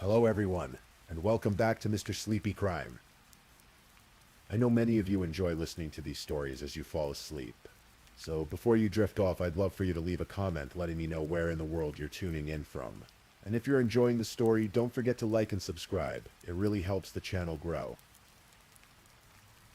Hello everyone, and welcome back to Mr. Sleepy Crime. I know many of you enjoy listening to these stories as you fall asleep. So before you drift off, I'd love for you to leave a comment letting me know where in the world you're tuning in from. And if you're enjoying the story, don't forget to like and subscribe. It really helps the channel grow.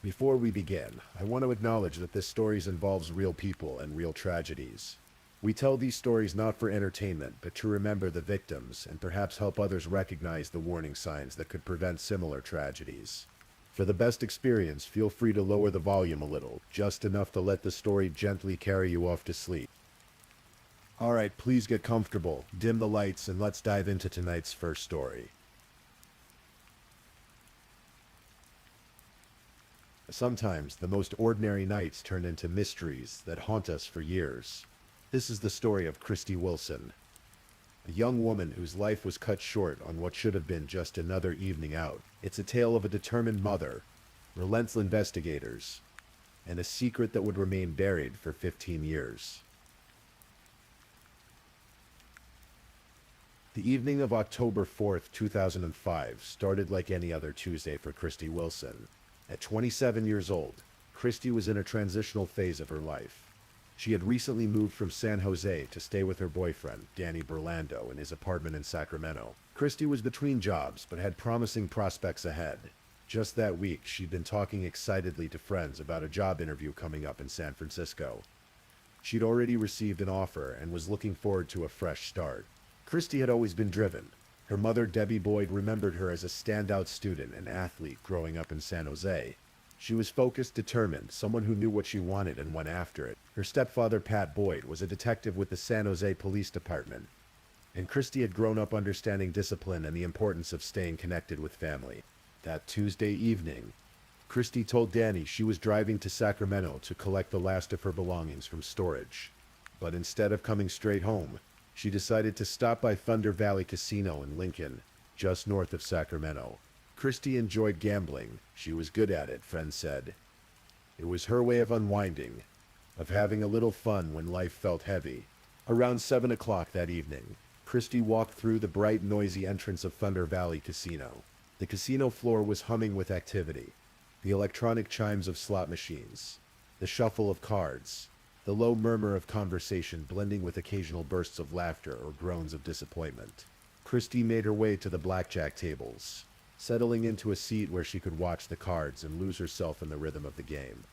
Before we begin, I want to acknowledge that this story involves real people and real tragedies. We tell these stories not for entertainment, but to remember the victims and perhaps help others recognize the warning signs that could prevent similar tragedies. For the best experience, feel free to lower the volume a little, just enough to let the story gently carry you off to sleep. Alright, please get comfortable, dim the lights, and let's dive into tonight's first story. Sometimes the most ordinary nights turn into mysteries that haunt us for years. This is the story of Christy Wilson, a young woman whose life was cut short on what should have been just another evening out. It's a tale of a determined mother, relentless investigators, and a secret that would remain buried for 15 years. The evening of October 4th, 2005 started like any other Tuesday for Christy Wilson. At 27 years old, Christy was in a transitional phase of her life. She had recently moved from San Jose to stay with her boyfriend, Danny Burlando, in his apartment in Sacramento. Christy was between jobs, but had promising prospects ahead. Just that week, she'd been talking excitedly to friends about a job interview coming up in San Francisco. She'd already received an offer and was looking forward to a fresh start. Christy had always been driven. Her mother, Debbie Boyd, remembered her as a standout student and athlete growing up in San Jose. She was focused, determined, someone who knew what she wanted and went after it. Her stepfather, Pat Boyd, was a detective with the San Jose Police Department, and Christy had grown up understanding discipline and the importance of staying connected with family. That Tuesday evening, Christy told Danny she was driving to Sacramento to collect the last of her belongings from storage. But instead of coming straight home, she decided to stop by Thunder Valley Casino in Lincoln, just north of Sacramento. Christy enjoyed gambling. She was good at it, friends said. It was her way of unwinding, of having a little fun when life felt heavy. Around 7 o'clock that evening, Christy walked through the bright, noisy entrance of Thunder Valley Casino. The casino floor was humming with activity. The electronic chimes of slot machines, the shuffle of cards, the low murmur of conversation blending with occasional bursts of laughter or groans of disappointment. Christy made her way to the blackjack tables, settling into a seat where she could watch the cards and lose herself in the rhythm of the game.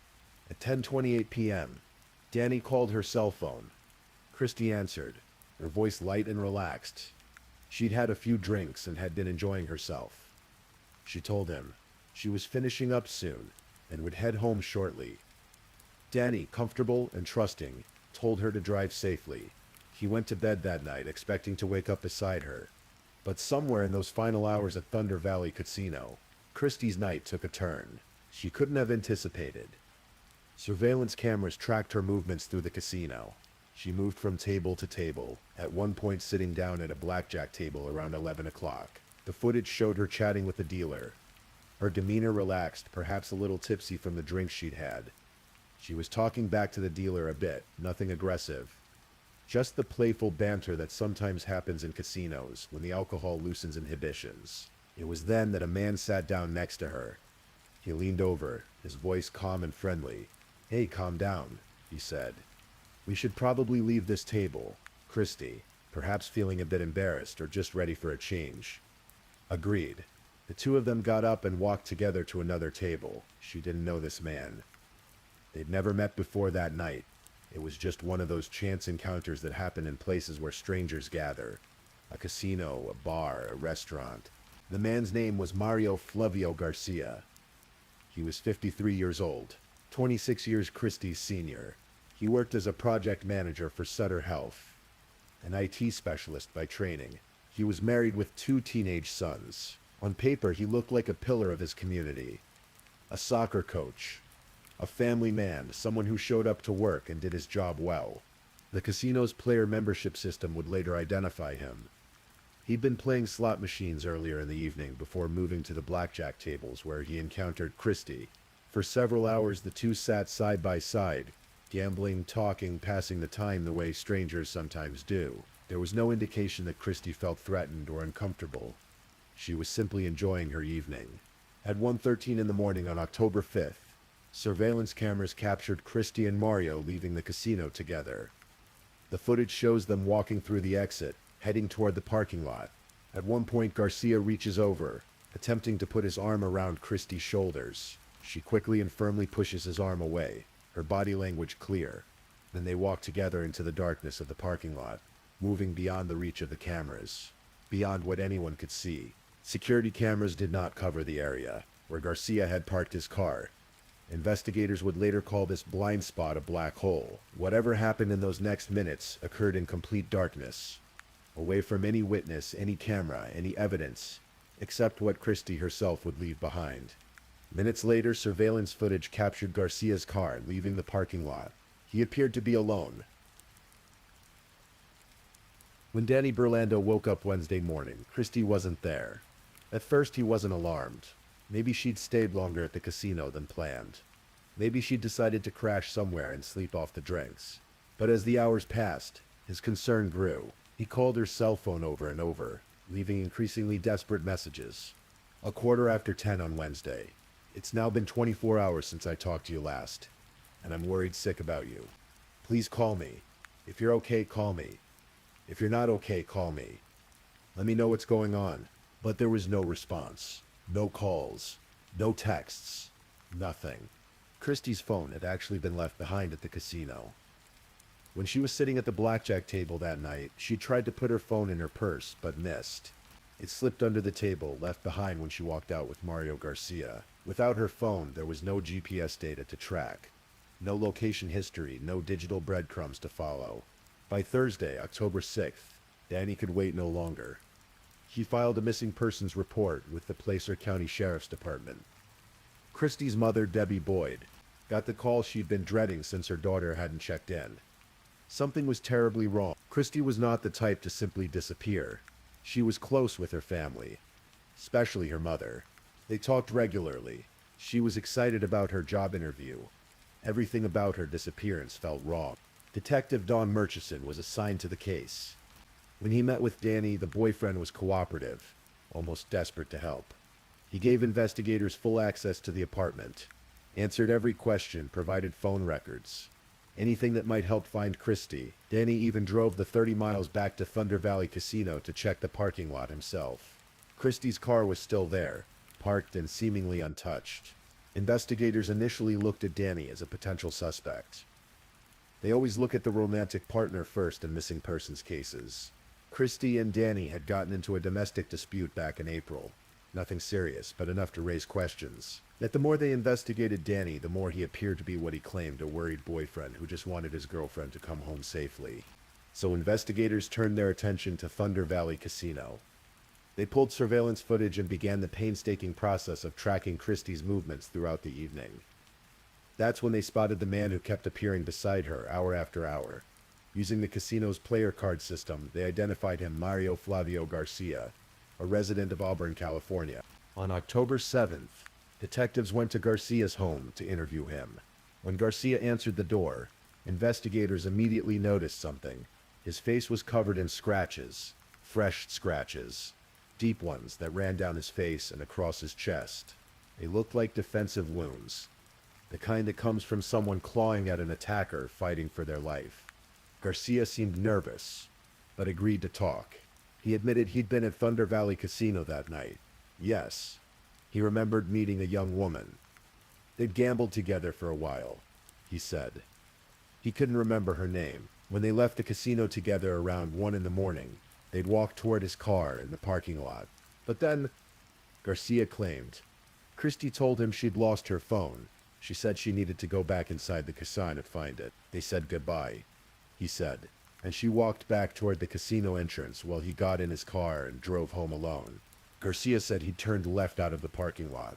At 10:28 p.m., Danny called her cell phone. Christy answered, her voice light and relaxed. She'd had a few drinks and had been enjoying herself. She told him she was finishing up soon and would head home shortly. Danny, comfortable and trusting, told her to drive safely. He went to bed that night expecting to wake up beside her. But somewhere in those final hours at Thunder Valley Casino, Christy's night took a turn she couldn't have anticipated. Surveillance cameras tracked her movements through the casino. She moved from table to table, at one point sitting down at a blackjack table around 11 o'clock. The footage showed her chatting with the dealer. Her demeanor relaxed, perhaps a little tipsy from the drinks she'd had. She was talking back to the dealer a bit, nothing aggressive. Just the playful banter that sometimes happens in casinos when the alcohol loosens inhibitions. It was then that a man sat down next to her. He leaned over, his voice calm and friendly. "Hey, calm down," he said. "We should probably leave this table." Christy, perhaps feeling a bit embarrassed or just ready for a change, agreed. The two of them got up and walked together to another table. She didn't know this man. They'd never met before that night. It was just one of those chance encounters that happen in places where strangers gather. A casino, a bar, a restaurant. The man's name was Mario Flavio Garcia. He was 53 years old, 26 years Christie's senior. He worked as a project manager for Sutter Health, an IT specialist by training. He was married with 2 teenage sons. On paper, he looked like a pillar of his community. A soccer coach, a family man, someone who showed up to work and did his job well. The casino's player membership system would later identify him. He'd been playing slot machines earlier in the evening before moving to the blackjack tables where he encountered Christy. For several hours the two sat side by side, gambling, talking, passing the time the way strangers sometimes do. There was no indication that Christy felt threatened or uncomfortable. She was simply enjoying her evening. At 1:13 in the morning on October 5th, surveillance cameras captured Christy and Mario leaving the casino together. The footage shows them walking through the exit, heading toward the parking lot. At one point, Garcia reaches over, attempting to put his arm around Christy's shoulders. She quickly and firmly pushes his arm away, her body language clear. Then they walk together into the darkness of the parking lot, moving beyond the reach of the cameras, beyond what anyone could see. Security cameras did not cover the area where Garcia had parked his car. Investigators would later call this blind spot a black hole. Whatever happened in those next minutes occurred in complete darkness, away from any witness, any camera, any evidence, except what Christy herself would leave behind. Minutes later, surveillance footage captured Garcia's car leaving the parking lot. He appeared to be alone. When Danny Burlando woke up Wednesday morning, Christy wasn't there. At first, he wasn't alarmed. Maybe she'd stayed longer at the casino than planned. Maybe she'd decided to crash somewhere and sleep off the drinks. But as the hours passed, his concern grew. He called her cell phone over and over, leaving increasingly desperate messages. 10:15 on Wednesday. It's now been 24 hours since I talked to you last, and I'm worried sick about you. Please call me. If you're okay, call me. If you're not okay, call me. Let me know what's going on. But there was no response. No calls. No texts. Nothing. Christy's phone had actually been left behind at the casino. When she was sitting at the blackjack table that night, she tried to put her phone in her purse, but missed. It slipped under the table, left behind when she walked out with Mario Garcia. Without her phone, there was no GPS data to track. No location history, no digital breadcrumbs to follow. By Thursday, October 6th, Danny could wait no longer. He filed a missing persons report with the Placer County Sheriff's Department. Christy's mother, Debbie Boyd, got the call she'd been dreading since her daughter hadn't checked in. Something was terribly wrong. Christy was not the type to simply disappear. She was close with her family, especially her mother. They talked regularly. She was excited about her job interview. Everything about her disappearance felt wrong. Detective Don Murchison was assigned to the case. When he met with Danny, the boyfriend was cooperative, almost desperate to help. He gave investigators full access to the apartment, answered every question, provided phone records. Anything that might help find Christy. Danny even drove the 30 miles back to Thunder Valley Casino to check the parking lot himself. Christy's car was still there, parked and seemingly untouched. Investigators initially looked at Danny as a potential suspect. They always look at the romantic partner first in missing persons cases. Christy and Danny had gotten into a domestic dispute back in April. Nothing serious, but enough to raise questions. Yet the more they investigated Danny, the more he appeared to be what he claimed, a worried boyfriend who just wanted his girlfriend to come home safely. So investigators turned their attention to Thunder Valley Casino. They pulled surveillance footage and began the painstaking process of tracking Christy's movements throughout the evening. That's when they spotted the man who kept appearing beside her hour after hour. Using the casino's player card system, they identified him Mario Flavio Garcia, a resident of Auburn, California. On October 7th, detectives went to Garcia's home to interview him. When Garcia answered the door, investigators immediately noticed something. His face was covered in scratches, fresh scratches, deep ones that ran down his face and across his chest. They looked like defensive wounds, the kind that comes from someone clawing at an attacker fighting for their life. Garcia seemed nervous, but agreed to talk. He admitted he'd been at Thunder Valley Casino that night. Yes, he remembered meeting a young woman. They'd gambled together for a while, he said. He couldn't remember her name. When they left the casino together around 1 in the morning, they'd walked toward his car in the parking lot. But then, Garcia claimed, Christy told him she'd lost her phone. She said she needed to go back inside the casino to find it. They said goodbye, he said, and she walked back toward the casino entrance while he got in his car and drove home alone. Garcia said he'd turned left out of the parking lot,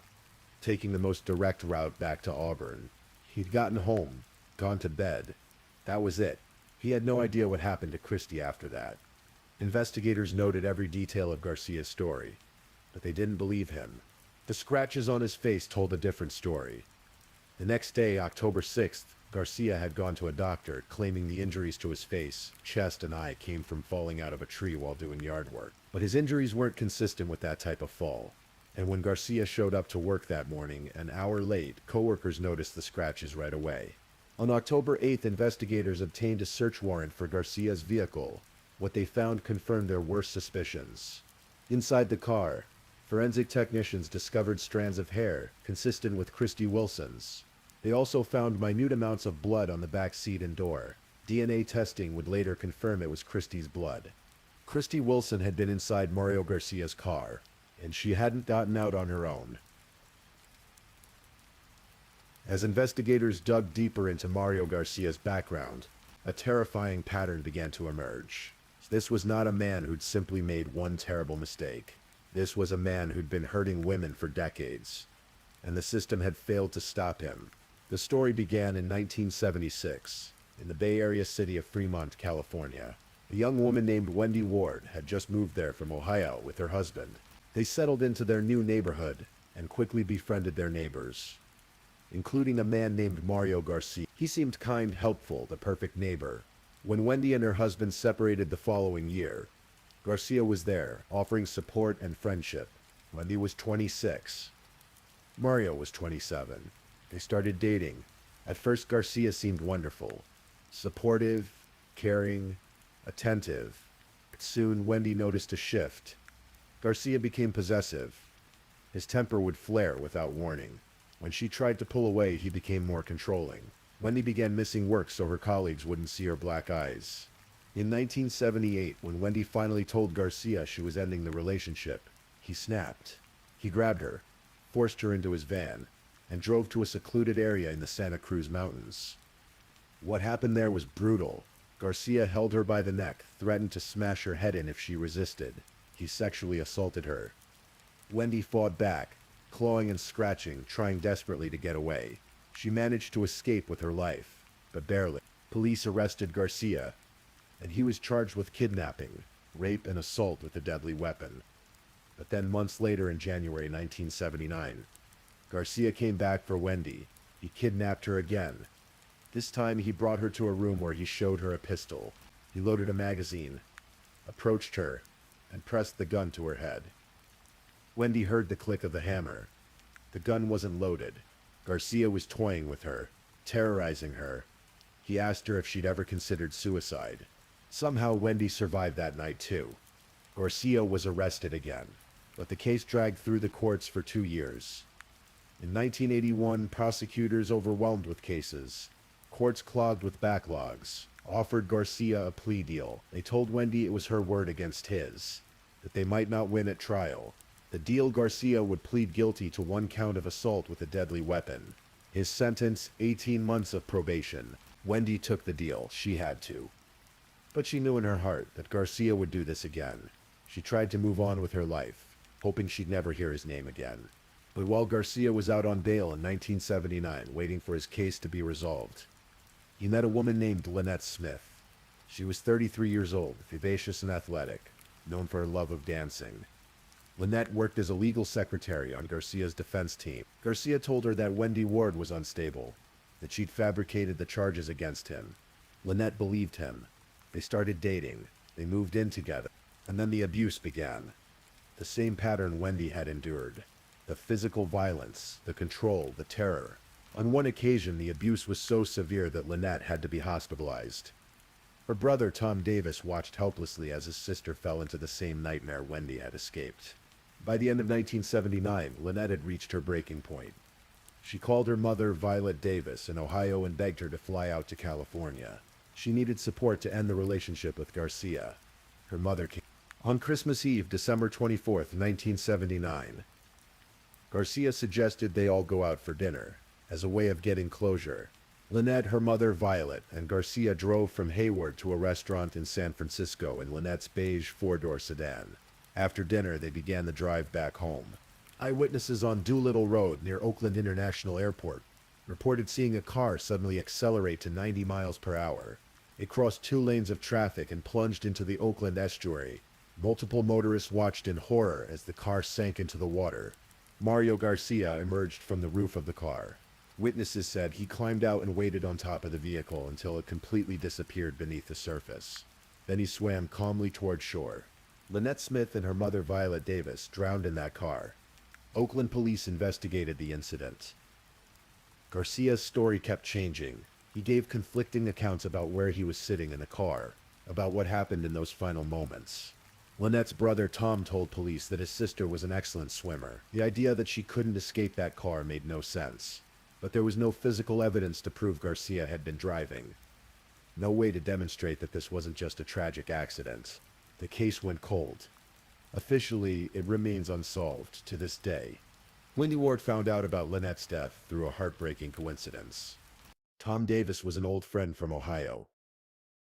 taking the most direct route back to Auburn. He'd gotten home, gone to bed. That was it. He had no idea what happened to Christy after that. Investigators noted every detail of Garcia's story, but they didn't believe him. The scratches on his face told a different story. The next day, October 6th, Garcia had gone to a doctor, claiming the injuries to his face, chest, and eye came from falling out of a tree while doing yard work. But his injuries weren't consistent with that type of fall. And when Garcia showed up to work that morning, an hour late, coworkers noticed the scratches right away. On October 8th, investigators obtained a search warrant for Garcia's vehicle. What they found confirmed their worst suspicions. Inside the car, forensic technicians discovered strands of hair consistent with Christy Wilson's. They also found minute amounts of blood on the back seat and door. DNA testing would later confirm it was Christy's blood. Christy Wilson had been inside Mario Garcia's car, and she hadn't gotten out on her own. As investigators dug deeper into Mario Garcia's background, a terrifying pattern began to emerge. This was not a man who'd simply made one terrible mistake. This was a man who'd been hurting women for decades, and the system had failed to stop him. The story began in 1976, in the Bay Area city of Fremont, California. A young woman named Wendy Ward had just moved there from Ohio with her husband. They settled into their new neighborhood and quickly befriended their neighbors, including a man named Mario Garcia. He seemed kind, helpful, the perfect neighbor. When Wendy and her husband separated the following year, Garcia was there, offering support and friendship. Wendy was 26. Mario was 27. They started dating. At first, Garcia seemed wonderful, supportive, caring, attentive. Soon, Wendy noticed a shift. Garcia became possessive. His temper would flare without warning. When she tried to pull away, he became more controlling. Wendy began missing work so her colleagues wouldn't see her black eyes. In 1978, when Wendy finally told Garcia she was ending the relationship, he snapped. He grabbed her, forced her into his van, and drove to a secluded area in the Santa Cruz Mountains. What happened there was brutal. Garcia held her by the neck, threatened to smash her head in if she resisted. He sexually assaulted her. Wendy fought back, clawing and scratching, trying desperately to get away. She managed to escape with her life, but barely. Police arrested Garcia, and he was charged with kidnapping, rape, and assault with a deadly weapon. But then months later, in January 1979, Garcia came back for Wendy. He kidnapped her again. This time he brought her to a room where he showed her a pistol. He loaded a magazine, approached her, and pressed the gun to her head. Wendy heard the click of the hammer. The gun wasn't loaded. Garcia was toying with her, terrorizing her. He asked her if she'd ever considered suicide. Somehow Wendy survived that night too. Garcia was arrested again, but the case dragged through the courts for 2 years. In 1981, prosecutors, overwhelmed with cases, courts clogged with backlogs, offered Garcia a plea deal. They told Wendy it was her word against his, that they might not win at trial. The deal: Garcia would plead guilty to 1 count of assault with a deadly weapon. His sentence, 18 months of probation. Wendy took the deal. She had to. But she knew in her heart that Garcia would do this again. She tried to move on with her life, hoping she'd never hear his name again. But while Garcia was out on bail in 1979, waiting for his case to be resolved, he met a woman named Lynette Smith. She was 33 years old, vivacious and athletic, known for her love of dancing. Lynette worked as a legal secretary on Garcia's defense team. Garcia told her that Wendy Ward was unstable, that she'd fabricated the charges against him. Lynette believed him. They started dating. They moved in together. And then the abuse began. The same pattern Wendy had endured. The physical violence, the control, the terror. On one occasion, the abuse was so severe that Lynette had to be hospitalized. Her brother, Tom Davis, watched helplessly as his sister fell into the same nightmare Wendy had escaped. By the end of 1979, Lynette had reached her breaking point. She called her mother, Violet Davis, in Ohio and begged her to fly out to California. She needed support to end the relationship with Garcia. Her mother came. On Christmas Eve, December 24th, 1979, Garcia suggested they all go out for dinner, as a way of getting closure. Lynette, her mother, Violet, and Garcia drove from Hayward to a restaurant in San Francisco in Lynette's beige four-door sedan. After dinner, they began the drive back home. Eyewitnesses on Doolittle Road near Oakland International Airport reported seeing a car suddenly accelerate to 90 miles per hour. It crossed 2 lanes of traffic and plunged into the Oakland estuary. Multiple motorists watched in horror as the car sank into the water. Mario Garcia emerged from the roof of the car. Witnesses said he climbed out and waited on top of the vehicle until it completely disappeared beneath the surface. Then he swam calmly toward shore. Lynette Smith and her mother Violet Davis drowned in that car. Oakland police investigated the incident. Garcia's story kept changing. He gave conflicting accounts about where he was sitting in the car, about what happened in those final moments. Lynette's brother Tom told police that his sister was an excellent swimmer. The idea that she couldn't escape that car made no sense. But there was no physical evidence to prove Garcia had been driving. No way to demonstrate that this wasn't just a tragic accident. The case went cold. Officially, it remains unsolved to this day. Wendy Ward found out about Lynette's death through a heartbreaking coincidence. Tom Davis was an old friend from Ohio.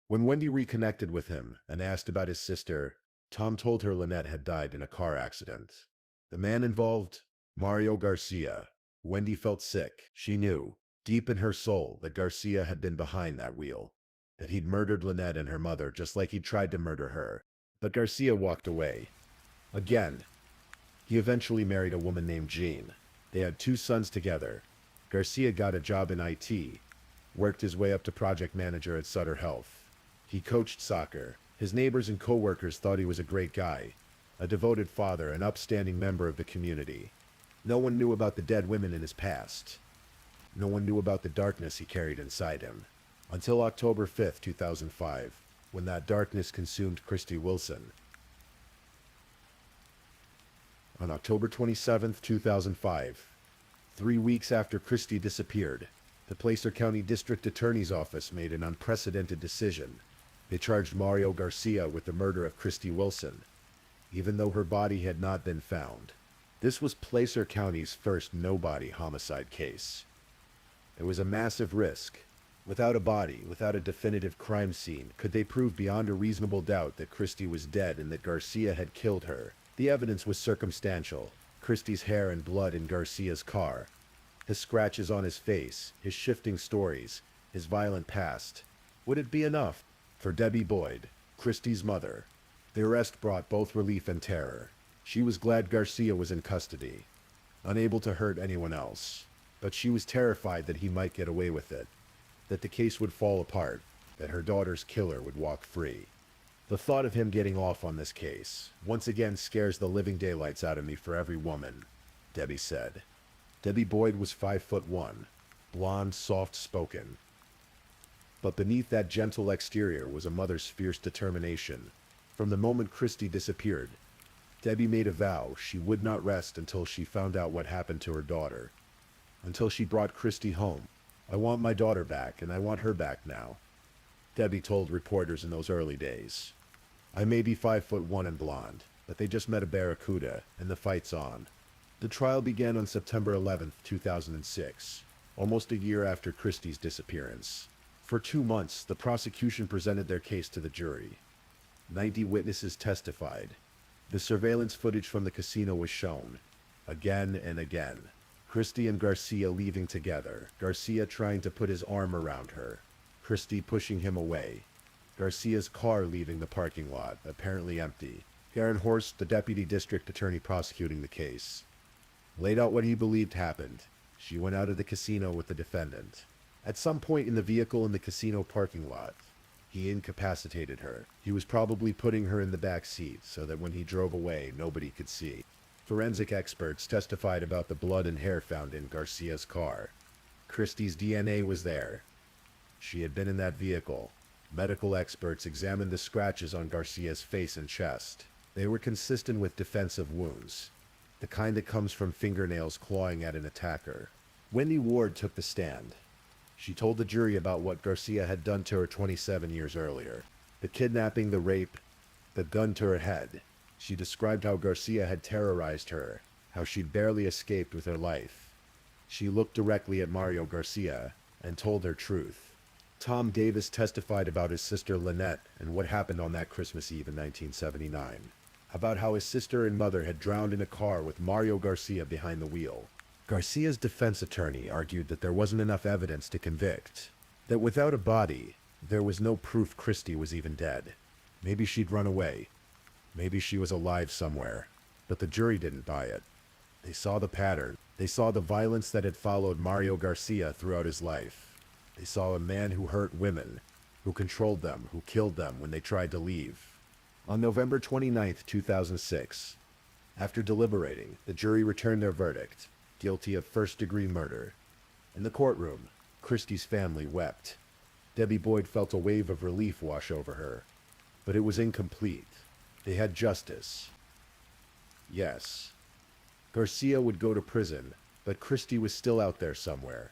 When Wendy reconnected with him and asked about his sister, Tom told her Lynette had died in a car accident. The man involved? Mario Garcia. Wendy felt sick. She knew, deep in her soul, that Garcia had been behind that wheel, that he'd murdered Lynette and her mother just like he'd tried to murder her. But Garcia walked away. Again. He eventually married a woman named Jean. They had 2 sons together. Garcia got a job in IT, worked his way up to project manager at Sutter Health. He coached soccer. His neighbors and co-workers thought he was a great guy, a devoted father, an upstanding member of the community. No one knew about the dead women in his past. No one knew about the darkness he carried inside him. Until October 5th, 2005, when that darkness consumed Christy Wilson. On October 27th, 2005, 3 weeks after Christy disappeared, the Placer County District Attorney's Office made an unprecedented decision. They charged Mario Garcia with the murder of Christy Wilson, even though her body had not been found. This was Placer County's first no-body homicide case. It was a massive risk. Without a body, without a definitive crime scene, could they prove beyond a reasonable doubt that Christy was dead and that Garcia had killed her? The evidence was circumstantial. Christy's hair and blood in Garcia's car, his scratches on his face, his shifting stories, his violent past. Would it be enough? For Debbie Boyd, Christy's mother, the arrest brought both relief and terror. She was glad Garcia was in custody, unable to hurt anyone else. But she was terrified that he might get away with it, that the case would fall apart, that her daughter's killer would walk free. The thought of him getting off on this case once again scares the living daylights out of me for every woman, Debbie said. Debbie Boyd was 5'1", blonde, soft-spoken. But beneath that gentle exterior was a mother's fierce determination. From the moment Christy disappeared, Debbie made a vow she would not rest until she found out what happened to her daughter, until she brought Christy home. I want my daughter back, and I want her back now, Debbie told reporters in those early days. I may be 5'1" and blonde, but they just met a barracuda, and the fight's on. The trial began on September 11, 2006, almost a year after Christy's disappearance. For 2 months, the prosecution presented their case to the jury. 90 witnesses testified. The surveillance footage from the casino was shown, again and again. Christy and Garcia leaving together, Garcia trying to put his arm around her, Christy pushing him away. Garcia's car leaving the parking lot, apparently empty. Karen Horst, the deputy district attorney prosecuting the case, laid out what he believed happened. She went out of the casino with the defendant. At some point in the vehicle in the casino parking lot, he incapacitated her. He was probably putting her in the back seat so that when he drove away, nobody could see. Forensic experts testified about the blood and hair found in Garcia's car. Christy's DNA was there. She had been in that vehicle. Medical experts examined the scratches on Garcia's face and chest. They were consistent with defensive wounds, the kind that comes from fingernails clawing at an attacker. Wendy Ward took the stand. She told the jury about what Garcia had done to her 27 years earlier. The kidnapping, the rape, the gun to her head. She described how Garcia had terrorized her, how she'd barely escaped with her life. She looked directly at Mario Garcia and told her truth. Tom Davis testified about his sister Lynette and what happened on that Christmas Eve in 1979. About how his sister and mother had drowned in a car with Mario Garcia behind the wheel. Garcia's defense attorney argued that there wasn't enough evidence to convict, that without a body, there was no proof Christy was even dead. Maybe she'd run away. Maybe she was alive somewhere. But the jury didn't buy it. They saw the pattern. They saw the violence that had followed Mario Garcia throughout his life. They saw a man who hurt women, who controlled them, who killed them when they tried to leave. On November 29th, 2006, after deliberating, the jury returned their verdict, guilty of first-degree murder. In the courtroom, Christy's family wept. Debbie Boyd felt a wave of relief wash over her. But it was incomplete. They had justice. Yes. Garcia would go to prison, but Christy was still out there somewhere.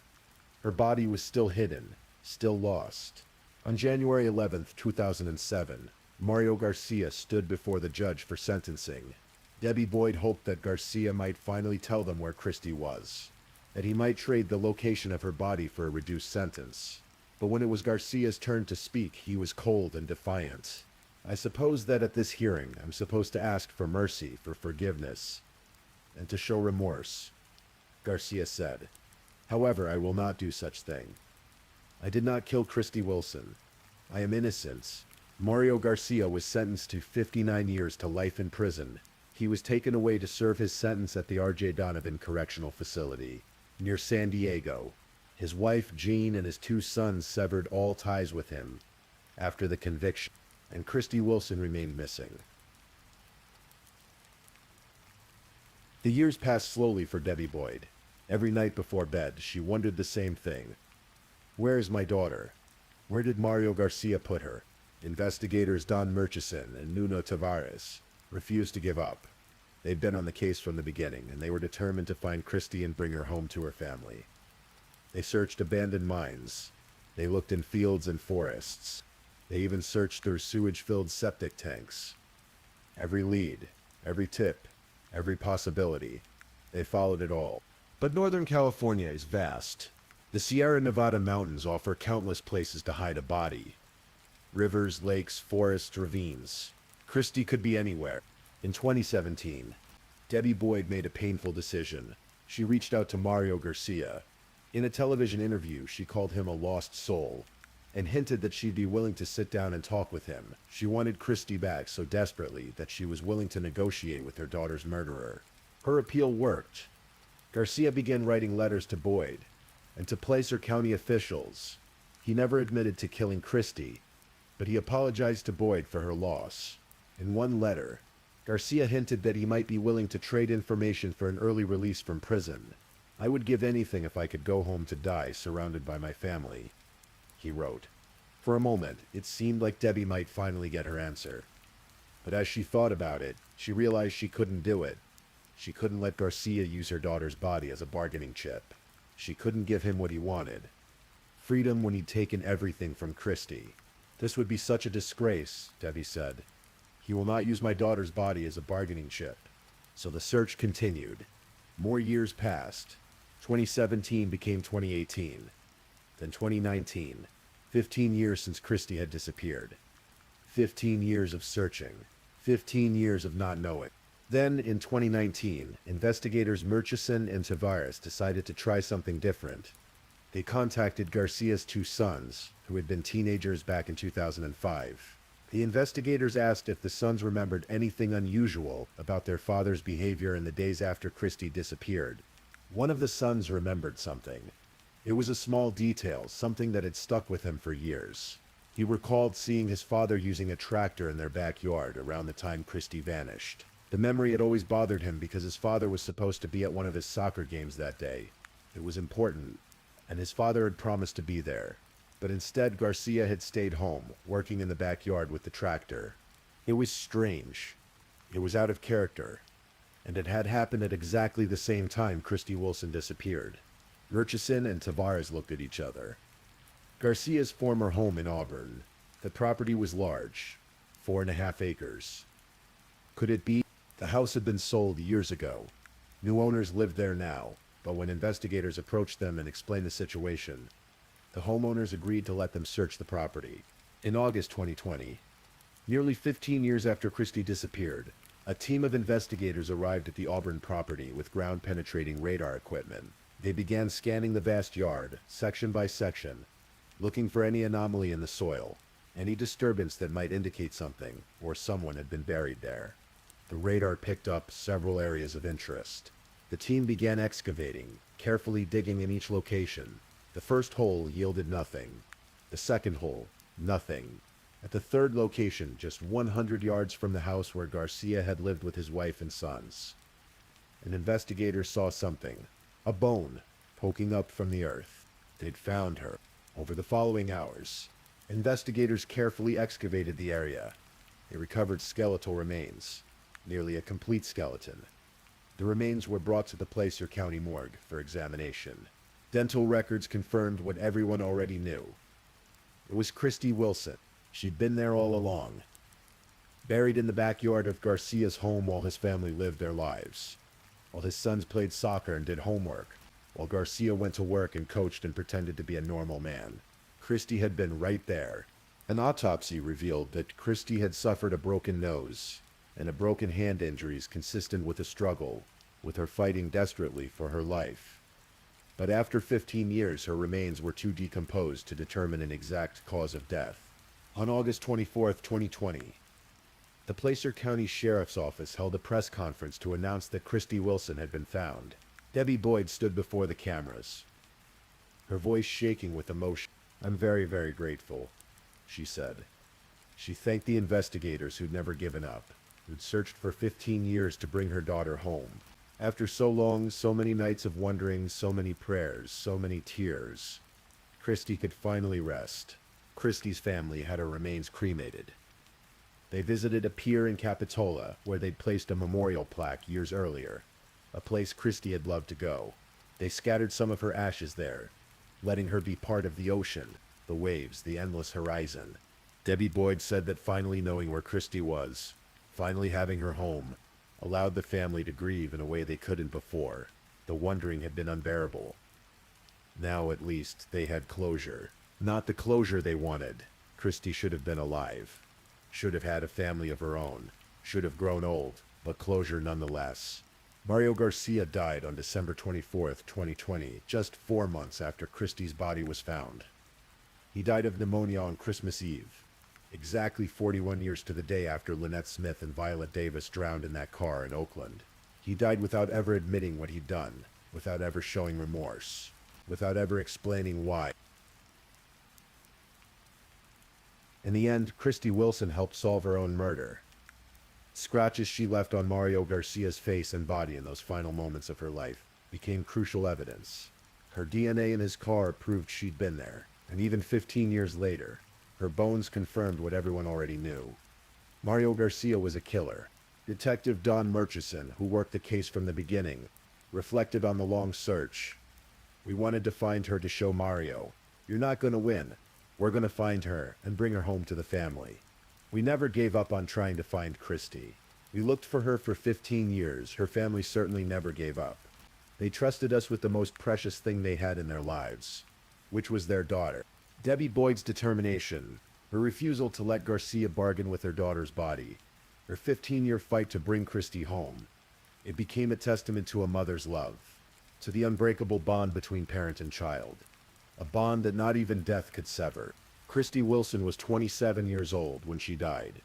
Her body was still hidden, still lost. On January 11th, 2007, Mario Garcia stood before the judge for sentencing. Debbie Boyd hoped that Garcia might finally tell them where Christy was, that he might trade the location of her body for a reduced sentence. But when it was Garcia's turn to speak, he was cold and defiant. I suppose that at this hearing, I'm supposed to ask for mercy, for forgiveness, and to show remorse, Garcia said. However, I will not do such thing. I did not kill Christy Wilson. I am innocent. Mario Garcia was sentenced to 59 years to life in prison. He was taken away to serve his sentence at the R.J. Donovan Correctional Facility, near San Diego. His wife, Jean, and his 2 sons severed all ties with him after the conviction, and Christy Wilson remained missing. The years passed slowly for Debbie Boyd. Every night before bed, she wondered the same thing. Where is my daughter? Where did Mario Garcia put her? Investigators Don Murchison and Nuno Tavares refused to give up. They'd been on the case from the beginning, and they were determined to find Christy and bring her home to her family. They searched abandoned mines. They looked in fields and forests. They even searched through sewage-filled septic tanks. Every lead, every tip, every possibility. They followed it all. But Northern California is vast. The Sierra Nevada mountains offer countless places to hide a body. Rivers, lakes, forests, ravines. Christy could be anywhere. In 2017, Debbie Boyd made a painful decision. She reached out to Mario Garcia. In a television interview, she called him a lost soul and hinted that she'd be willing to sit down and talk with him. She wanted Christy back so desperately that she was willing to negotiate with her daughter's murderer. Her appeal worked. Garcia began writing letters to Boyd and to Placer County officials. He never admitted to killing Christy, but he apologized to Boyd for her loss. In one letter, Garcia hinted that he might be willing to trade information for an early release from prison. I would give anything if I could go home to die surrounded by my family, he wrote. For a moment, it seemed like Debbie might finally get her answer. But as she thought about it, she realized she couldn't do it. She couldn't let Garcia use her daughter's body as a bargaining chip. She couldn't give him what he wanted. Freedom when he'd taken everything from Christy. This would be such a disgrace, Debbie said. He will not use my daughter's body as a bargaining chip. So the search continued. More years passed. 2017 became 2018. Then 2019. 15 years since Christy had disappeared. 15 years of searching. 15 years of not knowing. Then, in 2019, investigators Murchison and Tavares decided to try something different. They contacted Garcia's 2 sons, who had been teenagers back in 2005. The investigators asked if the sons remembered anything unusual about their father's behavior in the days after Christy disappeared. One of the sons remembered something. It was a small detail, something that had stuck with him for years. He recalled seeing his father using a tractor in their backyard around the time Christy vanished. The memory had always bothered him because his father was supposed to be at one of his soccer games that day. It was important, and his father had promised to be there. But instead, Garcia had stayed home, working in the backyard with the tractor. It was strange. It was out of character. And it had happened at exactly the same time Christy Wilson disappeared. Murchison and Tavares looked at each other. Garcia's former home in Auburn. The property was large, 4.5 acres. Could it be? The house had been sold years ago. New owners lived there now, but when investigators approached them and explained the situation, the homeowners agreed to let them search the property. In August 2020, nearly 15 years after Christy disappeared, a team of investigators arrived at the Auburn property with ground-penetrating radar equipment. They began scanning the vast yard, section by section, looking for any anomaly in the soil, any disturbance that might indicate something or someone had been buried there. The radar picked up several areas of interest. The team began excavating, carefully digging in each location. The first hole yielded nothing. The second hole, nothing. At the third location, just 100 yards from the house where Garcia had lived with his wife and sons, an investigator saw something, a bone, poking up from the earth. They'd found her. Over the following hours, investigators carefully excavated the area. They recovered skeletal remains, nearly a complete skeleton. The remains were brought to the Placer County morgue for examination. Dental records confirmed what everyone already knew. It was Christy Wilson. She'd been there all along, buried in the backyard of Garcia's home while his family lived their lives. While his sons played soccer and did homework, while Garcia went to work and coached and pretended to be a normal man, Christy had been right there. An autopsy revealed that Christy had suffered a broken nose and a broken hand injuries consistent with a struggle, with her fighting desperately for her life. But after 15 years, her remains were too decomposed to determine an exact cause of death. On August 24, 2020, the Placer County Sheriff's Office held a press conference to announce that Christy Wilson had been found. Debbie Boyd stood before the cameras, her voice shaking with emotion. "I'm very, very grateful," she said. She thanked the investigators who'd never given up, who'd searched for 15 years to bring her daughter home. After so long, so many nights of wondering, so many prayers, so many tears, Christy could finally rest. Christy's family had her remains cremated. They visited a pier in Capitola where they'd placed a memorial plaque years earlier, a place Christy had loved to go. They scattered some of her ashes there, letting her be part of the ocean, the waves, the endless horizon. Debbie Boyd said that finally knowing where Christy was, finally having her home, allowed the family to grieve in a way they couldn't before. The wondering had been unbearable. Now at least they had closure. Not the closure they wanted. Christy should have been alive, should have had a family of her own, should have grown old, but closure nonetheless. Mario Garcia died on December 24th, 2020, just 4 months after Christy's body was found. He died of pneumonia on Christmas Eve, exactly 41 years to the day after Lynette Smith and Violet Davis drowned in that car in Oakland. He died without ever admitting what he'd done, without ever showing remorse, without ever explaining why. In the end, Christy Wilson helped solve her own murder. Scratches she left on Mario Garcia's face and body in those final moments of her life became crucial evidence. Her DNA in his car proved she'd been there, and even 15 years later, her bones confirmed what everyone already knew. Mario Garcia was a killer. Detective Don Murchison, who worked the case from the beginning, reflected on the long search. "We wanted to find her to show Mario, you're not going to win. We're going to find her and bring her home to the family." We never gave up on trying to find Christy. We looked for her for 15 years. Her family certainly never gave up. They trusted us with the most precious thing they had in their lives, which was their daughter. Debbie Boyd's determination, her refusal to let Garcia bargain with her daughter's body, her 15-year fight to bring Christy home, it became a testament to a mother's love, to the unbreakable bond between parent and child. A bond that not even death could sever. Christy Wilson was 27 years old when she died.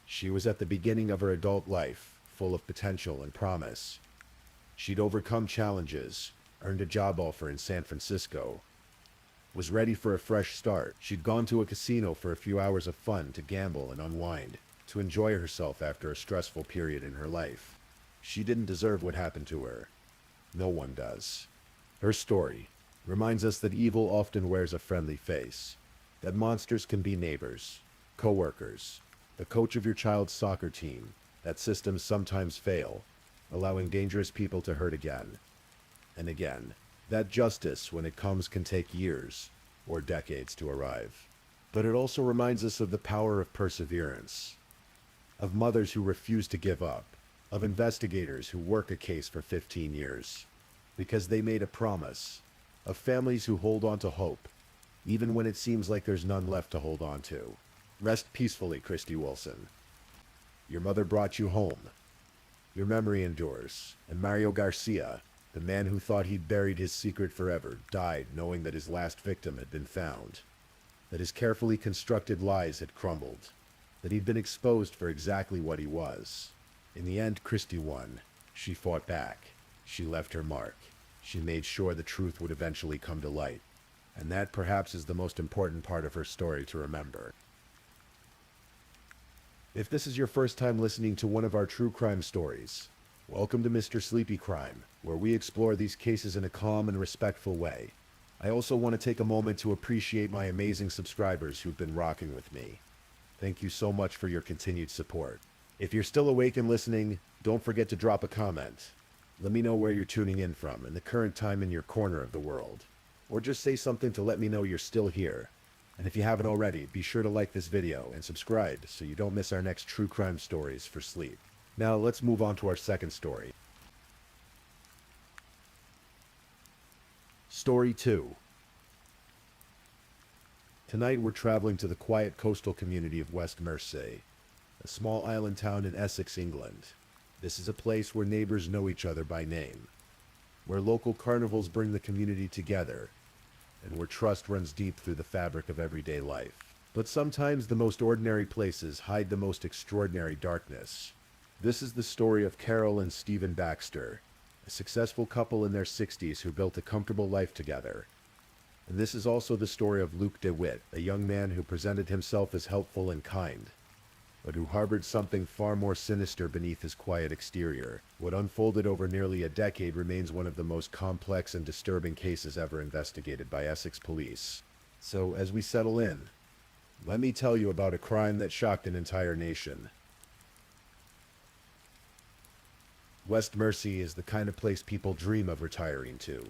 She was at the beginning of her adult life, full of potential and promise. She'd overcome challenges, earned a job offer in San Francisco, was ready for a fresh start. She'd gone to a casino for a few hours of fun to gamble and unwind, to enjoy herself after a stressful period in her life. She didn't deserve what happened to her. No one does. Her story reminds us that evil often wears a friendly face, that monsters can be neighbors, co-workers, the coach of your child's soccer team, that systems sometimes fail, allowing dangerous people to hurt again and again, that justice, when it comes, can take years or decades to arrive. But it also reminds us of the power of perseverance, of mothers who refuse to give up, of investigators who work a case for 15 years because they made a promise, of families who hold on to hope, even when it seems like there's none left to hold on to. Rest peacefully, Christy Wilson. Your mother brought you home. Your memory endures, and Mario Garcia, the man who thought he'd buried his secret forever, died knowing that his last victim had been found, that his carefully constructed lies had crumbled, that he'd been exposed for exactly what he was. In the end, Christy won. She fought back. She left her mark. She made sure the truth would eventually come to light. And that perhaps is the most important part of her story to remember. If this is your first time listening to one of our true crime stories, welcome to Mr. Sleepy Crime, where we explore these cases in a calm and respectful way. I also want to take a moment to appreciate my amazing subscribers who've been rocking with me. Thank you so much for your continued support. If you're still awake and listening, don't forget to drop a comment. Let me know where you're tuning in from and the current time in your corner of the world. Or just say something to let me know you're still here. And if you haven't already, be sure to like this video and subscribe so you don't miss our next true crime stories for sleep. Now let's move on to our second story. Story 2. Tonight we're traveling to the quiet coastal community of West Mersey, a small island town in Essex, England. This is a place where neighbors know each other by name, where local carnivals bring the community together, and where trust runs deep through the fabric of everyday life. But sometimes the most ordinary places hide the most extraordinary darkness. This is the story of Carol and Steven Baxter, a successful couple in their 60s who built a comfortable life together. And this is also the story of Luke Dewit, a young man who presented himself as helpful and kind, but who harbored something far more sinister beneath his quiet exterior. What unfolded over nearly a decade remains one of the most complex and disturbing cases ever investigated by Essex police. So, as we settle in, let me tell you about a crime that shocked an entire nation. West Mersey is the kind of place people dream of retiring to.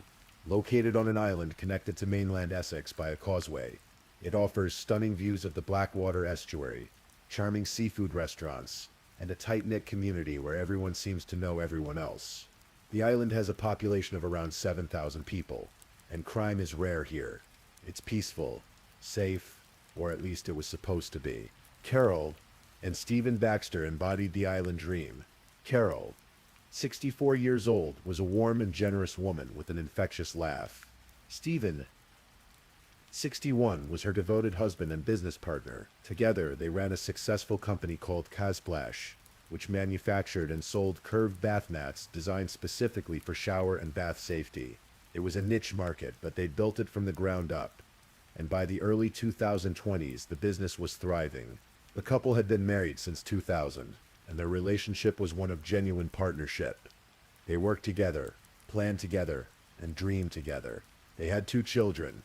Located on an island connected to mainland Essex by a causeway, it offers stunning views of the Blackwater estuary, charming seafood restaurants, and a tight-knit community where everyone seems to know everyone else. The island has a population of around 7,000 people, and crime is rare here. It's peaceful, safe, or at least it was supposed to be. Carol and Steven Baxter embodied the island dream. Carol, 64 years old, was a warm and generous woman with an infectious laugh. Steven, 61, was her devoted husband and business partner. Together, they ran a successful company called Casplash, which manufactured and sold curved bath mats designed specifically for shower and bath safety. It was a niche market, but they built it from the ground up, and by the early 2020s, the business was thriving. The couple had been married since 2000, and their relationship was one of genuine partnership. They worked together, planned together, and dreamed together. They had 2 children,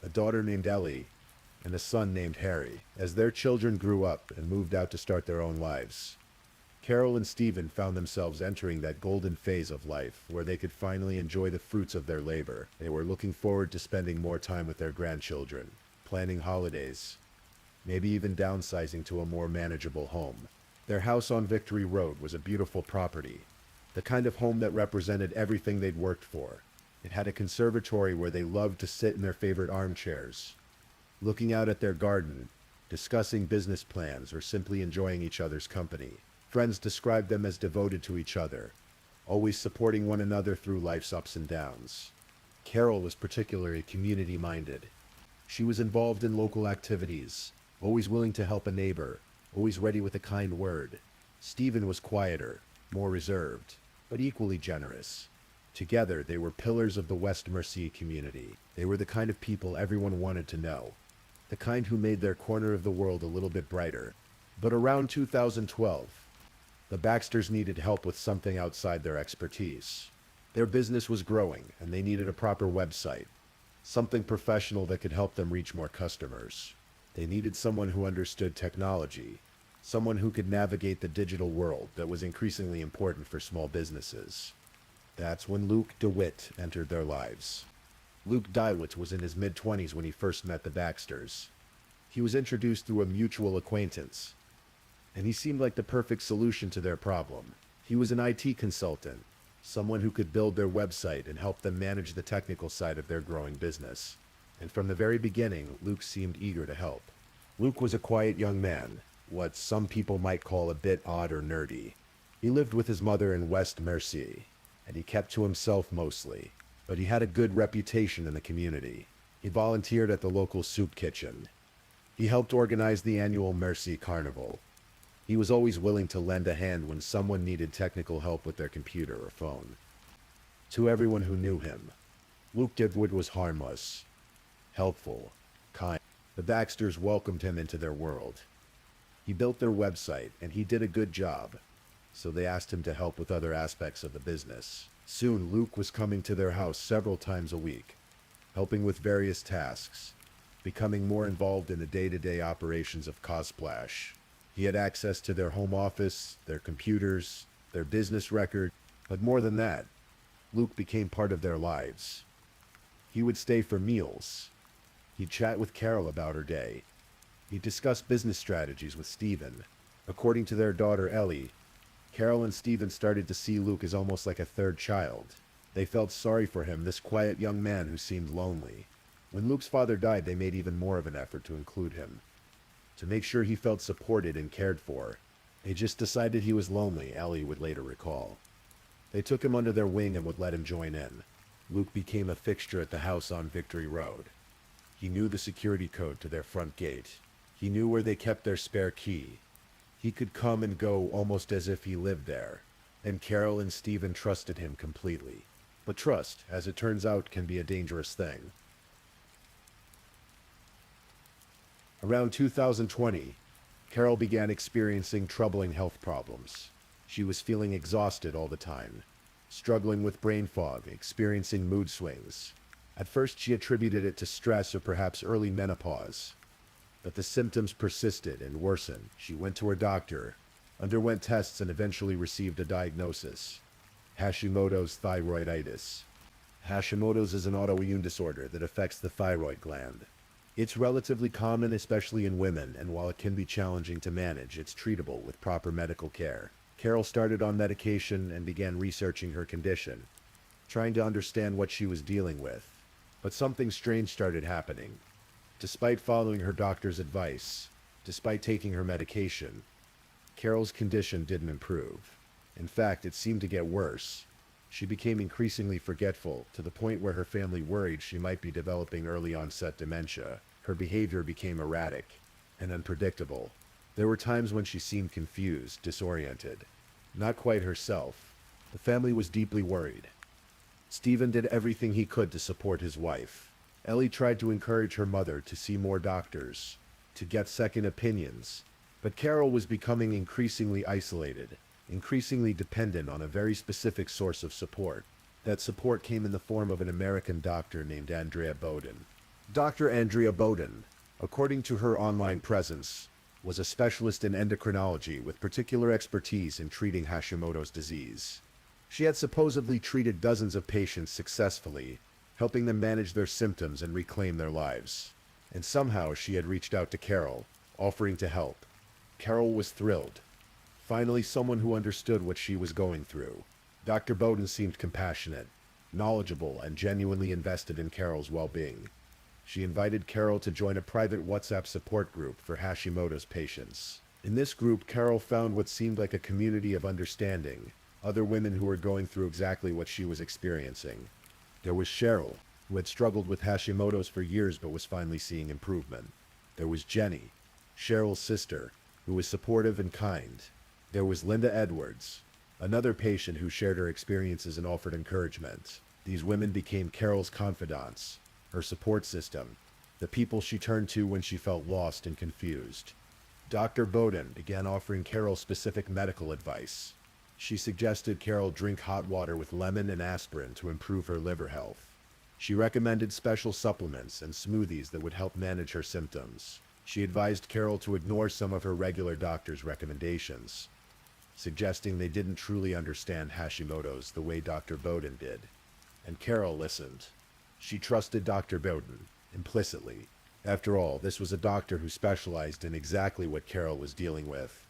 a daughter named Ellie, and a son named Harry. As their children grew up and moved out to start their own lives, Carol and Steven found themselves entering that golden phase of life where they could finally enjoy the fruits of their labor. They were looking forward to spending more time with their grandchildren, planning holidays, maybe even downsizing to a more manageable home. Their house on Victory Road was a beautiful property, the kind of home that represented everything they'd worked for. It had a conservatory where they loved to sit in their favorite armchairs, looking out at their garden, discussing business plans, or simply enjoying each other's company. Friends described them as devoted to each other, always supporting one another through life's ups and downs. Carol was particularly community-minded. She was involved in local activities, always willing to help a neighbor, always ready with a kind word. Steven was quieter, more reserved, but equally generous. Together, they were pillars of the West Mersey community. They were the kind of people everyone wanted to know, the kind who made their corner of the world a little bit brighter. But around 2012, the Baxters needed help with something outside their expertise. Their business was growing, and they needed a proper website, something professional that could help them reach more customers. They needed someone who understood technology, someone who could navigate the digital world that was increasingly important for small businesses. That's when Luke Dewit entered their lives. Luke Dewit was in his mid-20s when he first met the Baxters. He was introduced through a mutual acquaintance, and he seemed like the perfect solution to their problem. He was an IT consultant, someone who could build their website and help them manage the technical side of their growing business. And from the very beginning, Luke seemed eager to help. Luke was a quiet young man, what some people might call a bit odd or nerdy. He lived with his mother in West Mersey, and he kept to himself mostly, but he had a good reputation in the community. He volunteered at the local soup kitchen. He helped organize the annual Mersey Carnival. He was always willing to lend a hand when someone needed technical help with their computer or phone. To everyone who knew him, Luke Dewit was harmless, helpful, kind. The Baxters welcomed him into their world. He built their website, and he did a good job, so they asked him to help with other aspects of the business. Soon, Luke was coming to their house several times a week, helping with various tasks, becoming more involved in the day-to-day operations of Cosplash. He had access to their home office, their computers, their business record, but more than that, Luke became part of their lives. He would stay for meals. He'd chat with Carol about her day. He'd discuss business strategies with Steven. According to their daughter Ellie, Carol and Steven started to see Luke as almost like a third child. They felt sorry for him, this quiet young man who seemed lonely. When Luke's father died, they made even more of an effort to include him, to make sure he felt supported and cared for. They just decided he was lonely, Ellie would later recall. They took him under their wing and would let him join in. Luke became a fixture at the house on Victory Road. He knew the security code to their front gate. He knew where they kept their spare key. He could come and go almost as if he lived there. And Carol and Steven trusted him completely. But trust, as it turns out, can be a dangerous thing. Around 2020, Carol began experiencing troubling health problems. She was feeling exhausted all the time, struggling with brain fog, experiencing mood swings. At first, she attributed it to stress or perhaps early menopause. But the symptoms persisted and worsened. She went to her doctor, underwent tests, and eventually received a diagnosis: Hashimoto's thyroiditis. Hashimoto's is an autoimmune disorder that affects the thyroid gland. It's relatively common, especially in women, and while it can be challenging to manage, it's treatable with proper medical care. Carol started on medication and began researching her condition, trying to understand what she was dealing with. But something strange started happening. Despite following her doctor's advice, despite taking her medication, Carol's condition didn't improve. In fact, it seemed to get worse. She became increasingly forgetful, to the point where her family worried she might be developing early-onset dementia. Her behavior became erratic and unpredictable. There were times when she seemed confused, disoriented, not quite herself. The family was deeply worried. Steven did everything he could to support his wife. Ellie tried to encourage her mother to see more doctors, to get second opinions. But Carol was becoming increasingly isolated, increasingly dependent on a very specific source of support. That support came in the form of an American doctor named Andrea Bowden. Dr. Andrea Bowden, according to her online presence, was a specialist in endocrinology with particular expertise in treating Hashimoto's disease. She had supposedly treated dozens of patients successfully, helping them manage their symptoms and reclaim their lives. And somehow she had reached out to Carol, offering to help. Carol was thrilled. Finally, someone who understood what she was going through. Dr. Bowden seemed compassionate, knowledgeable, and genuinely invested in Carol's well-being. She invited Carol to join a private WhatsApp support group for Hashimoto's patients. In this group, Carol found what seemed like a community of understanding, other women who were going through exactly what she was experiencing. There was Cheryl, who had struggled with Hashimoto's for years but was finally seeing improvement. There was Jenny, Cheryl's sister, who was supportive and kind. There was Linda Edwards, another patient who shared her experiences and offered encouragement. These women became Carol's confidants, her support system, the people she turned to when she felt lost and confused. Dr. Bowden began offering Carol specific medical advice. She suggested Carol drink hot water with lemon and aspirin to improve her liver health. She recommended special supplements and smoothies that would help manage her symptoms. She advised Carol to ignore some of her regular doctor's recommendations, suggesting they didn't truly understand Hashimoto's the way Dr. Bowden did. And Carol listened. She trusted Dr. Bowden, implicitly. After all, this was a doctor who specialized in exactly what Carol was dealing with.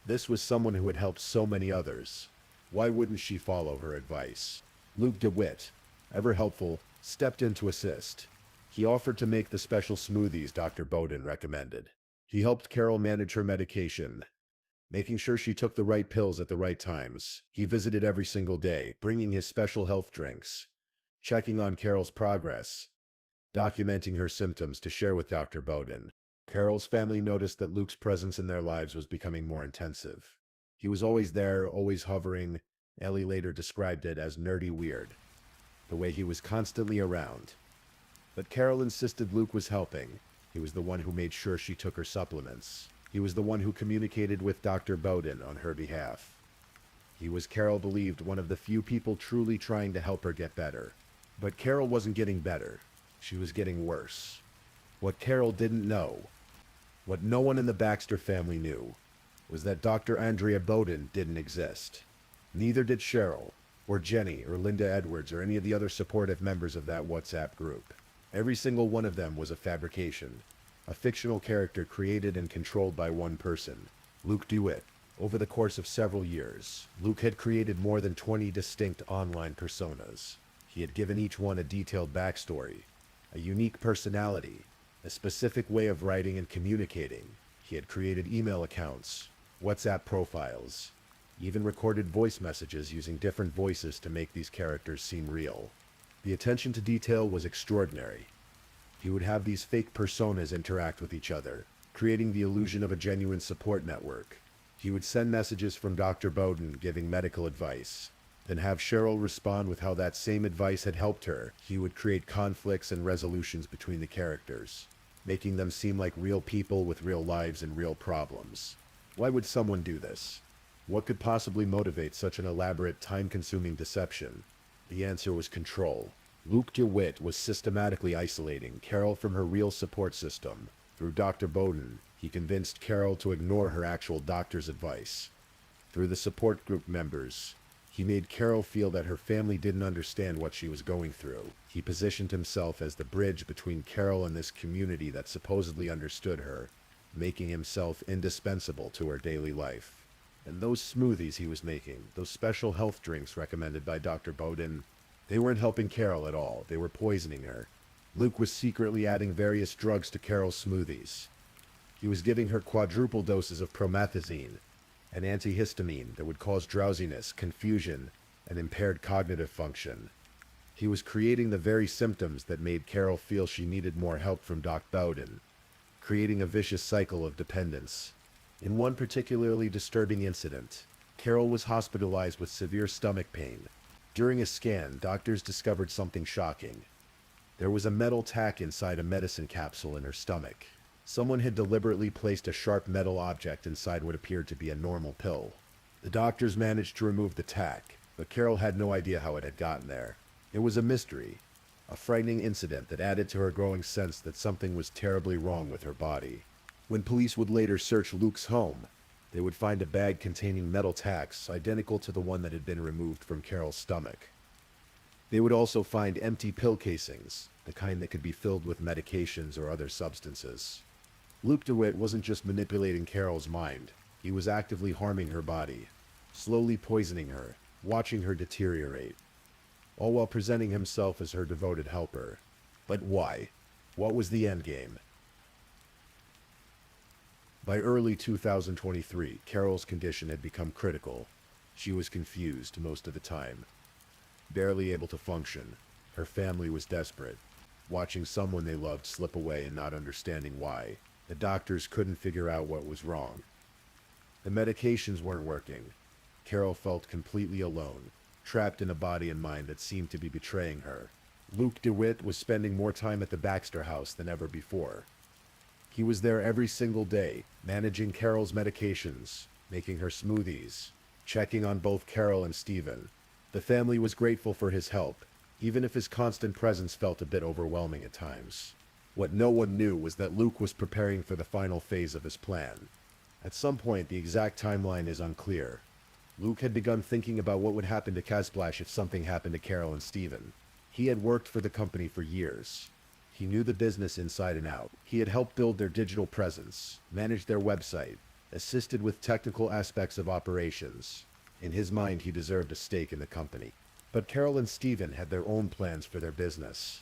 This was someone who had helped so many others. Why wouldn't she follow her advice? Luke Dewit, ever helpful, stepped in to assist. He offered to make the special smoothies Dr. Bowden recommended. He helped Carol manage her medication, making sure she took the right pills at the right times. He visited every single day, bringing his special health drinks, checking on Carol's progress, documenting her symptoms to share with Dr. Bowden. Carol's family noticed that Luke's presence in their lives was becoming more intensive. He was always there, always hovering, Ellie later described it as nerdy weird, the way he was constantly around. But Carol insisted Luke was helping. He was the one who made sure she took her supplements. He was the one who communicated with Dr. Bowden on her behalf. He was, Carol believed, one of the few people truly trying to help her get better. But Carol wasn't getting better. She was getting worse. What Carol didn't know, what no one in the Baxter family knew, was that Dr. Andrea Bowden didn't exist. Neither did Cheryl, or Jenny, or Linda Edwards, or any of the other supportive members of that WhatsApp group. Every single one of them was a fabrication, a fictional character created and controlled by one person, Luke Dewit. Over the course of several years, Luke had created more than 20 distinct online personas. He had given each one a detailed backstory, a unique personality, a specific way of writing and communicating. He had created email accounts, WhatsApp profiles, even recorded voice messages using different voices to make these characters seem real. The attention to detail was extraordinary. He would have these fake personas interact with each other, creating the illusion of a genuine support network. He would send messages from Dr. Bowden giving medical advice, then have Cheryl respond with how that same advice had helped her. He would create conflicts and resolutions between the characters, making them seem like real people with real lives and real problems. Why would someone do this? What could possibly motivate such an elaborate, time-consuming deception? The answer was control. Luke Dewit was systematically isolating Carol from her real support system. Through Dr. Bowden, he convinced Carol to ignore her actual doctor's advice. Through the support group members, he made Carol feel that her family didn't understand what she was going through. He positioned himself as the bridge between Carol and this community that supposedly understood her, making himself indispensable to her daily life. And those smoothies he was making, those special health drinks recommended by Dr. Bowden, they weren't helping Carol at all. They were poisoning her. Luke was secretly adding various drugs to Carol's smoothies. He was giving her quadruple doses of promethazine, an antihistamine that would cause drowsiness, confusion, and impaired cognitive function. He was creating the very symptoms that made Carol feel she needed more help from Dr. Bowden, creating a vicious cycle of dependence. In one particularly disturbing incident, Carol was hospitalized with severe stomach pain. During a scan, doctors discovered something shocking. There was a metal tack inside a medicine capsule in her stomach. Someone had deliberately placed a sharp metal object inside what appeared to be a normal pill. The doctors managed to remove the tack, but Carol had no idea how it had gotten there. It was a mystery, a frightening incident that added to her growing sense that something was terribly wrong with her body. When police would later search Luke's home, they would find a bag containing metal tacks identical to the one that had been removed from Carol's stomach. They would also find empty pill casings, the kind that could be filled with medications or other substances. Luke Dewit wasn't just manipulating Carol's mind, he was actively harming her body, slowly poisoning her, watching her deteriorate, all while presenting himself as her devoted helper. But why? What was the endgame? By early 2023, Carol's condition had become critical. She was confused most of the time, barely able to function. Her family was desperate, watching someone they loved slip away and not understanding why. The doctors couldn't figure out what was wrong. The medications weren't working. Carol felt completely alone, trapped in a body and mind that seemed to be betraying her. Luke Dewit was spending more time at the Baxter house than ever before. He was there every single day, managing Carol's medications, making her smoothies, checking on both Carol and Steven. The family was grateful for his help, even if his constant presence felt a bit overwhelming at times. What no one knew was that Luke was preparing for the final phase of his plan. At some point, the exact timeline is unclear. Luke had begun thinking about what would happen to Casplash if something happened to Carol and Steven. He had worked for the company for years. He knew the business inside and out. He had helped build their digital presence, managed their website, assisted with technical aspects of operations. In his mind, he deserved a stake in the company. But Carol and Steven had their own plans for their business.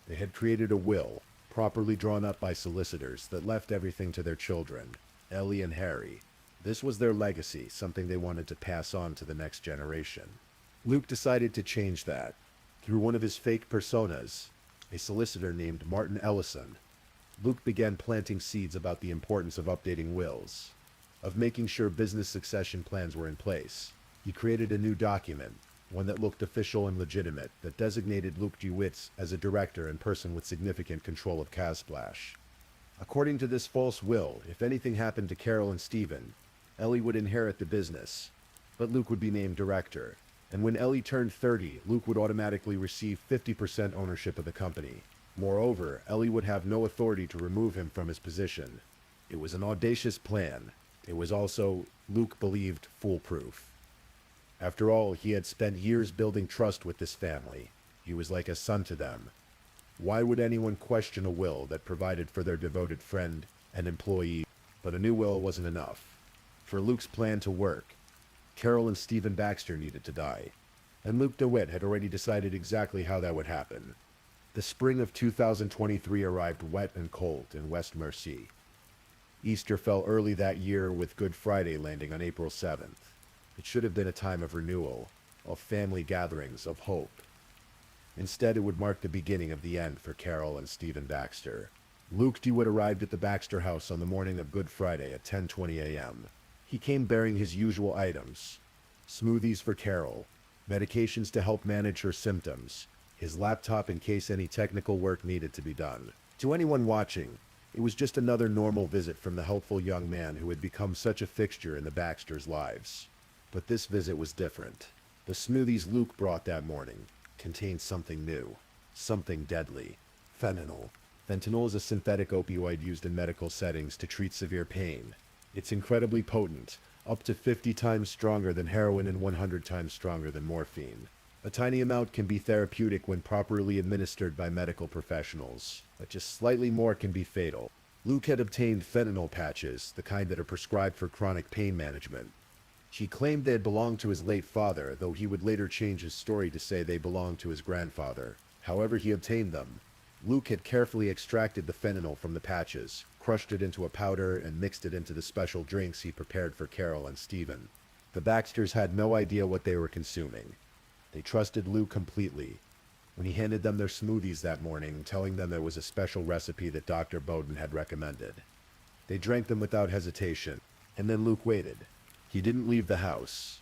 They had created a will, properly drawn up by solicitors, that left everything to their children, Ellie and Harry. This was their legacy, something they wanted to pass on to the next generation. Luke decided to change that. Through one of his fake personas, a solicitor named Martin Ellison, Luke began planting seeds about the importance of updating wills, of making sure business succession plans were in place. He created a new document, one that looked official and legitimate, that designated Luke Dewit as a director and person with significant control of Casplash. According to this false will, if anything happened to Carol and Steven, Ellie would inherit the business, but Luke would be named director. And when Ellie turned 30, Luke would automatically receive 50% ownership of the company. Moreover, Ellie would have no authority to remove him from his position. It was an audacious plan. It was also, Luke believed, foolproof. After all, he had spent years building trust with this family. He was like a son to them. Why would anyone question a will that provided for their devoted friend and employee? But a new will wasn't enough. For Luke's plan to work, Carol and Steven Baxter needed to die, and Luke Dewit had already decided exactly how that would happen. The spring of 2023 arrived wet and cold in West Mercy. Easter fell early that year, with Good Friday landing on April 7th. It should have been a time of renewal, of family gatherings, of hope. Instead, it would mark the beginning of the end for Carol and Steven Baxter. Luke Dewit arrived at the Baxter house on the morning of Good Friday at 10:20 a.m. He came bearing his usual items: smoothies for Carol, medications to help manage her symptoms, his laptop in case any technical work needed to be done. To anyone watching, it was just another normal visit from the helpful young man who had become such a fixture in the Baxters' lives. But this visit was different. The smoothies Luke brought that morning contained something new, something deadly: fentanyl. Fentanyl is a synthetic opioid used in medical settings to treat severe pain. It's incredibly potent, up to 50 times stronger than heroin and 100 times stronger than morphine. A tiny amount can be therapeutic when properly administered by medical professionals, but just slightly more can be fatal. Luke had obtained fentanyl patches, the kind that are prescribed for chronic pain management. He claimed they had belonged to his late father, though he would later change his story to say they belonged to his grandfather. However he obtained them, Luke had carefully extracted the fentanyl from the patches, crushed it into a powder, and mixed it into the special drinks he prepared for Carol and Steven. The Baxters had no idea what they were consuming. They trusted Luke completely. When he handed them their smoothies that morning, telling them there was a special recipe that Dr. Bowden had recommended, they drank them without hesitation, and then Luke waited. He didn't leave the house.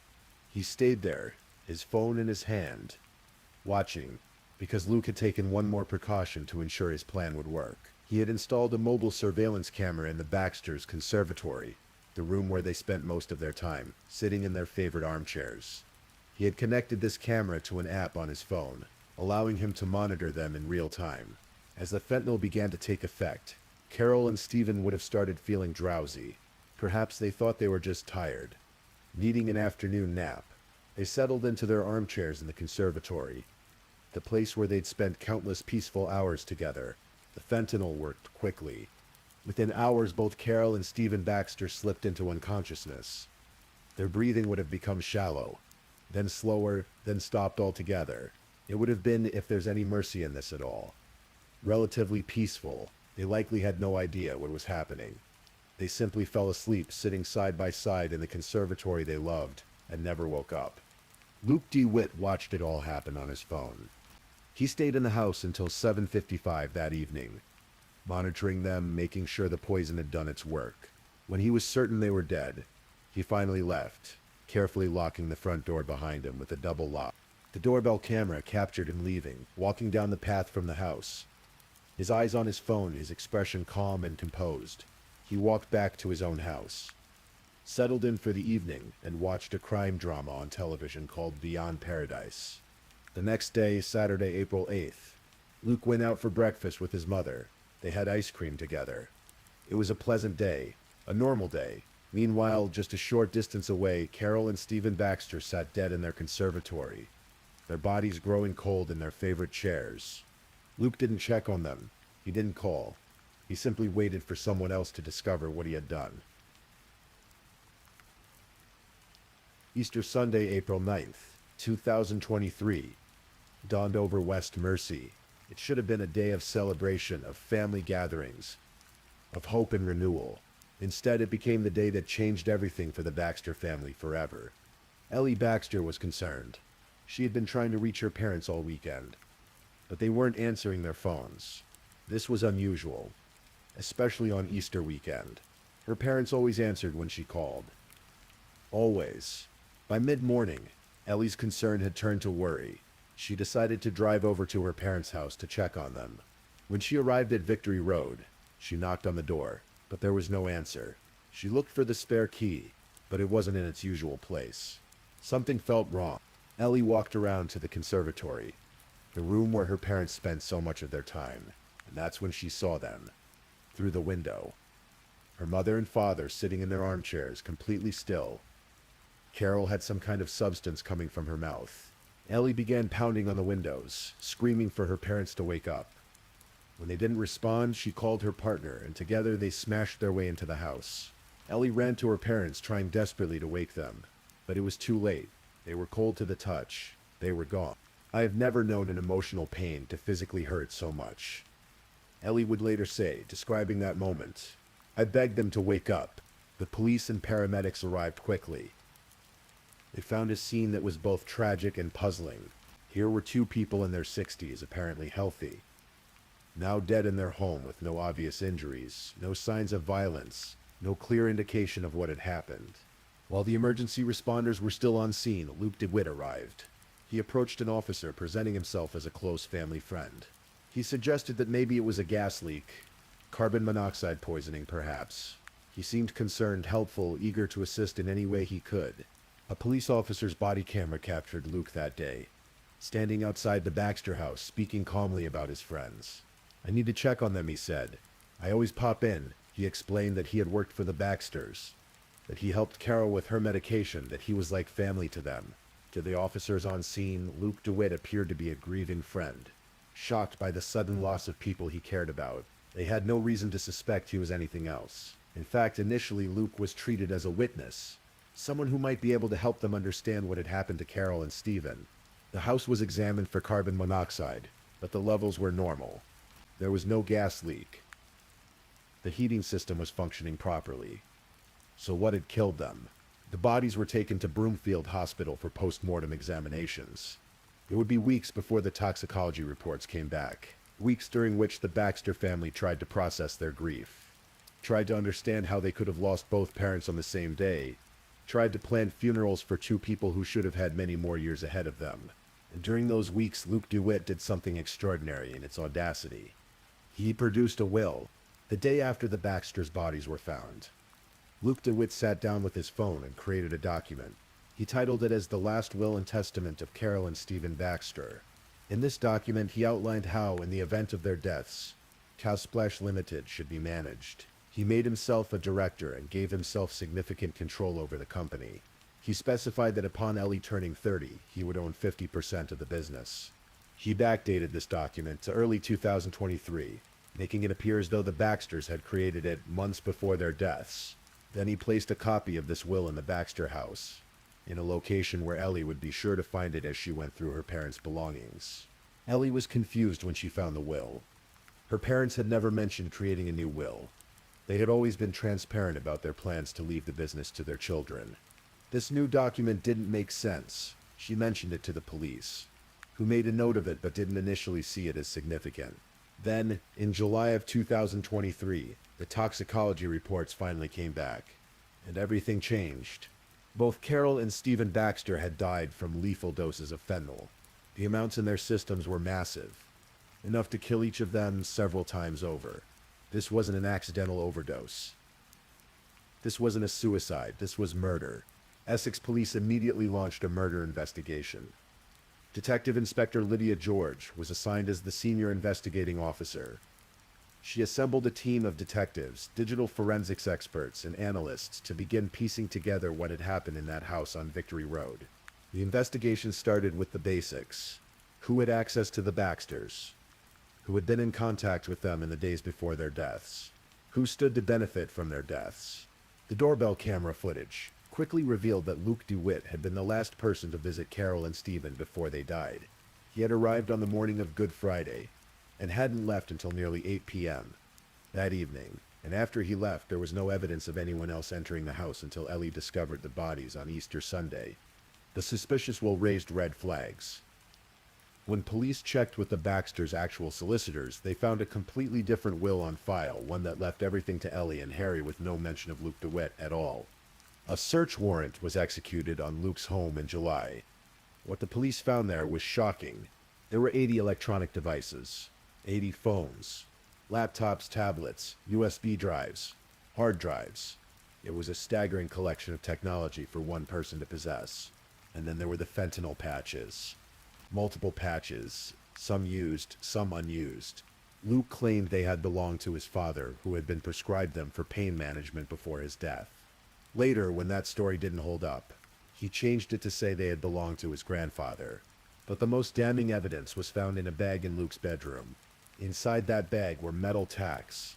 He stayed there, his phone in his hand, watching, because Luke had taken one more precaution to ensure his plan would work. He had installed a mobile surveillance camera in the Baxters' conservatory, the room where they spent most of their time, sitting in their favorite armchairs. He had connected this camera to an app on his phone, allowing him to monitor them in real time. As the fentanyl began to take effect, Carol and Steven would have started feeling drowsy. Perhaps they thought they were just tired, needing an afternoon nap. They settled into their armchairs in the conservatory, the place where they'd spent countless peaceful hours together. The fentanyl worked quickly. Within hours, both Carol and Steven Baxter slipped into unconsciousness. Their breathing would have become shallow, then slower, then stopped altogether. It would have been, if there's any mercy in this at all, relatively peaceful. They likely had no idea what was happening. They simply fell asleep, sitting side by side in the conservatory they loved, and never woke up. Luke Dewit watched it all happen on his phone. He stayed in the house until 7:55 that evening, monitoring them, making sure the poison had done its work. When he was certain they were dead, he finally left, carefully locking the front door behind him with a double lock. The doorbell camera captured him leaving, walking down the path from the house. His eyes on his phone, his expression calm and composed. He walked back to his own house, settled in for the evening, and watched a crime drama on television called Beyond Paradise. The next day, Saturday, April 8th, Luke went out for breakfast with his mother. They had ice cream together. It was a pleasant day, a normal day. Meanwhile, just a short distance away, Carol and Steven Baxter sat dead in their conservatory, their bodies growing cold in their favorite chairs. Luke didn't check on them. He didn't call. He simply waited for someone else to discover what he had done. Easter Sunday, April 9th, 2023, dawned over West Mercy. It should have been a day of celebration, of family gatherings, of hope and renewal. Instead, it became the day that changed everything for the Baxter family forever. Ellie Baxter was concerned. She had been trying to reach her parents all weekend, but they weren't answering their phones. This was unusual, especially on Easter weekend. Her parents always answered when she called. Always. By mid-morning, Ellie's concern had turned to worry. She decided to drive over to her parents' house to check on them. When she arrived at Victory Road, she knocked on the door, but there was no answer. She looked for the spare key, but it wasn't in its usual place. Something felt wrong. Ellie walked around to the conservatory, the room where her parents spent so much of their time, and that's when she saw them, through the window. Her mother and father sitting in their armchairs, completely still. Carol had some kind of substance coming from her mouth. Ellie began pounding on the windows, screaming for her parents to wake up. When they didn't respond, she called her partner, and together they smashed their way into the house. Ellie ran to her parents, trying desperately to wake them, but it was too late. They were cold to the touch. They were gone. I have never known an emotional pain to physically hurt so much. Ellie would later say, describing that moment, "I begged them to wake up. The police and paramedics arrived quickly. They found a scene that was both tragic and puzzling. Here were two people in their 60s, apparently healthy, now dead in their home with no obvious injuries, no signs of violence, no clear indication of what had happened." While the emergency responders were still on scene, Luke Dewit arrived. He approached an officer, presenting himself as a close family friend. He suggested that maybe it was a gas leak, carbon monoxide poisoning perhaps. He seemed concerned, helpful, eager to assist in any way he could. A police officer's body camera captured Luke that day, standing outside the Baxter house, speaking calmly about his friends. "I need to check on them," he said. "I always pop in." He explained that he had worked for the Baxters, that he helped Carol with her medication, that he was like family to them. To the officers on scene, Luke Dewit appeared to be a grieving friend, shocked by the sudden loss of people he cared about. They had no reason to suspect he was anything else. In fact, initially Luke was treated as a witness, someone who might be able to help them understand what had happened to Carol and Steven. The house was examined for carbon monoxide, but the levels were normal. There was no gas leak. The heating system was functioning properly. So what had killed them? The bodies were taken to Broomfield Hospital for post-mortem examinations. It would be weeks before the toxicology reports came back, weeks during which the Baxter family tried to process their grief, tried to understand how they could have lost both parents on the same day, tried to plan funerals for two people who should have had many more years ahead of them. And during those weeks, Luke Dewit did something extraordinary in its audacity. He produced a will, the day after the Baxters' bodies were found. Luke Dewit sat down with his phone and created a document. He titled it as The Last Will and Testament of Carol and Steven Baxter. In this document, he outlined how, in the event of their deaths, Cowsplash Limited should be managed. He made himself a director and gave himself significant control over the company. He specified that upon Ellie turning 30, he would own 50% of the business. He backdated this document to early 2023, making it appear as though the Baxters had created it months before their deaths. Then he placed a copy of this will in the Baxter house, in a location where Ellie would be sure to find it as she went through her parents' belongings. Ellie was confused when she found the will. Her parents had never mentioned creating a new will. They had always been transparent about their plans to leave the business to their children. This new document didn't make sense. She mentioned it to the police, who made a note of it but didn't initially see it as significant. Then, in July of 2023, the toxicology reports finally came back, and everything changed. Both Carol and Steven Baxter had died from lethal doses of fentanyl. The amounts in their systems were massive, enough to kill each of them several times over. This wasn't an accidental overdose. This wasn't a suicide, this was murder. Essex police immediately launched a murder investigation. Detective Inspector Lydia George was assigned as the senior investigating officer. She assembled a team of detectives, digital forensics experts, and analysts to begin piecing together what had happened in that house on Victory Road. The investigation started with the basics. Who had access to the Baxters? Who had been in contact with them in the days before their deaths? Who stood to benefit from their deaths? The doorbell camera footage quickly revealed that Luke Dewit had been the last person to visit Carol and Steven before they died. He had arrived on the morning of Good Friday, and hadn't left until nearly 8 p.m. that evening, and after he left there was no evidence of anyone else entering the house until Ellie discovered the bodies on Easter Sunday. The suspicious will raised red flags. When police checked with the Baxters' actual solicitors, they found a completely different will on file, one that left everything to Ellie and Harry with no mention of Luke Dewit at all. A search warrant was executed on Luke's home in July. What the police found there was shocking. There were 80 electronic devices, 80 phones, laptops, tablets, USB drives, hard drives. It was a staggering collection of technology for one person to possess. And then there were the fentanyl patches. Multiple patches, some used, some unused. Luke claimed they had belonged to his father, who had been prescribed them for pain management before his death. Later, when that story didn't hold up, he changed it to say they had belonged to his grandfather. But the most damning evidence was found in a bag in Luke's bedroom. Inside that bag were metal tacks,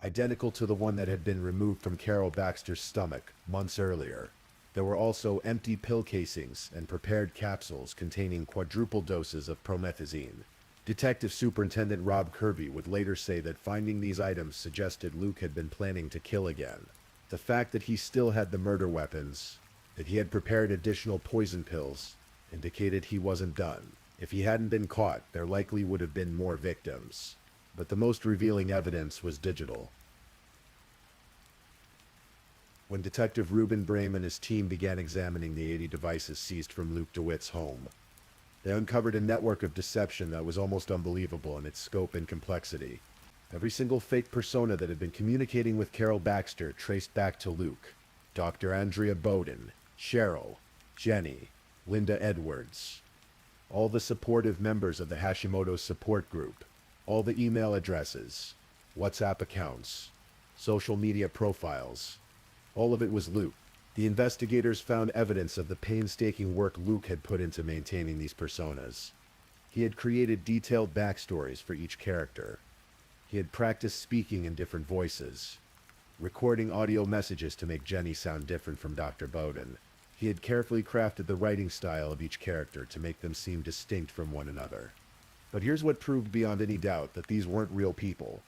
identical to the one that had been removed from Carol Baxter's stomach months earlier. There were also empty pill casings and prepared capsules containing quadruple doses of promethazine. Detective Superintendent Rob Kirby would later say that finding these items suggested Luke had been planning to kill again. The fact that he still had the murder weapons, that he had prepared additional poison pills, indicated he wasn't done. If he hadn't been caught, there likely would have been more victims. But the most revealing evidence was digital. When Detective Reuben Brame and his team began examining the 80 devices seized from Luke Dewit's home, they uncovered a network of deception that was almost unbelievable in its scope and complexity. Every single fake persona that had been communicating with Carol Baxter traced back to Luke, Dr. Andrea Bowden, Cheryl, Jenny, Linda Edwards, all the supportive members of the Hashimoto's support group, all the email addresses, WhatsApp accounts, social media profiles. All of it was Luke. The investigators found evidence of the painstaking work Luke had put into maintaining these personas. He had created detailed backstories for each character. He had practiced speaking in different voices, recording audio messages to make Jenny sound different from Dr. Bowden. He had carefully crafted the writing style of each character to make them seem distinct from one another. But here's what proved beyond any doubt that these weren't real people.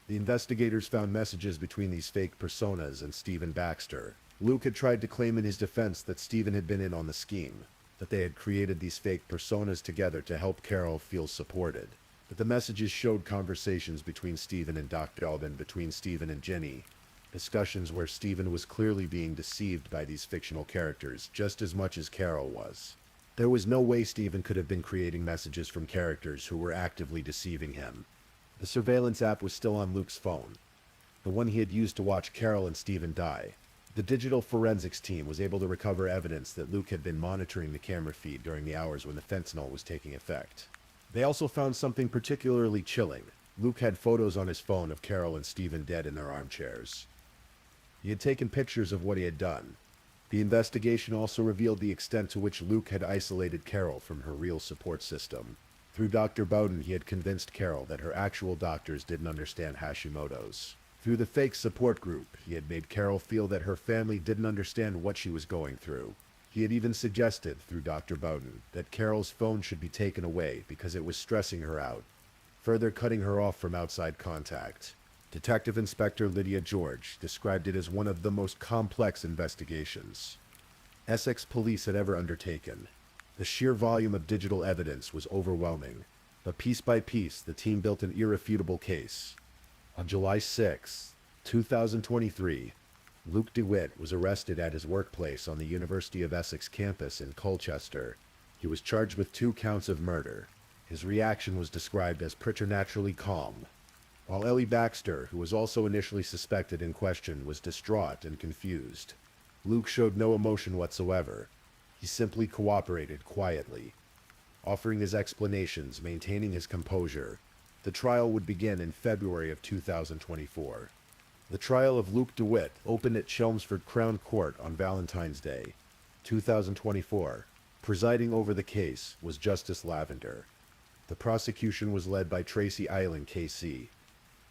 The investigators found messages between these fake personas and Steven Baxter. Luke had tried to claim in his defense that Steven had been in on the scheme, that they had created these fake personas together to help Carol feel supported. But the messages showed conversations between Steven and Dr. Alban, between Steven and Jenny, discussions where Steven was clearly being deceived by these fictional characters just as much as Carol was. There was no way Steven could have been creating messages from characters who were actively deceiving him. The surveillance app was still on Luke's phone, the one he had used to watch Carol and Steven die. The digital forensics team was able to recover evidence that Luke had been monitoring the camera feed during the hours when the fentanyl was taking effect. They also found something particularly chilling. Luke had photos on his phone of Carol and Steven dead in their armchairs. He had taken pictures of what he had done. The investigation also revealed the extent to which Luke had isolated Carol from her real support system. Through Dr. Bowden, he had convinced Carol that her actual doctors didn't understand Hashimoto's. Through the fake support group, he had made Carol feel that her family didn't understand what she was going through. He had even suggested, through Dr. Bowden, that Carol's phone should be taken away because it was stressing her out, further cutting her off from outside contact. Detective Inspector Lydia George described it as one of the most complex investigations Essex police had ever undertaken. The sheer volume of digital evidence was overwhelming, but piece by piece, the team built an irrefutable case. On July 6, 2023, Luke Dewit was arrested at his workplace on the University of Essex campus in Colchester. He was charged with 2 counts of murder. His reaction was described as preternaturally calm, while Ellie Baxter, who was also initially suspected and questioned, was distraught and confused. Luke showed no emotion whatsoever. He simply cooperated quietly, offering his explanations, maintaining his composure. The trial would begin in February of 2024. The trial of Luke Dewit opened at Chelmsford Crown Court on Valentine's Day, 2024. Presiding over the case was Justice Lavender. The prosecution was led by Tracy Island KC,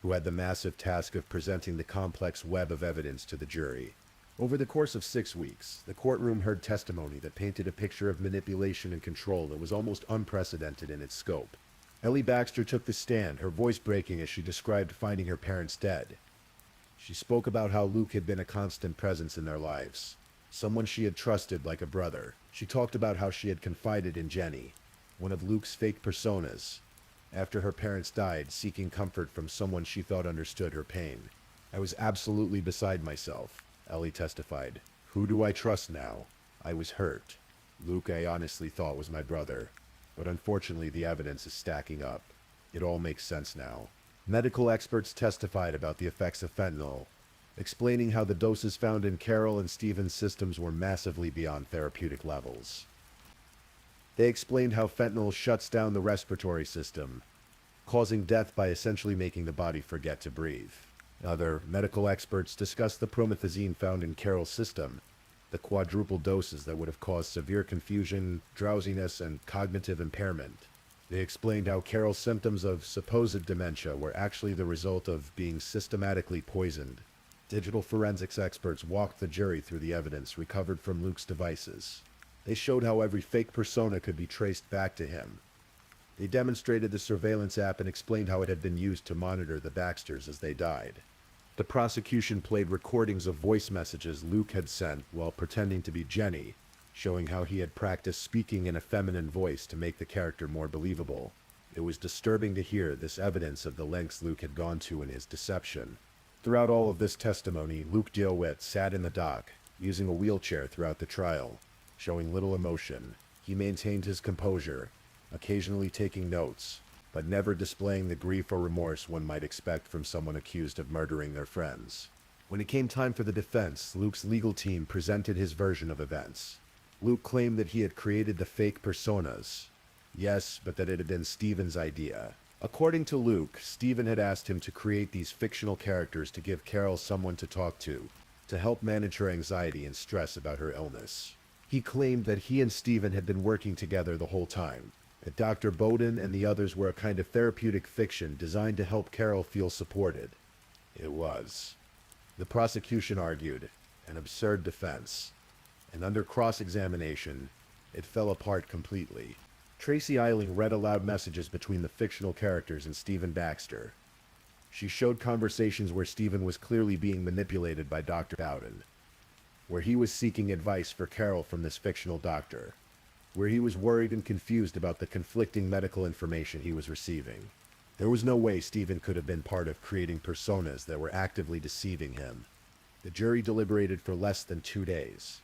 who had the massive task of presenting the complex web of evidence to the jury. Over the course of 6 weeks, the courtroom heard testimony that painted a picture of manipulation and control that was almost unprecedented in its scope. Ellie Baxter took the stand, her voice breaking as she described finding her parents dead. She spoke about how Luke had been a constant presence in their lives, someone she had trusted like a brother. She talked about how she had confided in Jenny, one of Luke's fake personas, after her parents died, seeking comfort from someone she thought understood her pain. "I was absolutely beside myself," Ellie testified. Who do I trust now? I was hurt. Luke, I honestly thought was my brother. But unfortunately, the evidence is stacking up. It all makes sense now. Medical experts testified about the effects of fentanyl, explaining how the doses found in Carol and Steven's systems were massively beyond therapeutic levels. They explained how fentanyl shuts down the respiratory system, causing death by essentially making the body forget to breathe. Other medical experts discussed the promethazine found in Carol's system, the quadruple doses that would have caused severe confusion, drowsiness, and cognitive impairment. They explained how Carol's symptoms of supposed dementia were actually the result of being systematically poisoned. Digital forensics experts walked the jury through the evidence recovered from Luke's devices. They showed how every fake persona could be traced back to him. They demonstrated the surveillance app and explained how it had been used to monitor the Baxters as they died. The prosecution played recordings of voice messages Luke had sent while pretending to be Jenny, showing how he had practiced speaking in a feminine voice to make the character more believable. It was disturbing to hear this evidence of the lengths Luke had gone to in his deception. Throughout all of this testimony, Luke Dewit sat in the dock, using a wheelchair throughout the trial, showing little emotion. He maintained his composure, occasionally taking notes, but never displaying the grief or remorse one might expect from someone accused of murdering their friends. When it came time for the defense, Luke's legal team presented his version of events. Luke claimed that he had created the fake personas. Yes, but that it had been Steven's idea. According to Luke, Steven had asked him to create these fictional characters to give Carol someone to talk to help manage her anxiety and stress about her illness. He claimed that he and Steven had been working together the whole time, that Dr. Bowden and the others were a kind of therapeutic fiction designed to help Carol feel supported. It was. The prosecution argued an absurd defense, and under cross-examination, it fell apart completely. Tracy Eiling read aloud messages between the fictional characters and Steven Baxter. She showed conversations where Steven was clearly being manipulated by Dr. Bowden, where he was seeking advice for Carol from this fictional doctor, where he was worried and confused about the conflicting medical information he was receiving. There was no way Steven could have been part of creating personas that were actively deceiving him. The jury deliberated for less than 2 days.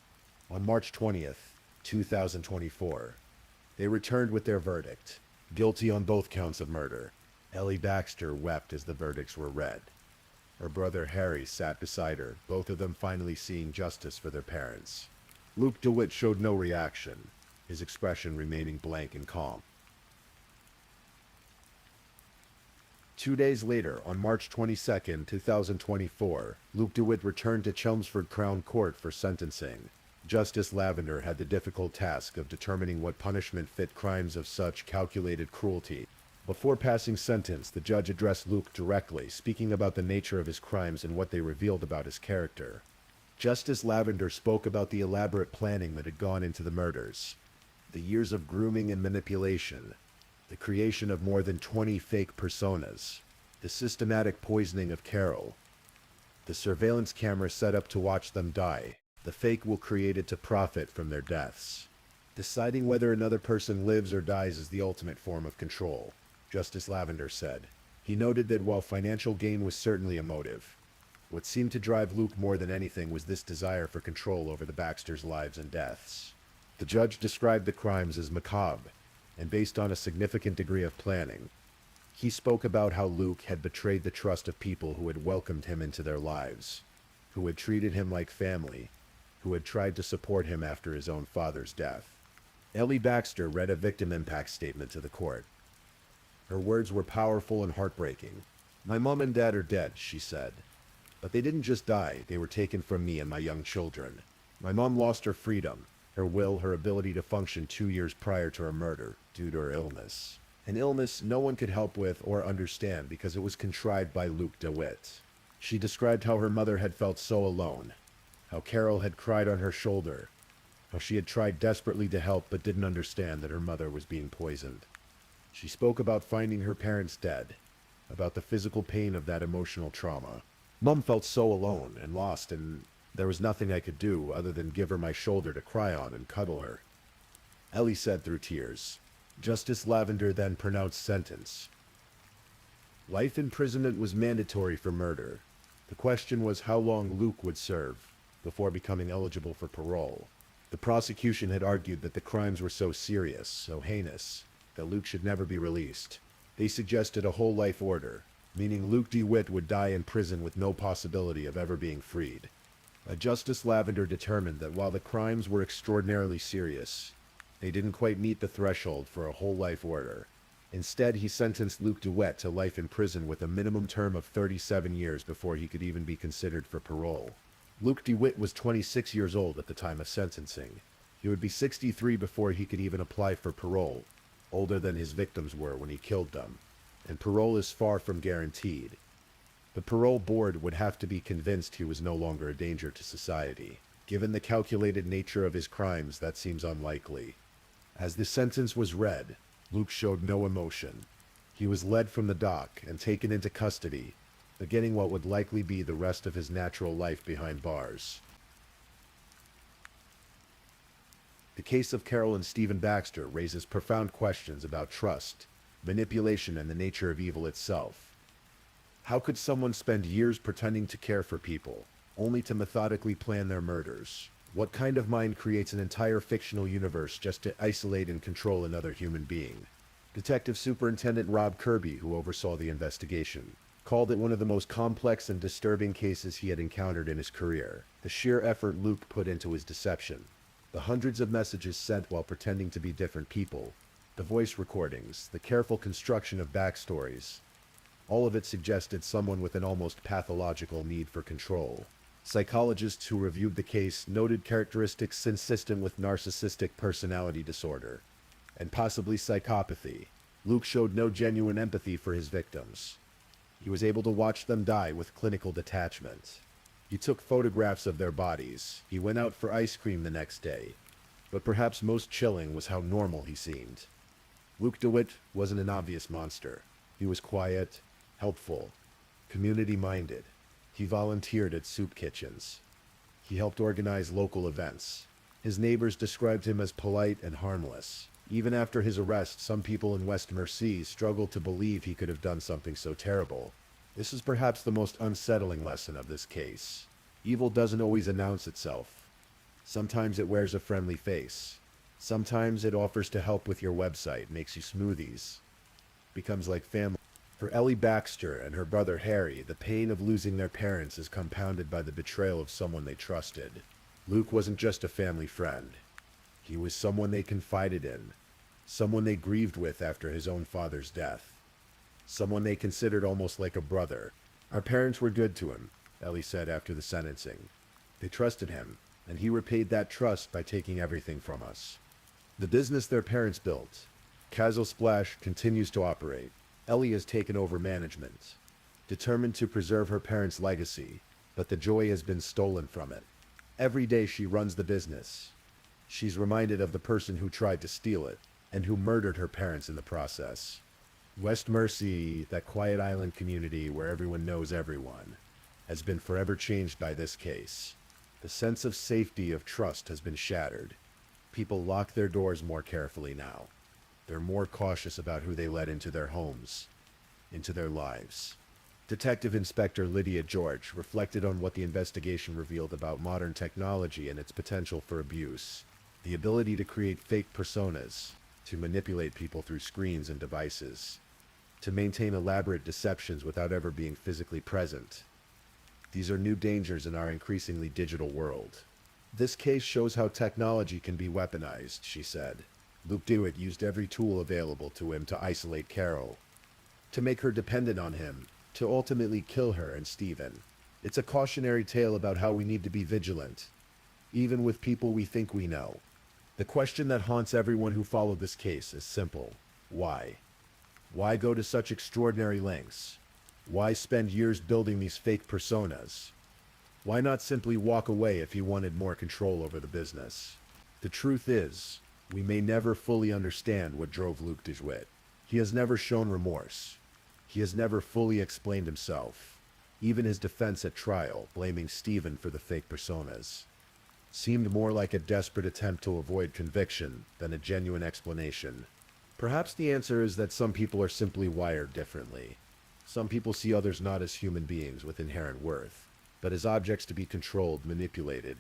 On March 20th, 2024, they returned with their verdict, guilty on both counts of murder. Ellie Baxter wept as the verdicts were read. Her brother Harry sat beside her, both of them finally seeing justice for their parents. Luke Dewit showed no reaction, his expression remaining blank and calm. 2 days later, on March 22, 2024, Luke Dewit returned to Chelmsford Crown Court for sentencing. Justice Lavender had the difficult task of determining what punishment fit crimes of such calculated cruelty. Before passing sentence, the judge addressed Luke directly, speaking about the nature of his crimes and what they revealed about his character. Justice Lavender spoke about the elaborate planning that had gone into the murders, the years of grooming and manipulation, the creation of more than 20 fake personas, the systematic poisoning of Carol, the surveillance camera set up to watch them die, the fake will created to profit from their deaths. Deciding whether another person lives or dies is the ultimate form of control, Justice Lavender said. He noted that while financial gain was certainly a motive, what seemed to drive Luke more than anything was this desire for control over the Baxters' lives and deaths. The judge described the crimes as macabre and based on a significant degree of planning. He spoke about how Luke had betrayed the trust of people who had welcomed him into their lives, who had treated him like family, who had tried to support him after his own father's death. Ellie Baxter read a victim impact statement to the court. Her words were powerful and heartbreaking. "My mom and dad are dead," she said. "But they didn't just die, they were taken from me and my young children. My mom lost her freedom, her will, her ability to function 2 years prior to her murder, due to her illness. An illness no one could help with or understand because it was contrived by Luke Dewit." She described how her mother had felt so alone, how Carol had cried on her shoulder, how she had tried desperately to help but didn't understand that her mother was being poisoned. She spoke about finding her parents dead, about the physical pain of that emotional trauma. "Mom felt so alone and lost, and there was nothing I could do other than give her my shoulder to cry on and cuddle her," Ellie said through tears. Justice Lavender then pronounced sentence. Life imprisonment was mandatory for murder. The question was how long Luke would serve. before becoming eligible for parole. The prosecution had argued that the crimes were so serious, so heinous, that Luke should never be released. They suggested a whole life order, meaning Luke Dewit would die in prison with no possibility of ever being freed. Justice Lavender determined that while the crimes were extraordinarily serious, they didn't quite meet the threshold for a whole life order. Instead, he sentenced Luke Dewit to life in prison with a minimum term of 37 years before he could even be considered for parole. Luke Dewit was 26 years old at the time of sentencing. He would be 63 before he could even apply for parole, older than his victims were when he killed them. And parole is far from guaranteed. The parole board would have to be convinced he was no longer a danger to society. Given the calculated nature of his crimes, that seems unlikely. As the sentence was read, Luke showed no emotion. He was led from the dock and taken into custody, beginning what would likely be the rest of his natural life behind bars. The case of Carol and Steven Baxter raises profound questions about trust, manipulation, and the nature of evil itself. How could someone spend years pretending to care for people, only to methodically plan their murders? What kind of mind creates an entire fictional universe just to isolate and control another human being? Detective Superintendent Rob Kirby, who oversaw the investigation, called it one of the most complex and disturbing cases he had encountered in his career. The sheer effort Luke put into his deception, the hundreds of messages sent while pretending to be different people, the voice recordings, the careful construction of backstories, all of it suggested someone with an almost pathological need for control. Psychologists who reviewed the case noted characteristics consistent with narcissistic personality disorder, and possibly psychopathy. Luke showed no genuine empathy for his victims. He was able to watch them die with clinical detachment. He took photographs of their bodies. He went out for ice cream the next day. But perhaps most chilling was how normal he seemed. Luke Dewit wasn't an obvious monster. He was quiet, helpful, community-minded. He volunteered at soup kitchens. He helped organize local events. His neighbors described him as polite and harmless. Even after his arrest, some people in West Mercy struggled to believe he could have done something so terrible. This is perhaps the most unsettling lesson of this case. Evil doesn't always announce itself. Sometimes it wears a friendly face. Sometimes it offers to help with your website, makes you smoothies, becomes like family. For Ellie Baxter and her brother Harry, the pain of losing their parents is compounded by the betrayal of someone they trusted. Luke wasn't just a family friend. He was someone they confided in, someone they grieved with after his own father's death, someone they considered almost like a brother. Our parents were good to him, Ellie said after the sentencing. They trusted him, and he repaid that trust by taking everything from us. The business their parents built, Castle Splash, continues to operate. Ellie has taken over management, determined to preserve her parents' legacy, but the joy has been stolen from it. Every day she runs the business, she's reminded of the person who tried to steal it, and who murdered her parents in the process. West Mercy, that quiet island community where everyone knows everyone, has been forever changed by this case. The sense of safety, of trust, has been shattered. People lock their doors more carefully now. They're more cautious about who they let into their homes, into their lives. Detective Inspector Lydia George reflected on what the investigation revealed about modern technology and its potential for abuse. The ability to create fake personas, to manipulate people through screens and devices, to maintain elaborate deceptions without ever being physically present. These are new dangers in our increasingly digital world. This case shows how technology can be weaponized, she said. Luke Dewit used every tool available to him to isolate Carol, to make her dependent on him, to ultimately kill her and Steven. It's a cautionary tale about how we need to be vigilant, even with people we think we know. The question that haunts everyone who followed this case is simple. Why? Why go to such extraordinary lengths? Why spend years building these fake personas? Why not simply walk away if you wanted more control over the business? The truth is, we may never fully understand what drove Luke Dewit. He has never shown remorse. He has never fully explained himself. Even his defense at trial, blaming Steven for the fake personas, seemed more like a desperate attempt to avoid conviction than a genuine explanation. Perhaps the answer is that some people are simply wired differently. Some people see others not as human beings with inherent worth. but as objects to be controlled, manipulated,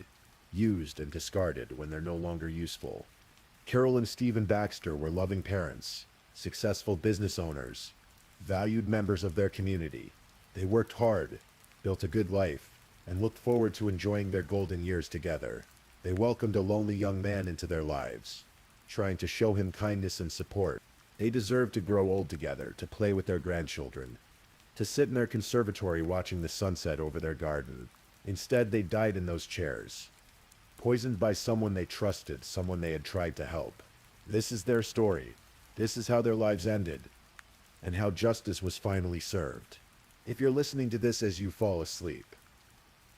used, and discarded when they're no longer useful. Carol and Steven Baxter were loving parents, successful business owners, valued members of their community. They worked hard, built a good life, and looked forward to enjoying their golden years together. They welcomed a lonely young man into their lives, trying to show him kindness and support. They deserved to grow old together, to play with their grandchildren, to sit in their conservatory watching the sunset over their garden. Instead, they died in those chairs, poisoned by someone they trusted, someone they had tried to help. This is their story. This is how their lives ended, and how justice was finally served. If you're listening to this as you fall asleep,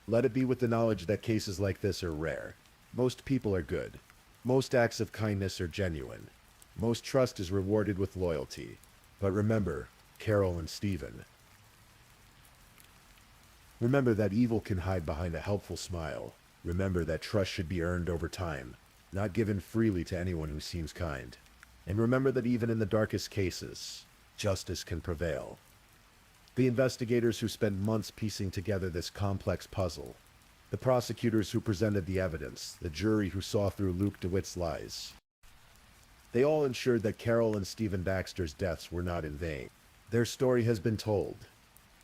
let it be with the knowledge that cases like this are rare. Most people are good. Most acts of kindness are genuine. Most trust is rewarded with loyalty. But remember, Carol and Steven. Remember that evil can hide behind a helpful smile. Remember that trust should be earned over time, not given freely to anyone who seems kind. And remember that even in the darkest cases, justice can prevail. The investigators who spent months piecing together this complex puzzle, the prosecutors who presented the evidence, the jury who saw through Luke Dewit's lies, they all ensured that Carol and Steven Baxter's deaths were not in vain. Their story has been told.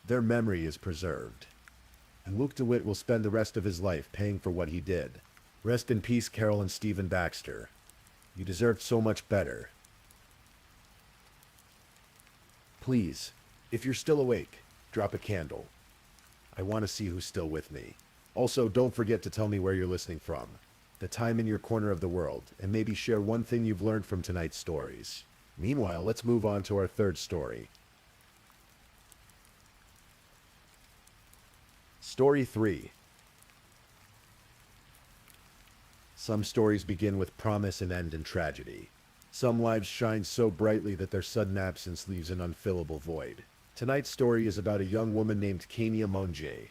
Their memory is preserved. And Luke Dewit will spend the rest of his life paying for what he did. Rest in peace, Carol and Steven Baxter. You deserved so much better. Please, if you're still awake, drop a candle. I want to see who's still with me. Also, don't forget to tell me where you're listening from, the time in your corner of the world, and maybe share one thing you've learned from tonight's stories. Meanwhile, let's move on to our third story. Story 3. Some stories begin with promise and end in tragedy. Some lives shine so brightly that their sudden absence leaves an unfillable void. Tonight's story is about a young woman named Kenya Mong,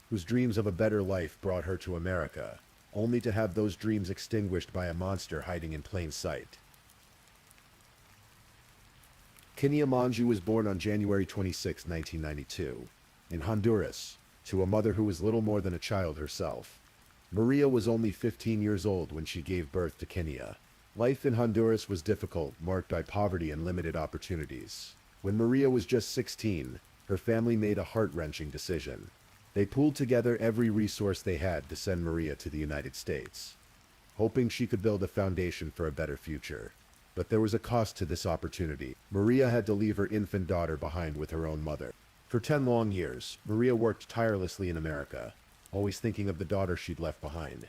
whose dreams of a better life brought her to America, only to have those dreams extinguished by a monster hiding in plain sight. Kenya Mong was born on January 26, 1992, in Honduras, to a mother who was little more than a child herself. Maria was only 15 years old when she gave birth to Kenya. Life in Honduras was difficult, marked by poverty and limited opportunities. When Maria was just 16, her family made a heart-wrenching decision. They pooled together every resource they had to send Maria to the United States, hoping she could build a foundation for a better future. But there was a cost to this opportunity. Maria had to leave her infant daughter behind with her own mother. For 10 long years, Maria worked tirelessly in America, always thinking of the daughter she'd left behind.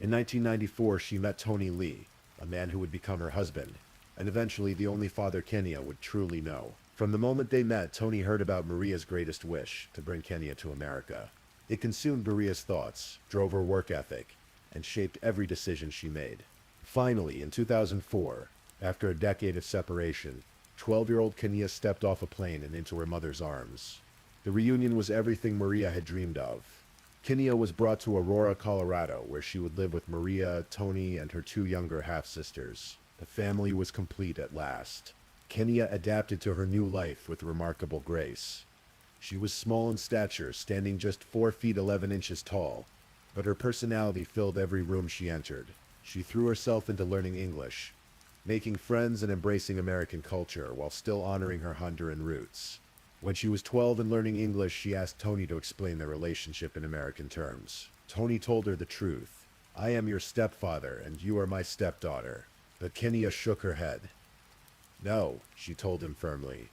In 1994, she met Tony Lee, a man who would become her husband, and eventually the only father Kenya would truly know. From the moment they met, Tony heard about Maria's greatest wish, to bring Kenya to America. It consumed Maria's thoughts, drove her work ethic, and shaped every decision she made. Finally, in 2004, after a decade of separation, 12-year-old Kenya stepped off a plane and into her mother's arms. The reunion was everything Maria had dreamed of. Kenya was brought to Aurora, Colorado, where she would live with Maria, Tony, and her 2 younger half-sisters. The family was complete at last. Kenya adapted to her new life with remarkable grace. She was small in stature, standing just 4 feet 11 inches tall, but her personality filled every room she entered. She threw herself into learning English, making friends and embracing American culture while still honoring her Honduran roots. When she was 12 and learning English, she asked Tony to explain their relationship in American terms. Tony told her the truth. "I am your stepfather and you are my stepdaughter." But Kenya shook her head. "No," she told him firmly.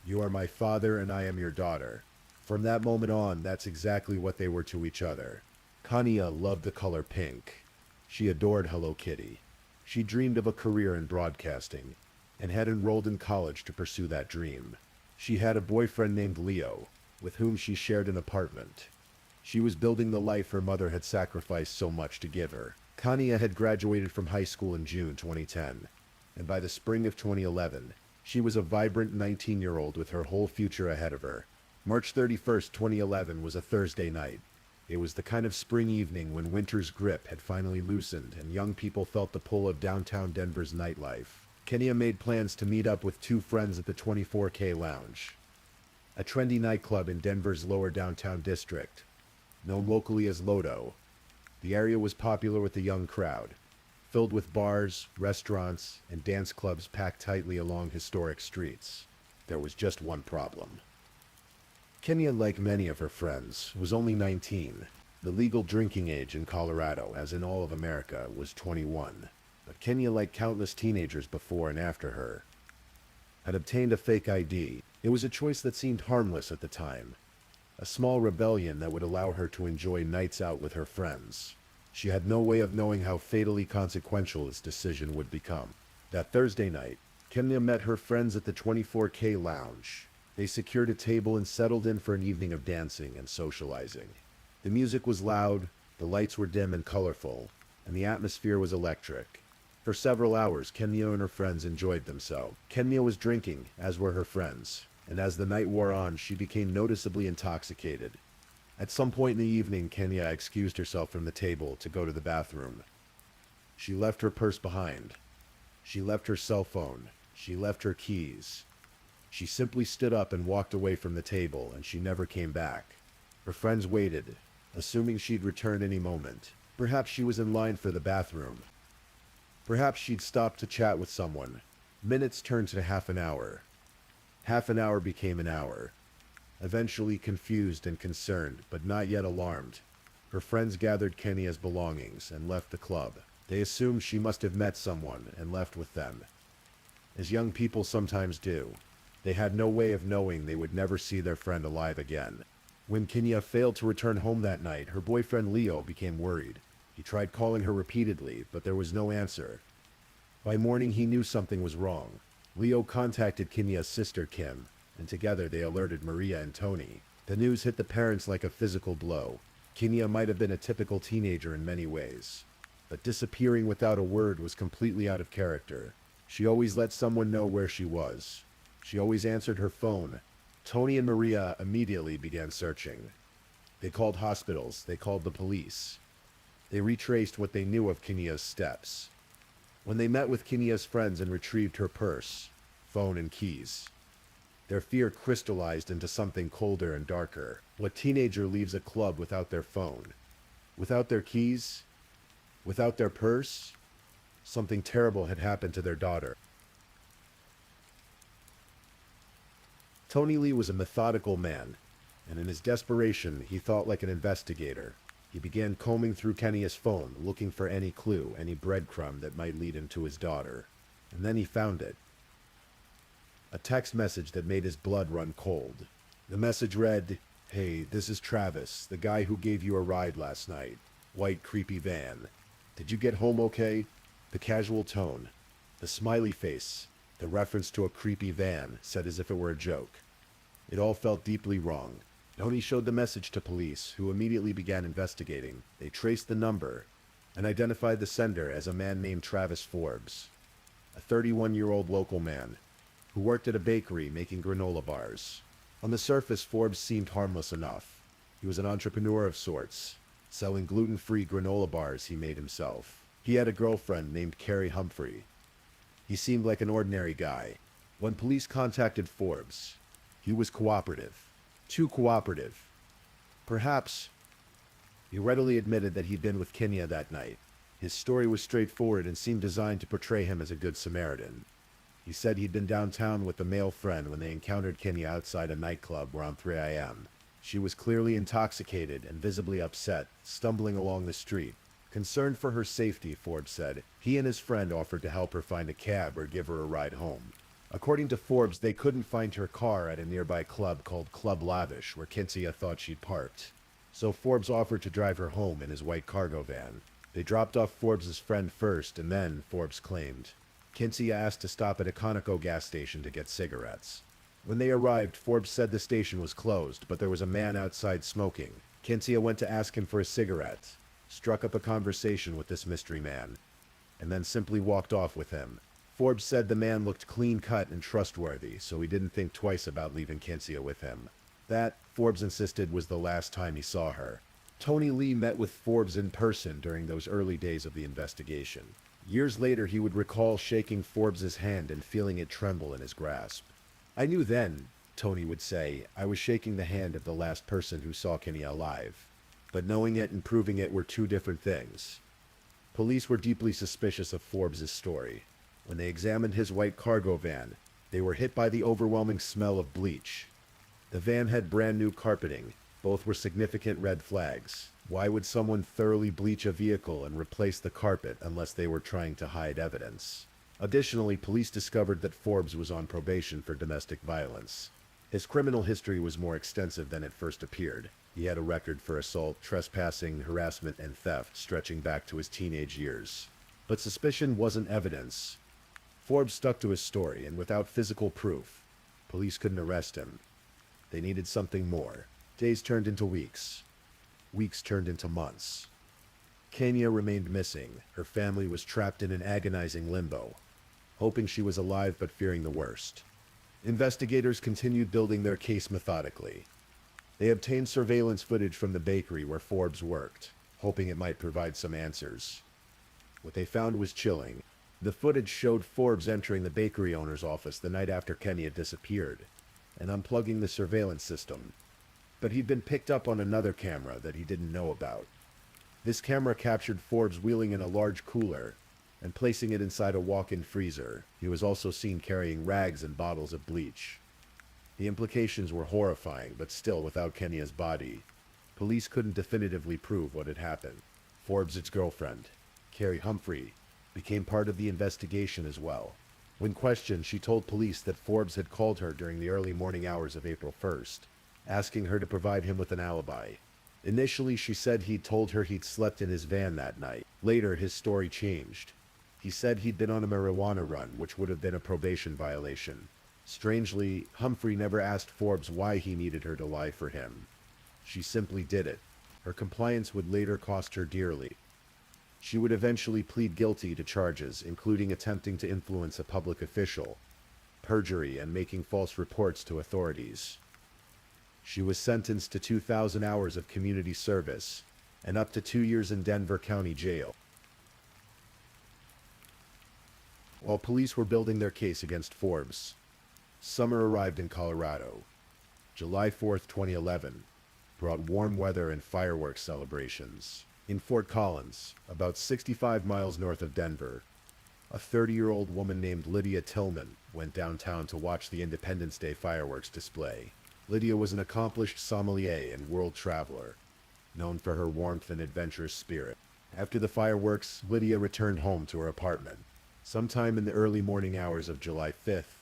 "You are my father and I am your daughter." From that moment on, that's exactly what they were to each other. Kenya loved the color pink. She adored Hello Kitty. She dreamed of a career in broadcasting and had enrolled in college to pursue that dream. She had a boyfriend named Leo, with whom she shared an apartment. She was building the life her mother had sacrificed so much to give her. Kenya had graduated from high school in June 2010, and by the spring of 2011, she was a vibrant 19-year-old with her whole future ahead of her. March 31st, 2011 was a Thursday night. It was the kind of spring evening when winter's grip had finally loosened and young people felt the pull of downtown Denver's nightlife. Kenya made plans to meet up with 2 friends at the 24K Lounge, a trendy nightclub in Denver's lower downtown district. known locally as Lodo. The area was popular with the young crowd, filled with bars, restaurants, and dance clubs packed tightly along historic streets. There was just one problem. Kenya, like many of her friends, was only 19. The legal drinking age in Colorado, as in all of America, was 21. But Kenya, like countless teenagers before and after her, had obtained a fake ID. It was a choice that seemed harmless at the time, a small rebellion that would allow her to enjoy nights out with her friends. She had no way of knowing how fatally consequential this decision would become. That Thursday night, Kenya met her friends at the 24K Lounge. They secured a table and settled in for an evening of dancing and socializing. The music was loud, the lights were dim and colorful, and the atmosphere was electric. For several hours, Kenya and her friends enjoyed themselves. Kenya was drinking, as were her friends, and as the night wore on, she became noticeably intoxicated. At some point in the evening, Kenya excused herself from the table to go to the bathroom. She left her purse behind. She left her cell phone. She left her keys. She simply stood up and walked away from the table, and she never came back. Her friends waited, assuming she'd return any moment. Perhaps she was in line for the bathroom. Perhaps she'd stopped to chat with someone. Minutes turned to half an hour. Half an hour became an hour. Eventually, confused and concerned, but not yet alarmed, her friends gathered Kenya's belongings and left the club. They assumed she must have met someone and left with them, as young people sometimes do. They had no way of knowing they would never see their friend alive again. When Kenya failed to return home that night, her boyfriend Leo became worried. He tried calling her repeatedly, but there was no answer. By morning, he knew something was wrong. Leo contacted Kenya's sister Kim, and together they alerted Maria and Tony. The news hit the parents like a physical blow. Kenya might have been a typical teenager in many ways, but disappearing without a word was completely out of character. She always let someone know where she was. She always answered her phone. Tony and Maria immediately began searching. They called hospitals. They called the police. They retraced what they knew of Kenya's steps. When they met with Kenya's friends and retrieved her purse, phone, and keys, their fear crystallized into something colder and darker. What teenager leaves a club without their phone? Without their keys? Without their purse? Something terrible had happened to their daughter. Tony Lee was a methodical man, and in his desperation, he thought like an investigator. He began combing through Kenya's phone, looking for any clue, any breadcrumb that might lead him to his daughter. And then he found it. A text message that made his blood run cold. The message read, "Hey, this is Travis, the guy who gave you a ride last night. White, creepy van. Did you get home okay?" The casual tone, the smiley face, the reference to a creepy van, said as if it were a joke. It all felt deeply wrong. Tony showed the message to police, who immediately began investigating. They traced the number and identified the sender as a man named Travis Forbes, a 31-year-old local man who worked at a bakery making granola bars. On the surface, Forbes seemed harmless enough. He was an entrepreneur of sorts, selling gluten-free granola bars he made himself. He had a girlfriend named Carrie Humphrey. He seemed like an ordinary guy. When police contacted Forbes, he was cooperative. Too cooperative. Perhaps he readily admitted that he'd been with Kenya that night. His story was straightforward and seemed designed to portray him as a good Samaritan. He said he'd been downtown with a male friend when they encountered Kenya outside a nightclub around 3 a.m. She was clearly intoxicated and visibly upset, stumbling along the street. Concerned for her safety, Forbes said, he and his friend offered to help her find a cab or give her a ride home. According to Forbes, they couldn't find her car at a nearby club called Club Lavish, where Kenya thought she'd parked. So Forbes offered to drive her home in his white cargo van. They dropped off Forbes' friend first, and then, Forbes claimed, Kenya asked to stop at a Conoco gas station to get cigarettes. When they arrived, Forbes said the station was closed, but there was a man outside smoking. Kenya went to ask him for a cigarette, struck up a conversation with this mystery man, and then simply walked off with him. Forbes said the man looked clean-cut and trustworthy, so he didn't think twice about leaving Kenya with him. That, Forbes insisted, was the last time he saw her. Tony Lee met with Forbes in person during those early days of the investigation. Years later, he would recall shaking Forbes' hand and feeling it tremble in his grasp. "I knew then," Tony would say, "I was shaking the hand of the last person who saw Kenya alive. But knowing it and proving it were two different things. Police were deeply suspicious of Forbes' story. When they examined his white cargo van, they were hit by the overwhelming smell of bleach. The van had brand new carpeting. Both were significant red flags. Why would someone thoroughly bleach a vehicle and replace the carpet unless they were trying to hide evidence? Additionally, police discovered that Forbes was on probation for domestic violence. His criminal history was more extensive than it first appeared. He had a record for assault, trespassing, harassment, and theft stretching back to his teenage years. But suspicion wasn't evidence. Forbes stuck to his story, and without physical proof, police couldn't arrest him. They needed something more. Days turned into weeks. Weeks turned into months. Kenya remained missing. Her family was trapped in an agonizing limbo, hoping she was alive but fearing the worst. Investigators continued building their case methodically. They obtained surveillance footage from the bakery where Forbes worked, hoping it might provide some answers. What they found was chilling. The footage showed Forbes entering the bakery owner's office the night after Kenya disappeared and unplugging the surveillance system. But he'd been picked up on another camera that he didn't know about. This camera captured Forbes wheeling in a large cooler and placing it inside a walk-in freezer. He was also seen carrying rags and bottles of bleach. The implications were horrifying, but still, without Kenya's body, police couldn't definitively prove what had happened. Forbes' girlfriend, Carrie Humphrey, became part of the investigation as well. When questioned, she told police that Forbes had called her during the early morning hours of April 1st, asking her to provide him with an alibi. Initially, she said he'd told her he'd slept in his van that night. Later, his story changed. He said he'd been on a marijuana run, which would have been a probation violation. Strangely, Humphrey never asked Forbes why he needed her to lie for him. She simply did it. Her compliance would later cost her dearly. She would eventually plead guilty to charges, including attempting to influence a public official, perjury, and making false reports to authorities. She was sentenced to 2,000 hours of community service and up to 2 years in Denver County Jail. While police were building their case against Forbes, summer arrived in Colorado. July 4th, 2011, brought warm weather and fireworks celebrations. In Fort Collins, about 65 miles north of Denver, a 30-year-old woman named Lydia Tillman went downtown to watch the Independence Day fireworks display. Lydia was an accomplished sommelier and world traveler, known for her warmth and adventurous spirit. After the fireworks, Lydia returned home to her apartment. Sometime in the early morning hours of July 5th,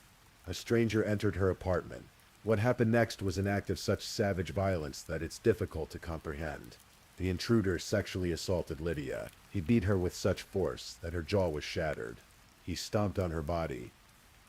a stranger entered her apartment. What happened next was an act of such savage violence that it's difficult to comprehend. The intruder sexually assaulted Lydia. He beat her with such force that her jaw was shattered. He stomped on her body.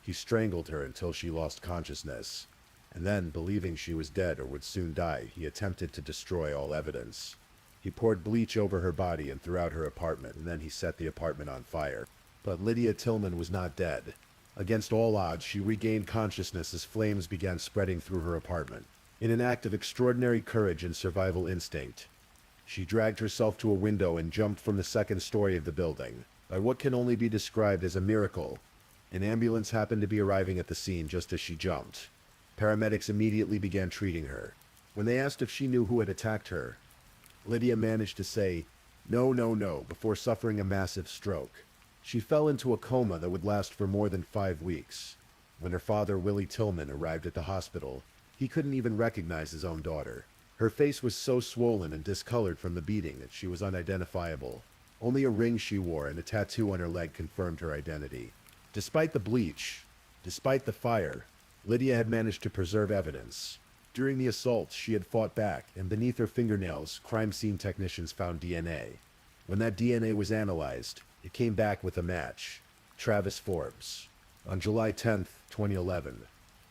He strangled her until she lost consciousness. And then, believing she was dead or would soon die, he attempted to destroy all evidence. He poured bleach over her body and throughout her apartment, and then he set the apartment on fire. But Lydia Tillman was not dead. Against all odds, she regained consciousness as flames began spreading through her apartment. In an act of extraordinary courage and survival instinct, she dragged herself to a window and jumped from the second story of the building. By what can only be described as a miracle, an ambulance happened to be arriving at the scene just as she jumped. Paramedics immediately began treating her. When they asked if she knew who had attacked her, Lydia managed to say, no, before suffering a massive stroke. She fell into a coma that would last for more than 5 weeks. When her father, Willie Tillman, arrived at the hospital, he couldn't even recognize his own daughter. Her face was so swollen and discolored from the beating that she was unidentifiable. Only a ring she wore and a tattoo on her leg confirmed her identity. Despite the bleach, despite the fire, Lydia had managed to preserve evidence. During the assault, she had fought back, and beneath her fingernails, crime scene technicians found DNA. When that DNA was analyzed, it came back with a match: Travis Forbes. On July 10th, 2011,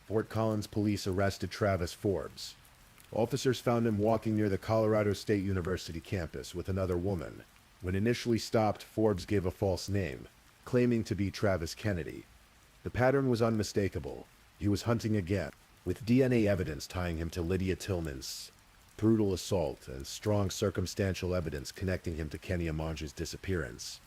Fort Collins police arrested Travis Forbes. Officers found him walking near the Colorado State University campus with another woman. When initially stopped, Forbes gave a false name, claiming to be Travis Kennedy. The pattern was unmistakable. He was hunting again, with DNA evidence tying him to Lydia Tillman's brutal assault and strong circumstantial evidence connecting him to Kenya Mong's disappearance.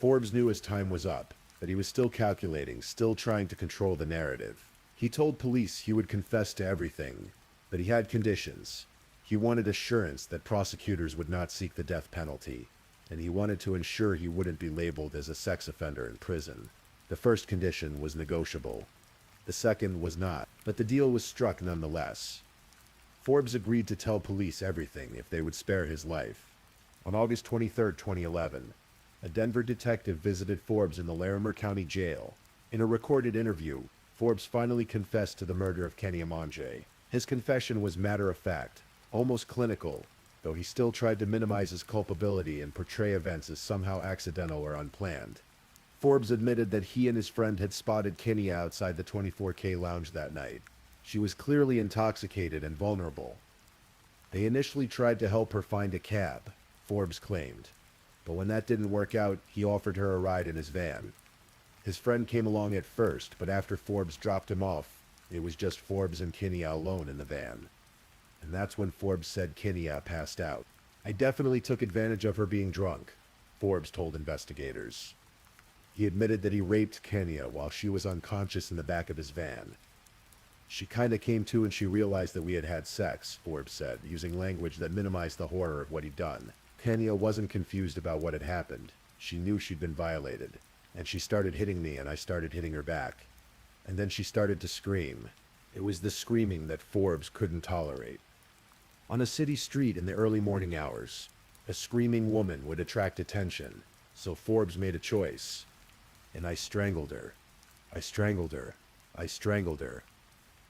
Forbes knew his time was up, but he was still calculating, still trying to control the narrative. He told police he would confess to everything, but he had conditions. He wanted assurance that prosecutors would not seek the death penalty, and he wanted to ensure he wouldn't be labeled as a sex offender in prison. The first condition was negotiable. The second was not, but the deal was struck nonetheless. Forbes agreed to tell police everything if they would spare his life. On August 23, 2011, a Denver detective visited Forbes in the Larimer County Jail. In a recorded interview, Forbes finally confessed to the murder of Kenya Mong. His confession was matter-of-fact, almost clinical, though he still tried to minimize his culpability and portray events as somehow accidental or unplanned. Forbes admitted that he and his friend had spotted Kenya outside the 24K lounge that night. She was clearly intoxicated and vulnerable. They initially tried to help her find a cab, Forbes claimed, but when that didn't work out, he offered her a ride in his van. His friend came along at first, but after Forbes dropped him off, it was just Forbes and Kenya alone in the van. And that's when Forbes said Kenya passed out. "I definitely took advantage of her being drunk," Forbes told investigators. He admitted that he raped Kenya while she was unconscious in the back of his van. "She kinda came to and she realized that we had had sex," Forbes said, using language that minimized the horror of what he'd done. Kenya wasn't confused about what had happened. She knew she'd been violated. And she started hitting me and I started hitting her back. And then she started to scream. It was the screaming that Forbes couldn't tolerate. On a city street in the early morning hours, a screaming woman would attract attention, so Forbes made a choice. "And I strangled her. I strangled her. I strangled her,"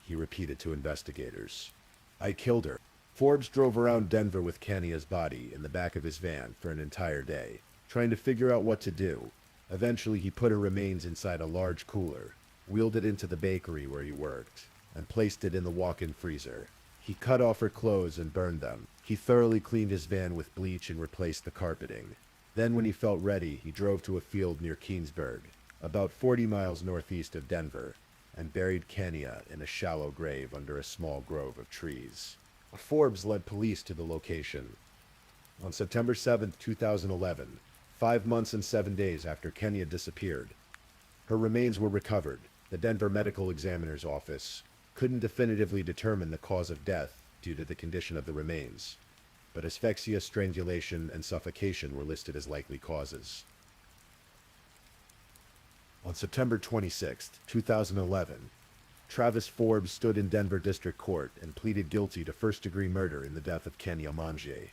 he repeated to investigators. "I killed her." Forbes drove around Denver with Kenya's body in the back of his van for an entire day, trying to figure out what to do. Eventually, he put her remains inside a large cooler, wheeled it into the bakery where he worked, and placed it in the walk-in freezer. He cut off her clothes and burned them. He thoroughly cleaned his van with bleach and replaced the carpeting. Then, when he felt ready, he drove to a field near Keensburg, about 40 miles northeast of Denver, and buried Kenya in a shallow grave under a small grove of trees. Forbes led police to the location. On September 7, 2011, 5 months and 7 days after Kenya disappeared, her remains were recovered. The Denver Medical Examiner's Office couldn't definitively determine the cause of death due to the condition of the remains, but asphyxia, strangulation, and suffocation were listed as likely causes. On September 26, 2011, Travis Forbes stood in Denver District Court and pleaded guilty to first-degree murder in the death of Kenya Mong.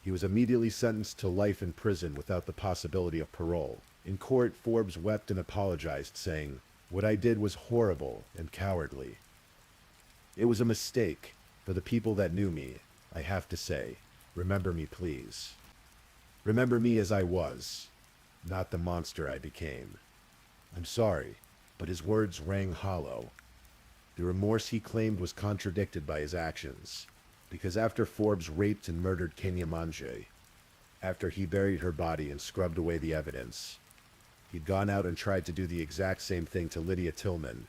He was immediately sentenced to life in prison without the possibility of parole. In court, Forbes wept and apologized, saying, "What I did was horrible and cowardly. It was a mistake. For the people that knew me, I have to say, remember me, please. Remember me as I was, not the monster I became. I'm sorry," but his words rang hollow. The remorse he claimed was contradicted by his actions, because after Forbes raped and murdered Kenya Mong, after he buried her body and scrubbed away the evidence, he'd gone out and tried to do the exact same thing to Lydia Tillman.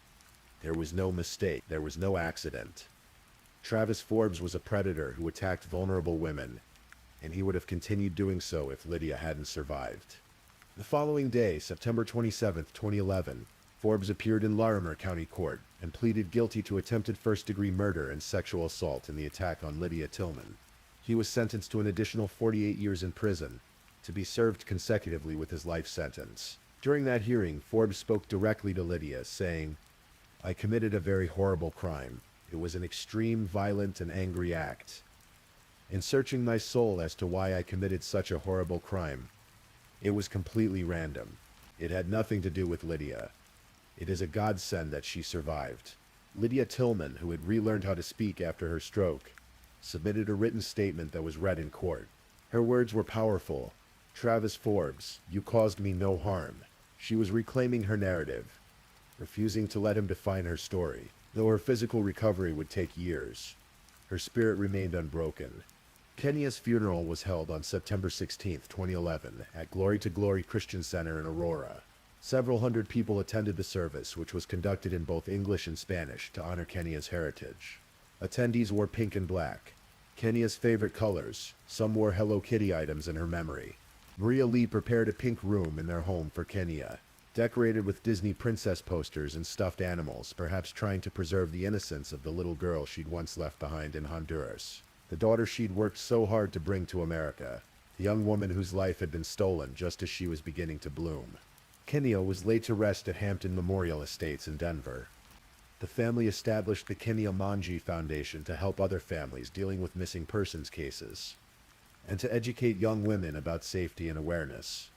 There was no mistake. There was no accident. Travis Forbes was a predator who attacked vulnerable women, and he would have continued doing so if Lydia hadn't survived. The following day, September 27, 2011, Forbes appeared in Larimer County Court and pleaded guilty to attempted first-degree murder and sexual assault in the attack on Lydia Tillman. He was sentenced to an additional 48 years in prison, to be served consecutively with his life sentence. During that hearing, Forbes spoke directly to Lydia, saying, "I committed a very horrible crime. It was an extreme, violent, and angry act. In searching my soul as to why I committed such a horrible crime, it was completely random. It had nothing to do with Lydia. It is a godsend that she survived." Lydia Tillman, who had relearned how to speak after her stroke, submitted a written statement that was read in court. Her words were powerful. "Travis Forbes, you caused me no harm." She was reclaiming her narrative, refusing to let him define her story. Though her physical recovery would take years, her spirit remained unbroken. Kenya's funeral was held on September 16, 2011, at Glory to Glory Christian Center in Aurora. Several hundred people attended the service, which was conducted in both English and Spanish to honor Kenya's heritage. Attendees wore pink and black, Kenya's favorite colors. Some wore Hello Kitty items in her memory. Maria Lee prepared a pink room in their home for Kenya. decorated with Disney princess posters and stuffed animals, perhaps trying to preserve the innocence of the little girl she'd once left behind in Honduras. The daughter she'd worked so hard to bring to America, the young woman whose life had been stolen just as she was beginning to bloom. Kenya was laid to rest at Hampton Memorial Estates in Denver. The family established the Kenya Mong Foundation to help other families dealing with missing persons cases, and to educate young women about safety and awareness.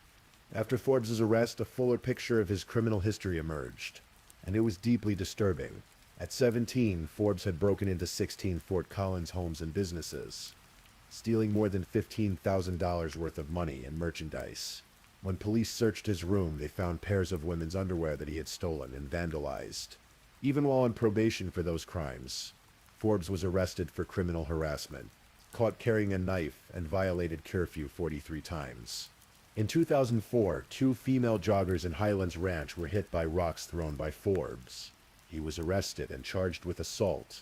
After Forbes' arrest, a fuller picture of his criminal history emerged, and it was deeply disturbing. At 17, Forbes had broken into 16 Fort Collins homes and businesses, stealing more than $15,000 worth of money and merchandise. When police searched his room, they found pairs of women's underwear that he had stolen and vandalized. Even while on probation for those crimes, Forbes was arrested for criminal harassment, caught carrying a knife, and violated curfew 43 times. In 2004, 2 female joggers in Highlands Ranch were hit by rocks thrown by Forbes. He was arrested and charged with assault.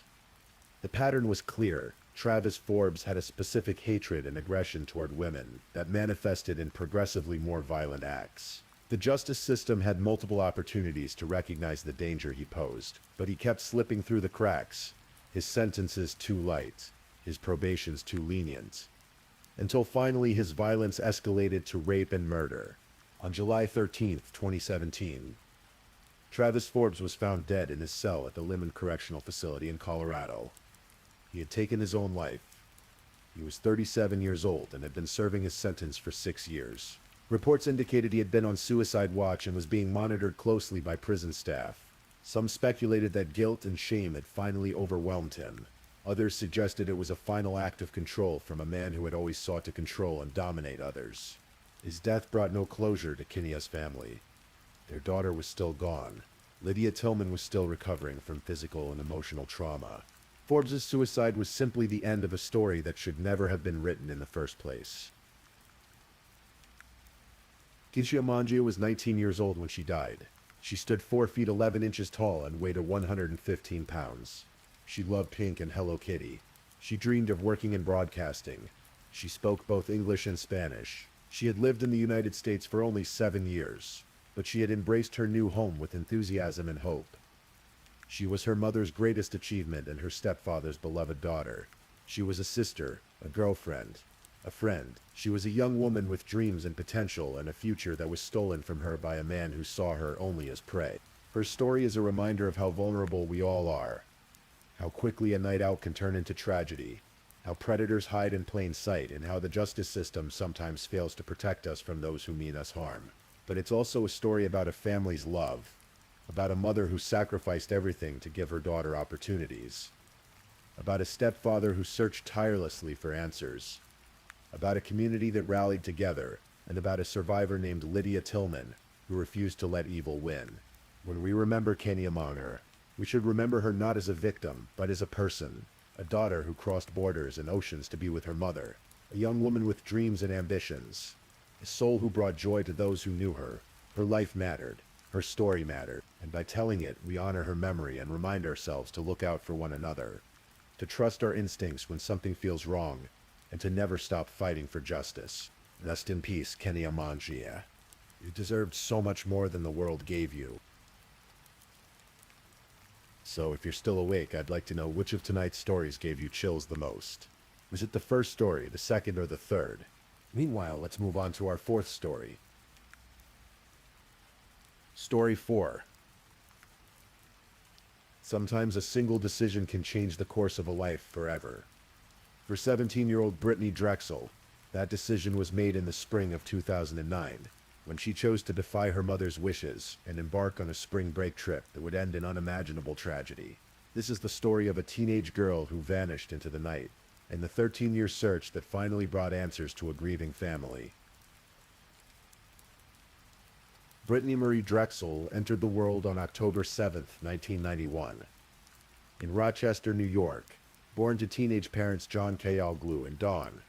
The pattern was clear. Travis Forbes had a specific hatred and aggression toward women that manifested in progressively more violent acts. The justice system had multiple opportunities to recognize the danger he posed, but he kept slipping through the cracks. His sentences too light, his probations too lenient, until finally his violence escalated to rape and murder. On July 13, 2017, Travis Forbes was found dead in his cell at the Limon Correctional Facility in Colorado. He had taken his own life. He was 37 years old and had been serving his sentence for 6 years. Reports indicated he had been on suicide watch and was being monitored closely by prison staff. Some speculated that guilt and shame had finally overwhelmed him. Others suggested it was a final act of control from a man who had always sought to control and dominate others. His death brought no closure to Kenya's family. Their daughter was still gone. Lydia Tillman was still recovering from physical and emotional trauma. Forbes' suicide was simply the end of a story that should never have been written in the first place. Kenya Mong was 19 years old when she died. She stood 4 feet 11 inches tall and weighed 115 pounds. She loved pink and Hello Kitty. She dreamed of working in broadcasting. She spoke both English and Spanish. She had lived in the United States for only 7 years, but she had embraced her new home with enthusiasm and hope. She was her mother's greatest achievement and her stepfather's beloved daughter. She was a sister, a girlfriend, a friend. She was a young woman with dreams and potential and a future that was stolen from her by a man who saw her only as prey. Her story is a reminder of how vulnerable we all are, how quickly a night out can turn into tragedy, how predators hide in plain sight, and how the justice system sometimes fails to protect us from those who mean us harm. But it's also a story about a family's love, about a mother who sacrificed everything to give her daughter opportunities, about a stepfather who searched tirelessly for answers, about a community that rallied together, and about a survivor named Lydia Tillman who refused to let evil win. When we remember Kenya Mong, we should remember her not as a victim, but as a person, a daughter who crossed borders and oceans to be with her mother, a young woman with dreams and ambitions, a soul who brought joy to those who knew her. Her life mattered, her story mattered, and by telling it, we honor her memory and remind ourselves to look out for one another, to trust our instincts when something feels wrong, and to never stop fighting for justice. Rest in peace, Kenya Mong. You deserved so much more than the world gave you. So if you're still awake, I'd like to know which of tonight's stories gave you chills the most. Was it the first story, the second, or the third? Meanwhile, let's move on to our fourth story. Story 4. Sometimes a single decision can change the course of a life forever. For 17-year-old Brittany Drexel, that decision was made in the spring of 2009, when she chose to defy her mother's wishes and embark on a spring break trip that would end in unimaginable tragedy. This is the story of a teenage girl who vanished into the night, and the 13-year search that finally brought answers to a grieving family. Brittany Marie Drexel entered the world on October 7, 1991. In Rochester, New York, born to teenage parents John Kayalglu and Dawn.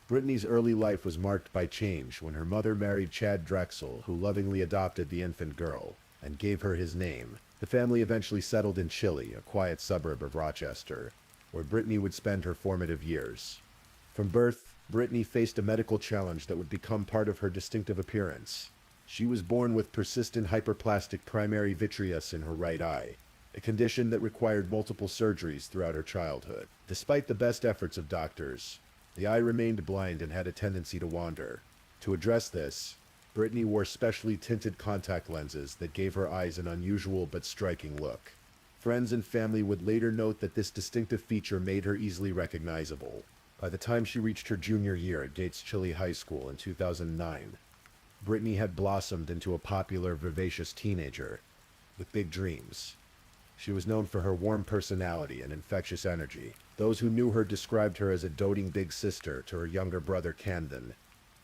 Brittany's early life was marked by change when her mother married Chad Drexel, who lovingly adopted the infant girl and gave her his name. The family eventually settled in Chile, a quiet suburb of Rochester, where Brittany would spend her formative years. From birth, Brittany faced a medical challenge that would become part of her distinctive appearance. She was born with persistent hyperplastic primary vitreous in her right eye, a condition that required multiple surgeries throughout her childhood. Despite the best efforts of doctors, the eye remained blind and had a tendency to wander. To address this, Brittany wore specially tinted contact lenses that gave her eyes an unusual but striking look. Friends and family would later note that this distinctive feature made her easily recognizable. By the time she reached her junior year at Gates Chili High School in 2009, Brittany had blossomed into a popular, vivacious teenager with big dreams. She was known for her warm personality and infectious energy. Those who knew her described her as a doting big sister to her younger brother Camden,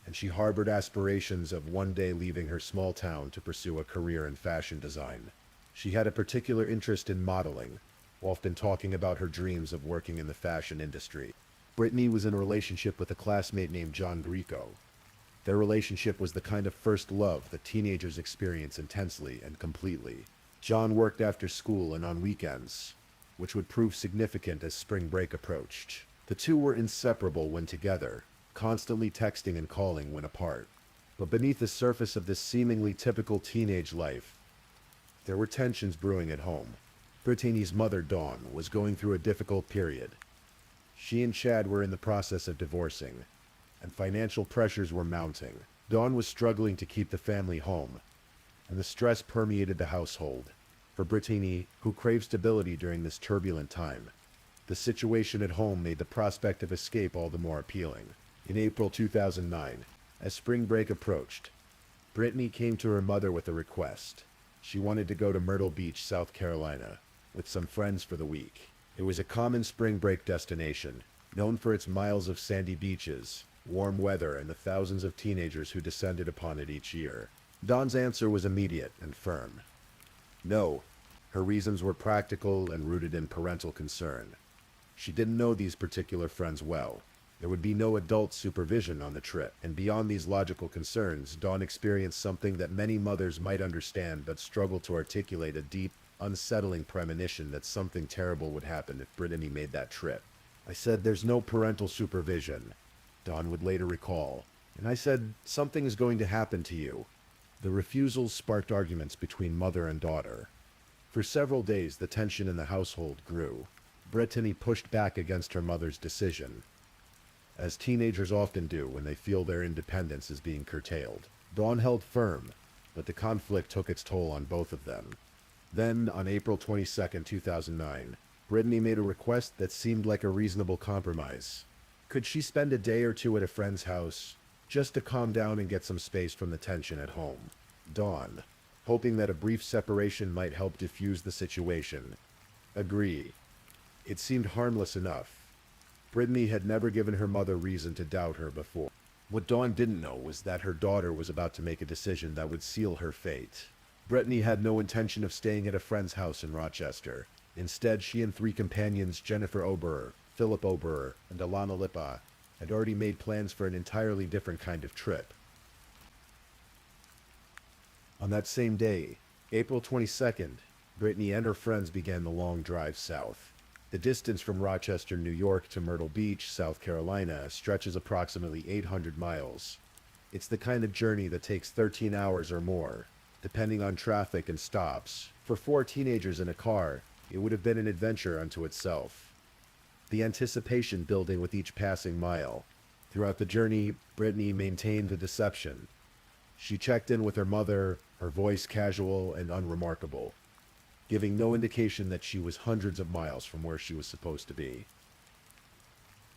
and she harbored aspirations of one day leaving her small town to pursue a career in fashion design. She had a particular interest in modeling, often talking about her dreams of working in the fashion industry. Brittany was in a relationship with a classmate named John Greco. Their relationship was the kind of first love that teenagers experience intensely and completely. John worked after school and on weekends, which would prove significant as spring break approached. The two were inseparable when together, constantly texting and calling when apart. But beneath the surface of this seemingly typical teenage life, there were tensions brewing at home. Brittany's mother, Dawn, was going through a difficult period. She and Chad were in the process of divorcing, and financial pressures were mounting. Dawn was struggling to keep the family home, and the stress permeated the household. For Brittany, who craved stability during this turbulent time, the situation at home made the prospect of escape all the more appealing. In April 2009, as spring break approached, Brittany came to her mother with a request. She wanted to go to Myrtle Beach, South Carolina, with some friends for the week. It was a common spring break destination, known for its miles of sandy beaches, warm weather, and the thousands of teenagers who descended upon it each year. Dawn's answer was immediate and firm. No. Her reasons were practical and rooted in parental concern. She didn't know these particular friends well. There would be no adult supervision on the trip, and beyond these logical concerns, Dawn experienced something that many mothers might understand but struggle to articulate: a deep, unsettling premonition that something terrible would happen if Brittany made that trip. I said, "There's no parental supervision," Dawn would later recall, and I said, "Something is going to happen to you." The refusals sparked arguments between mother and daughter. For several days, the tension in the household grew. Brittany pushed back against her mother's decision, as teenagers often do when they feel their independence is being curtailed. Dawn held firm, but the conflict took its toll on both of them. Then, on April 22, 2009, Brittany made a request that seemed like a reasonable compromise. Could she spend a day or two at a friend's house, just to calm down and get some space from the tension at home? Dawn, hoping that a brief separation might help diffuse the situation, agreed. It seemed harmless enough. Brittany had never given her mother reason to doubt her before. What Dawn didn't know was that her daughter was about to make a decision that would seal her fate. Brittany had no intention of staying at a friend's house in Rochester. Instead, she and three companions, Jennifer Oberer, Philip Oberer, and Alana Lipa, had already made plans for an entirely different kind of trip. On that same day, April 22nd, Brittany and her friends began the long drive south. The distance from Rochester, New York to Myrtle Beach, South Carolina, stretches approximately 800 miles. It's the kind of journey that takes 13 hours or more, depending on traffic and stops. For 4 teenagers in a car, it would have been an adventure unto itself. The anticipation building with each passing mile. Throughout the journey, Brittany maintained the deception. She checked in with her mother, her voice casual and unremarkable, giving no indication that she was hundreds of miles from where she was supposed to be.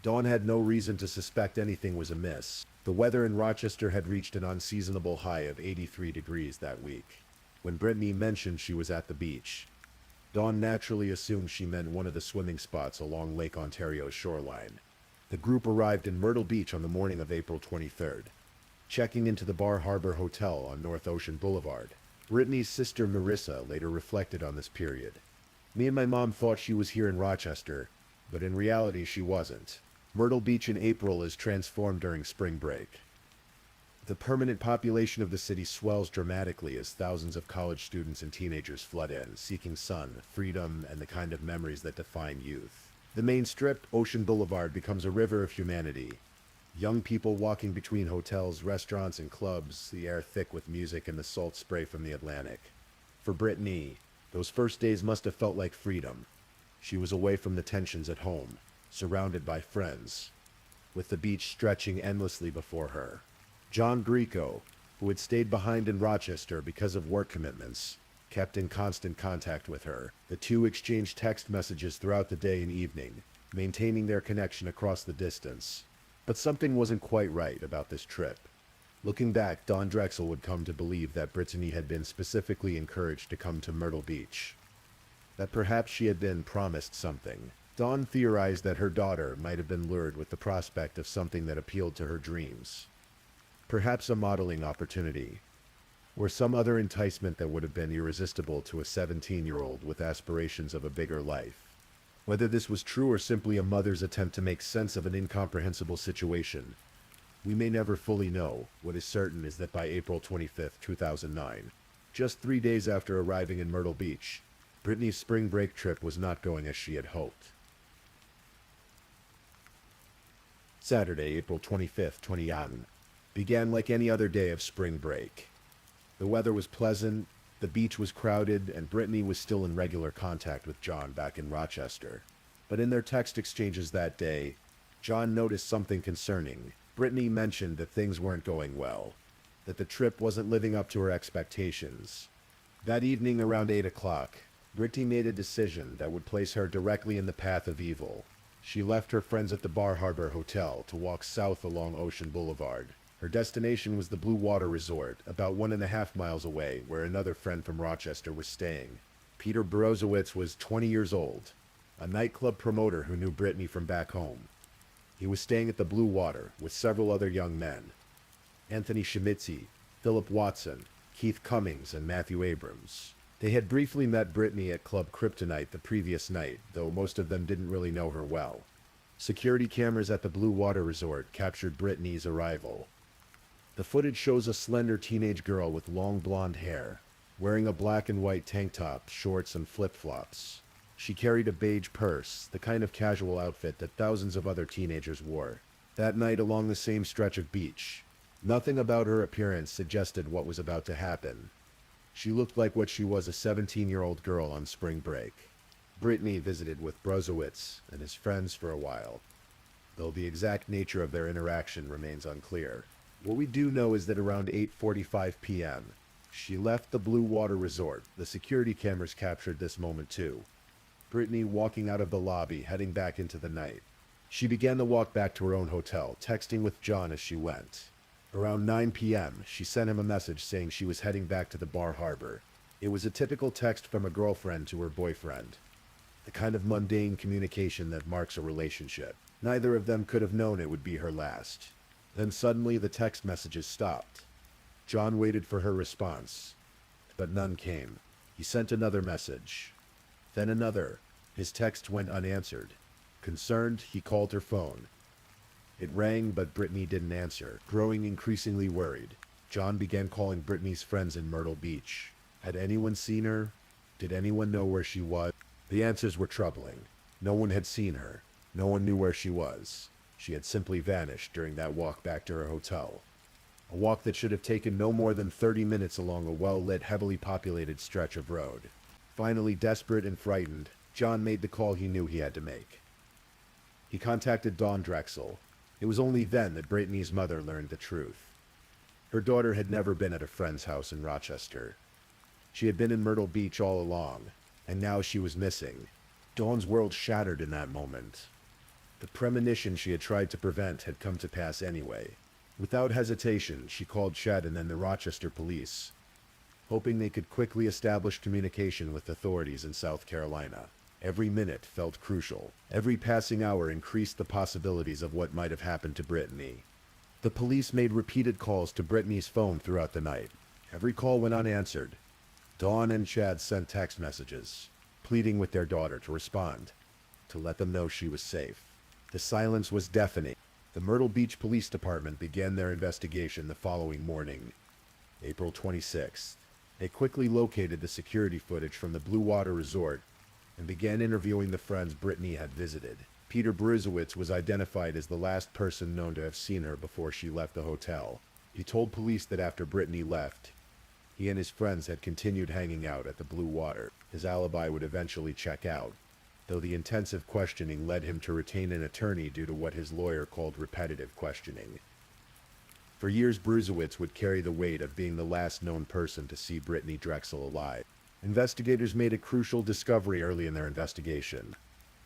Dawn had no reason to suspect anything was amiss. The weather in Rochester had reached an unseasonable high of 83 degrees that week. When Brittany mentioned she was at the beach, Dawn naturally assumed she meant one of the swimming spots along Lake Ontario's shoreline. The group arrived in Myrtle Beach on the morning of April 23rd, checking into the Bar Harbor Hotel on North Ocean Boulevard. Brittany's sister Marissa later reflected on this period. "Me and my mom thought she was here in Rochester, but in reality she wasn't. Myrtle Beach in April is transformed during spring break. The permanent population of the city swells dramatically as thousands of college students and teenagers flood in, seeking sun, freedom, and the kind of memories that define youth. The main strip, Ocean Boulevard, becomes a river of humanity. Young people walking between hotels, restaurants, and clubs, the air thick with music and the salt spray from the Atlantic. For Brittany, those first days must have felt like freedom. She was away from the tensions at home, surrounded by friends, with the beach stretching endlessly before her. John Greco, who had stayed behind in Rochester because of work commitments, kept in constant contact with her. The two exchanged text messages throughout the day and evening, maintaining their connection across the distance. But something wasn't quite right about this trip. Looking back, Dawn Drexel would come to believe that Brittany had been specifically encouraged to come to Myrtle Beach. That perhaps she had been promised something. Dawn theorized that her daughter might have been lured with the prospect of something that appealed to her dreams. Perhaps a modeling opportunity, or some other enticement that would have been irresistible to a 17-year-old with aspirations of a bigger life. Whether this was true or simply a mother's attempt to make sense of an incomprehensible situation, we may never fully know. What is certain is that by April 25, 2009, just 3 days after arriving in Myrtle Beach, Brittany's spring break trip was not going as she had hoped. Saturday, April 25, 2011, began like any other day of spring break. The weather was pleasant, the beach was crowded, and Brittany was still in regular contact with John back in Rochester. But in their text exchanges that day, John noticed something concerning. Brittany mentioned that things weren't going well, that the trip wasn't living up to her expectations. That evening around 8 o'clock, Brittany made a decision that would place her directly in the path of evil. She left her friends at the Bar Harbor Hotel to walk south along Ocean Boulevard. Her destination was the Blue Water Resort, about 1.5 miles away, where another friend from Rochester was staying. Peter Borozowitz was 20 years old, a nightclub promoter who knew Brittany from back home. He was staying at the Blue Water with several other young men: Anthony Schmitzy, Philip Watson, Keith Cummings, and Matthew Abrams. They had briefly met Brittany at Club Kryptonite the previous night, though most of them didn't really know her well. Security cameras at the Blue Water Resort captured Brittany's arrival. The footage shows a slender teenage girl with long blonde hair, wearing a black and white tank top, shorts, and flip-flops. She carried a beige purse, the kind of casual outfit that thousands of other teenagers wore. That night along the same stretch of beach, nothing about her appearance suggested what was about to happen. She looked like what she was, a 17-year-old girl on spring break. Brittany visited with Borozowitz and his friends for a while, though the exact nature of their interaction remains unclear. What we do know is that around 8:45 p.m., she left the Blue Water Resort. The security cameras captured this moment too. Brittany walking out of the lobby, heading back into the night. She began the walk back to her own hotel, texting with John as she went. Around 9 p.m., she sent him a message saying she was heading back to the Bar Harbor. It was a typical text from a girlfriend to her boyfriend, the kind of mundane communication that marks a relationship. Neither of them could have known it would be her last. Then suddenly the text messages stopped. John waited for her response, but none came. He sent another message, then another. His text went unanswered. Concerned, he called her phone. It rang, but Brittany didn't answer. Growing increasingly worried, John began calling Brittany's friends in Myrtle Beach. Had anyone seen her? Did anyone know where she was? The answers were troubling. No one had seen her. No one knew where she was. She had simply vanished during that walk back to her hotel. A walk that should have taken no more than 30 minutes along a well-lit, heavily populated stretch of road. Finally, desperate and frightened, John made the call he knew he had to make. He contacted Dawn Drexel. It was only then that Brittany's mother learned the truth. Her daughter had never been at a friend's house in Rochester. She had been in Myrtle Beach all along, and now she was missing. Dawn's world shattered in that moment. The premonition she had tried to prevent had come to pass anyway. Without hesitation, she called Chet and then the Rochester police, hoping they could quickly establish communication with authorities in South Carolina. Every minute felt crucial. Every passing hour increased the possibilities of what might have happened to Brittany. The police made repeated calls to Brittany's phone throughout the night. Every call went unanswered. Dawn and Chad sent text messages, pleading with their daughter to respond, to let them know she was safe. The silence was deafening. The Myrtle Beach Police Department began their investigation the following morning, April 26th. They quickly located the security footage from the Blue Water Resort and began interviewing the friends Brittany had visited. Peter Bruzewitz was identified as the last person known to have seen her before she left the hotel. He told police that after Brittany left, he and his friends had continued hanging out at the Blue Water. His alibi would eventually check out, though the intensive questioning led him to retain an attorney due to what his lawyer called repetitive questioning. For years, Bruzewitz would carry the weight of being the last known person to see Brittany Drexel alive. Investigators made a crucial discovery early in their investigation.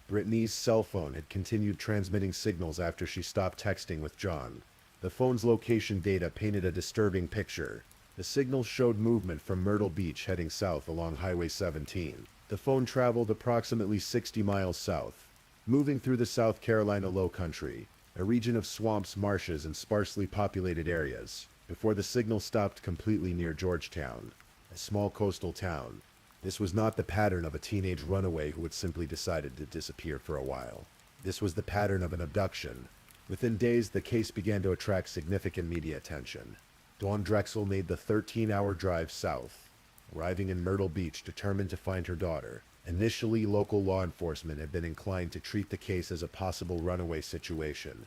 Brittany's cell phone had continued transmitting signals after she stopped texting with John. The phone's location data painted a disturbing picture. The signals showed movement from Myrtle Beach heading south along Highway 17. The phone traveled approximately 60 miles south, moving through the South Carolina Low Country, a region of swamps, marshes, and sparsely populated areas, before the signal stopped completely near Georgetown, a small coastal town. This was not the pattern of a teenage runaway who had simply decided to disappear for a while. This was the pattern of an abduction. Within days, the case began to attract significant media attention. Dawn Drexel made the 13-hour drive south, arriving in Myrtle Beach determined to find her daughter. Initially, local law enforcement had been inclined to treat the case as a possible runaway situation.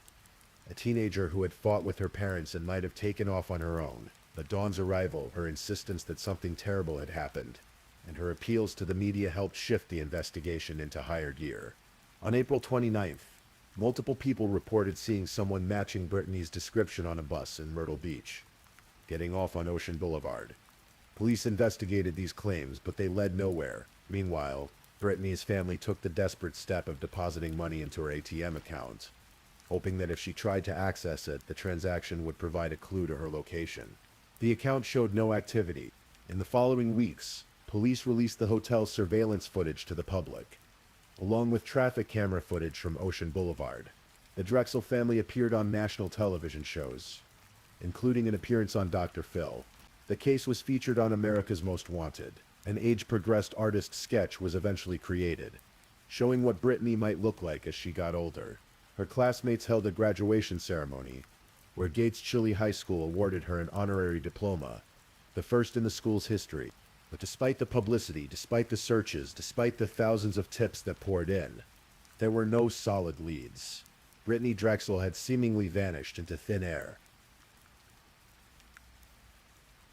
A teenager who had fought with her parents and might have taken off on her own. But Dawn's arrival, her insistence that something terrible had happened, and her appeals to the media helped shift the investigation into higher gear. On April 29th, multiple people reported seeing someone matching Brittany's description on a bus in Myrtle Beach, getting off on Ocean Boulevard. Police investigated these claims, but they led nowhere. Meanwhile, Brittany's family took the desperate step of depositing money into her ATM account, hoping that if she tried to access it, the transaction would provide a clue to her location. The account showed no activity. In the following weeks, police released the hotel's surveillance footage to the public, along with traffic camera footage from Ocean Boulevard. The Drexel family appeared on national television shows, including an appearance on Dr. Phil. The case was featured on America's Most Wanted. An age-progressed artist sketch was eventually created, showing what Brittany might look like as she got older. Her classmates held a graduation ceremony, where Gates Chili High School awarded her an honorary diploma, the first in the school's history. But despite the publicity, despite the searches, despite the thousands of tips that poured in, there were no solid leads. Brittany Drexel had seemingly vanished into thin air.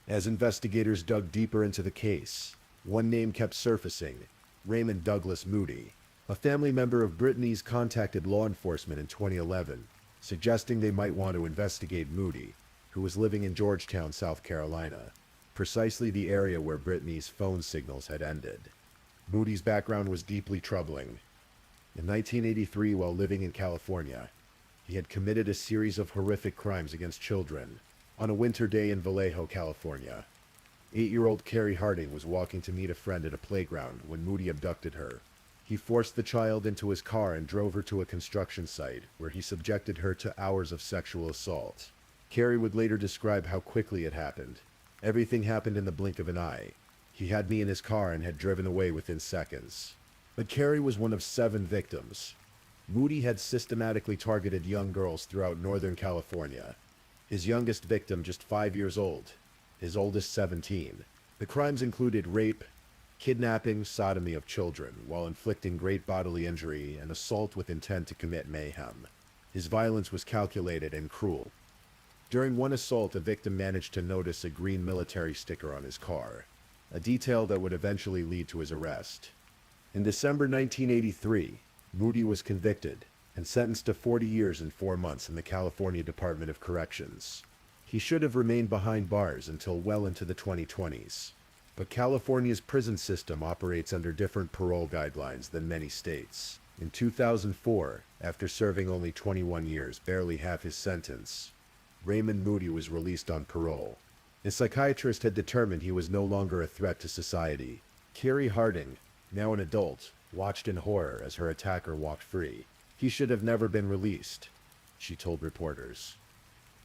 As investigators dug deeper into the case, one name kept surfacing: Raymond Douglas Moody. A family member of Brittany's contacted law enforcement in 2011, suggesting they might want to investigate Moody, who was living in Georgetown, South Carolina, precisely the area where Brittany's phone signals had ended. Moody's background was deeply troubling. In 1983, while living in California, he had committed a series of horrific crimes against children. On a winter day in Vallejo, California, 8-year-old Carrie Harding was walking to meet a friend at a playground when Moody abducted her. He forced the child into his car and drove her to a construction site, where he subjected her to hours of sexual assault. Carrie would later describe how quickly it happened. Everything happened in the blink of an eye. He had me in his car and had driven away within seconds. But Carrie was one of 7 victims. Moody had systematically targeted young girls throughout Northern California. His youngest victim just 5 years old, his oldest 17. The crimes included rape, kidnapping, sodomy of children, while inflicting great bodily injury and assault with intent to commit mayhem. His violence was calculated and cruel. During one assault, a victim managed to notice a green military sticker on his car, a detail that would eventually lead to his arrest. In December 1983, Moody was convicted and sentenced to 40 years and 4 months in the California Department of Corrections. He should have remained behind bars until well into the 2020s. But California's prison system operates under different parole guidelines than many states. In 2004, after serving only 21 years, barely half his sentence, Raymond Moody was released on parole. A psychiatrist had determined he was no longer a threat to society. Carrie Harding, now an adult, watched in horror as her attacker walked free. He should have never been released, she told reporters.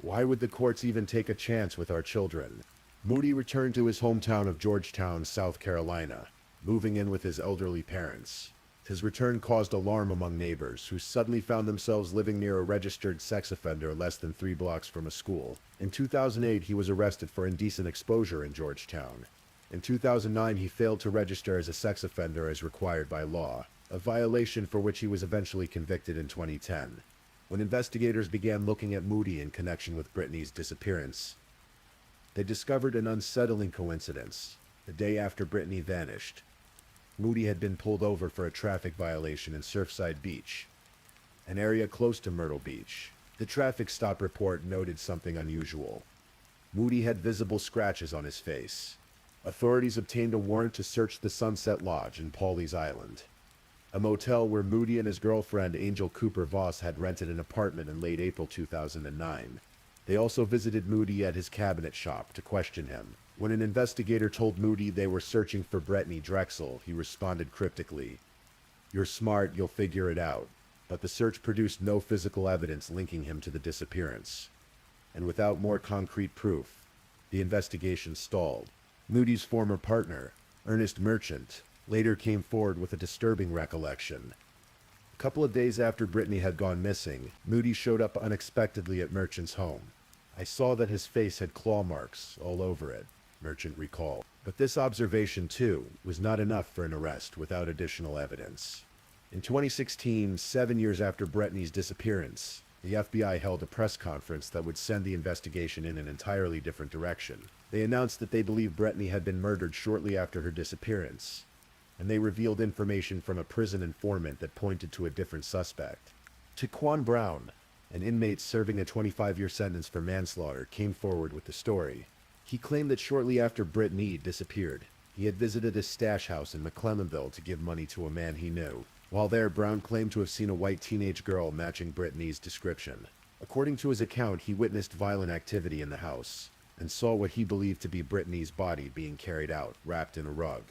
Why would the courts even take a chance with our children? Moody returned to his hometown of Georgetown, South Carolina, moving in with his elderly parents. His return caused alarm among neighbors, who suddenly found themselves living near a registered sex offender less than 3 blocks from a school. In 2008, he was arrested for indecent exposure in Georgetown. In 2009, he failed to register as a sex offender as required by law. a violation for which he was eventually convicted in 2010. When investigators began looking at Moody in connection with Brittany's disappearance, they discovered an unsettling coincidence. The day after Brittany vanished, Moody had been pulled over for a traffic violation in Surfside Beach, an area close to Myrtle Beach. The traffic stop report noted something unusual. Moody had visible scratches on his face. Authorities obtained a warrant to search the Sunset Lodge in Pawleys Island, a motel where Moody and his girlfriend Angel Cooper Voss had rented an apartment in late April 2009. They also visited Moody at his cabinet shop to question him. When an investigator told Moody they were searching for Brittany Drexel, he responded cryptically, "You're smart, you'll figure it out." But the search produced no physical evidence linking him to the disappearance. And without more concrete proof, the investigation stalled. Moody's former partner, Ernest Merchant, later came forward with a disturbing recollection. A couple of days after Brittany had gone missing, Moody showed up unexpectedly at Merchant's home. "I saw that his face had claw marks all over it," Merchant recalled. But this observation, too, was not enough for an arrest without additional evidence. In 2016, 7 years after Brittany's disappearance, the FBI held a press conference that would send the investigation in an entirely different direction. They announced that they believed Brittany had been murdered shortly after her disappearance, and they revealed information from a prison informant that pointed to a different suspect. Taquan Brown, an inmate serving a 25-year sentence for manslaughter, came forward with the story. He claimed that shortly after Brittany disappeared, he had visited a stash house in McClellanville to give money to a man he knew. While there, Brown claimed to have seen a white teenage girl matching Brittany's description. According to his account, he witnessed violent activity in the house and saw what he believed to be Brittany's body being carried out, wrapped in a rug.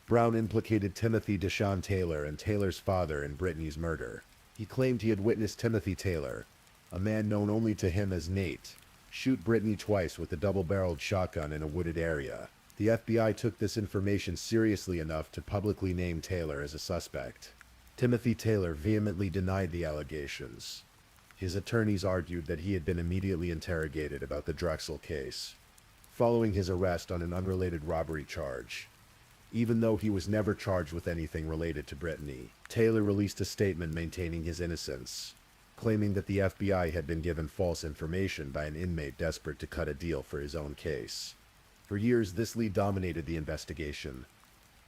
Brown implicated Timothy Deshawn Taylor and Taylor's father in Brittany's murder. He claimed he had witnessed Timothy Taylor, a man known only to him as Nate, shoot Brittany twice with a double-barreled shotgun in a wooded area. The FBI took this information seriously enough to publicly name Taylor as a suspect. Timothy Taylor vehemently denied the allegations. His attorneys argued that he had been immediately interrogated about the Drexel case, following his arrest on an unrelated robbery charge. Even though he was never charged with anything related to Brittany, Taylor released a statement maintaining his innocence, claiming that the FBI had been given false information by an inmate desperate to cut a deal for his own case. For years, this lead dominated the investigation.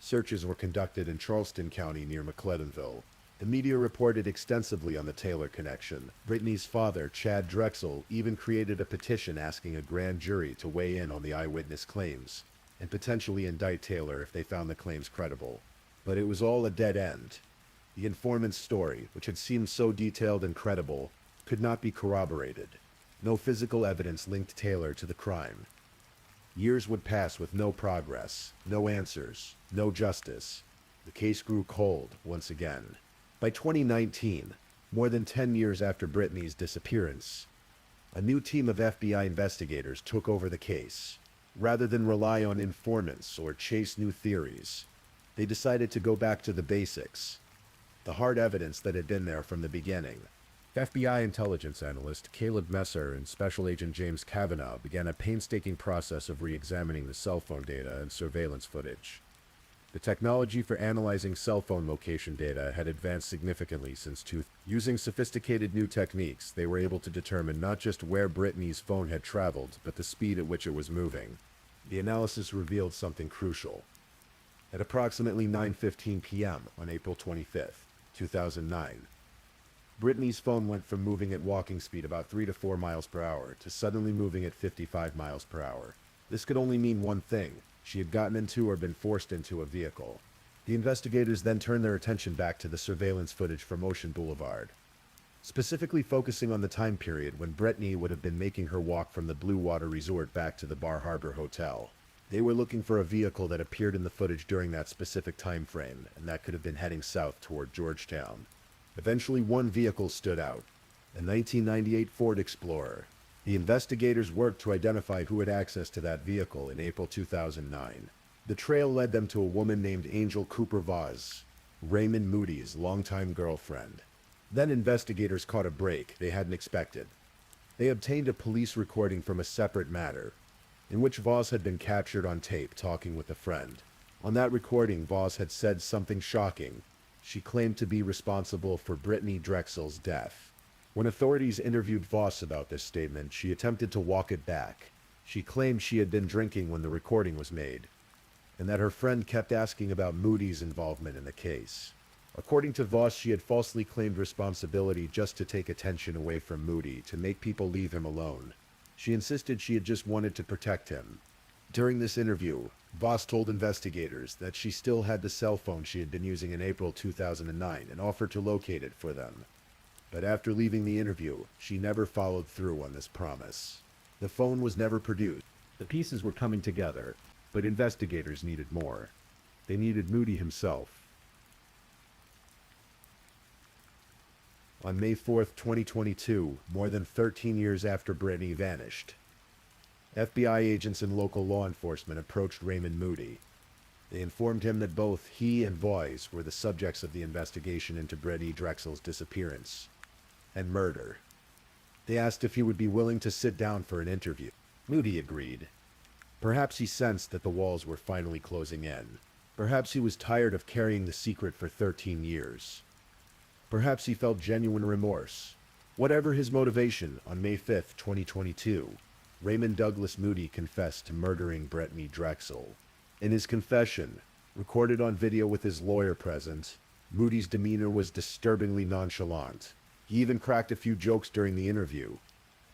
Searches were conducted in Charleston County near McClellanville. The media reported extensively on the Taylor connection. Brittany's father, Chad Drexel, even created a petition asking a grand jury to weigh in on the eyewitness claims and potentially indict Taylor if they found the claims credible. But it was all a dead end. The informant's story, which had seemed so detailed and credible, could not be corroborated. No physical evidence linked Taylor to the crime. Years would pass with no progress, no answers, no justice. The case grew cold once again. By 2019, more than 10 years after Brittany's disappearance, a new team of FBI investigators took over the case. Rather than rely on informants or chase new theories, they decided to go back to the basics, the hard evidence that had been there from the beginning. FBI intelligence analyst Caleb Messer and Special Agent James Kavanaugh began a painstaking process of re-examining the cell phone data and surveillance footage. The technology for analyzing cell phone location data had advanced significantly since Using sophisticated new techniques, they were able to determine not just where Brittany's phone had traveled, but the speed at which it was moving. The analysis revealed something crucial. At approximately 9:15 p.m. on April 25th, 2009, Brittany's phone went from moving at walking speed about 3 to 4 miles per hour to suddenly moving at 55 miles per hour. This could only mean one thing. She had gotten into or been forced into a vehicle. The investigators then turned their attention back to the surveillance footage from Ocean Boulevard, specifically focusing on the time period when Brittany would have been making her walk from the Blue Water Resort back to the Bar Harbor Hotel. They were looking for a vehicle that appeared in the footage during that specific time frame, and that could have been heading south toward Georgetown. Eventually, one vehicle stood out, a 1998 Ford Explorer. The investigators worked to identify who had access to that vehicle in April 2009. The trail led them to a woman named Angel Cooper Voss, Raymond Moody's longtime girlfriend. Then investigators caught a break they hadn't expected. They obtained a police recording from a separate matter, in which Voss had been captured on tape talking with a friend. On that recording, Voss had said something shocking. She claimed to be responsible for Brittany Drexel's death. When authorities interviewed Voss about this statement, she attempted to walk it back. She claimed she had been drinking when the recording was made, and that her friend kept asking about Moody's involvement in the case. According to Voss, she had falsely claimed responsibility just to take attention away from Moody, to make people leave him alone. She insisted she had just wanted to protect him. During this interview, Voss told investigators that she still had the cell phone she had been using in April 2009 and offered to locate it for them. But after leaving the interview, she never followed through on this promise. The phone was never produced. The pieces were coming together, but investigators needed more. They needed Moody himself. On May 4, 2022, more than 13 years after Brittany vanished, FBI agents and local law enforcement approached Raymond Moody. They informed him that both he and Voss were the subjects of the investigation into Brittany Drexel's disappearance and murder. They asked if he would be willing to sit down for an interview. Moody agreed. Perhaps he sensed that the walls were finally closing in. Perhaps he was tired of carrying the secret for 13 years. Perhaps he felt genuine remorse. Whatever his motivation, on May 5, 2022, Raymond Douglas Moody confessed to murdering Brittany Drexel. In his confession, recorded on video with his lawyer present, Moody's demeanor was disturbingly nonchalant. He even cracked a few jokes during the interview,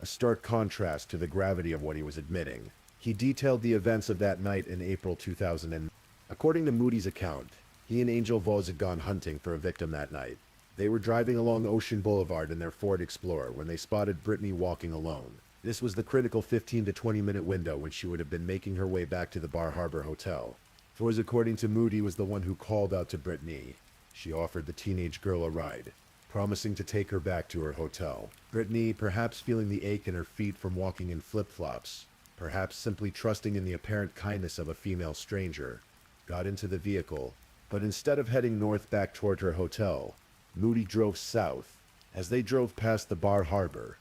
a stark contrast to the gravity of what he was admitting. He detailed the events of that night in April 2000. According to Moody's account, he and Angel Voss had gone hunting for a victim that night. They were driving along Ocean Boulevard in their Ford Explorer when they spotted Brittany walking alone. This was the critical 15 to 20 minute window when she would have been making her way back to the Bar Harbor Hotel. Voss, according to Moody, was the one who called out to Brittany. She offered the teenage girl a ride, promising to take her back to her hotel. Brittany, perhaps feeling the ache in her feet from walking in flip-flops, perhaps simply trusting in the apparent kindness of a female stranger, got into the vehicle. But instead of heading north back toward her hotel, Moody drove south. As they drove past the Bar Harbor,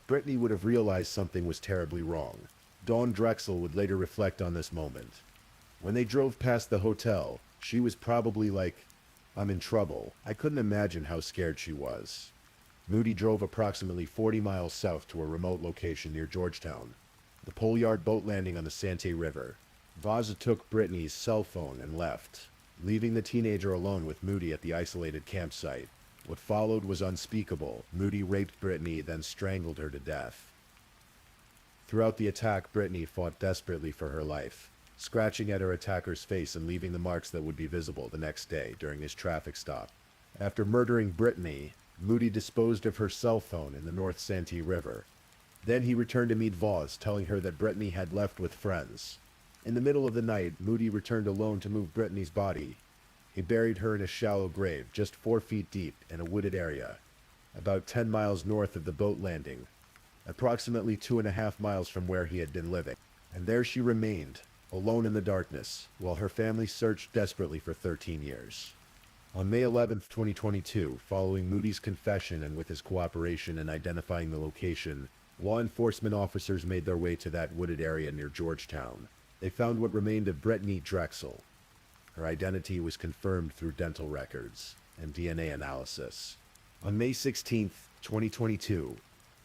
Brittany would have realized something was terribly wrong. Dawn Drexel would later reflect on this moment. When they drove past the hotel, she was probably like, "I'm in trouble." I couldn't imagine how scared she was. Moody drove approximately 40 miles south to a remote location near Georgetown, the Pole Yard boat landing on the Santee River. Voss took Brittany's cell phone and left, leaving the teenager alone with Moody at the isolated campsite. What followed was unspeakable. Moody raped Brittany, then strangled her to death. Throughout the attack, Brittany fought desperately for her life, scratching at her attacker's face and leaving the marks that would be visible the next day during his traffic stop. After murdering Brittany, Moody disposed of her cell phone in the North Santee River. Then he returned to meet Voss, telling her that Brittany had left with friends. In the middle of the night, Moody returned alone to move Brittany's body. He buried her in a shallow grave, just 4 feet deep, in a wooded area, about 10 miles north of the boat landing, approximately 2.5 miles from where he had been living. And there she remained, alone in the darkness, while her family searched desperately for 13 years. On May 11, 2022, following Moody's confession and with his cooperation in identifying the location, law enforcement officers made their way to that wooded area near Georgetown. They found what remained of Brittany Drexel. Her identity was confirmed through dental records and DNA analysis. On May 16, 2022,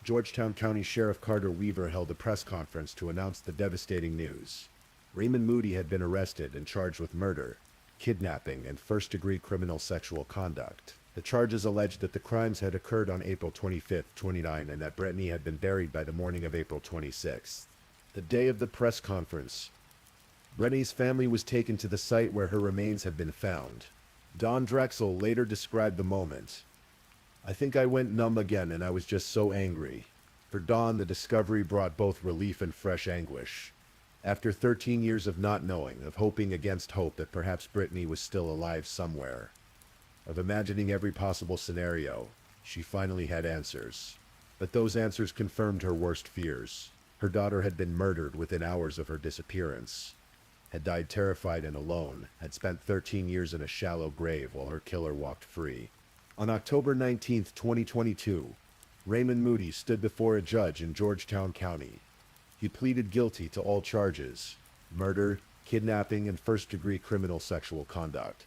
Georgetown County Sheriff Carter Weaver held a press conference to announce the devastating news. Raymond Moody had been arrested and charged with murder, kidnapping, and first-degree criminal sexual conduct. The charges alleged that the crimes had occurred on April 25, 2009, and that Brittany had been buried by the morning of April 26th. The day of the press conference, Brittany's family was taken to the site where her remains had been found. Dawn Drexel later described the moment. "I think I went numb again and I was just so angry." For Dawn, the discovery brought both relief and fresh anguish. After 13 years of not knowing, of hoping against hope that perhaps Brittany was still alive somewhere, of imagining every possible scenario, she finally had answers. But those answers confirmed her worst fears. Her daughter had been murdered within hours of her disappearance, had died terrified and alone, had spent 13 years in a shallow grave while her killer walked free. On October 19, 2022, Raymond Moody stood before a judge in Georgetown County. He pleaded guilty to all charges: murder, kidnapping, and first-degree criminal sexual conduct.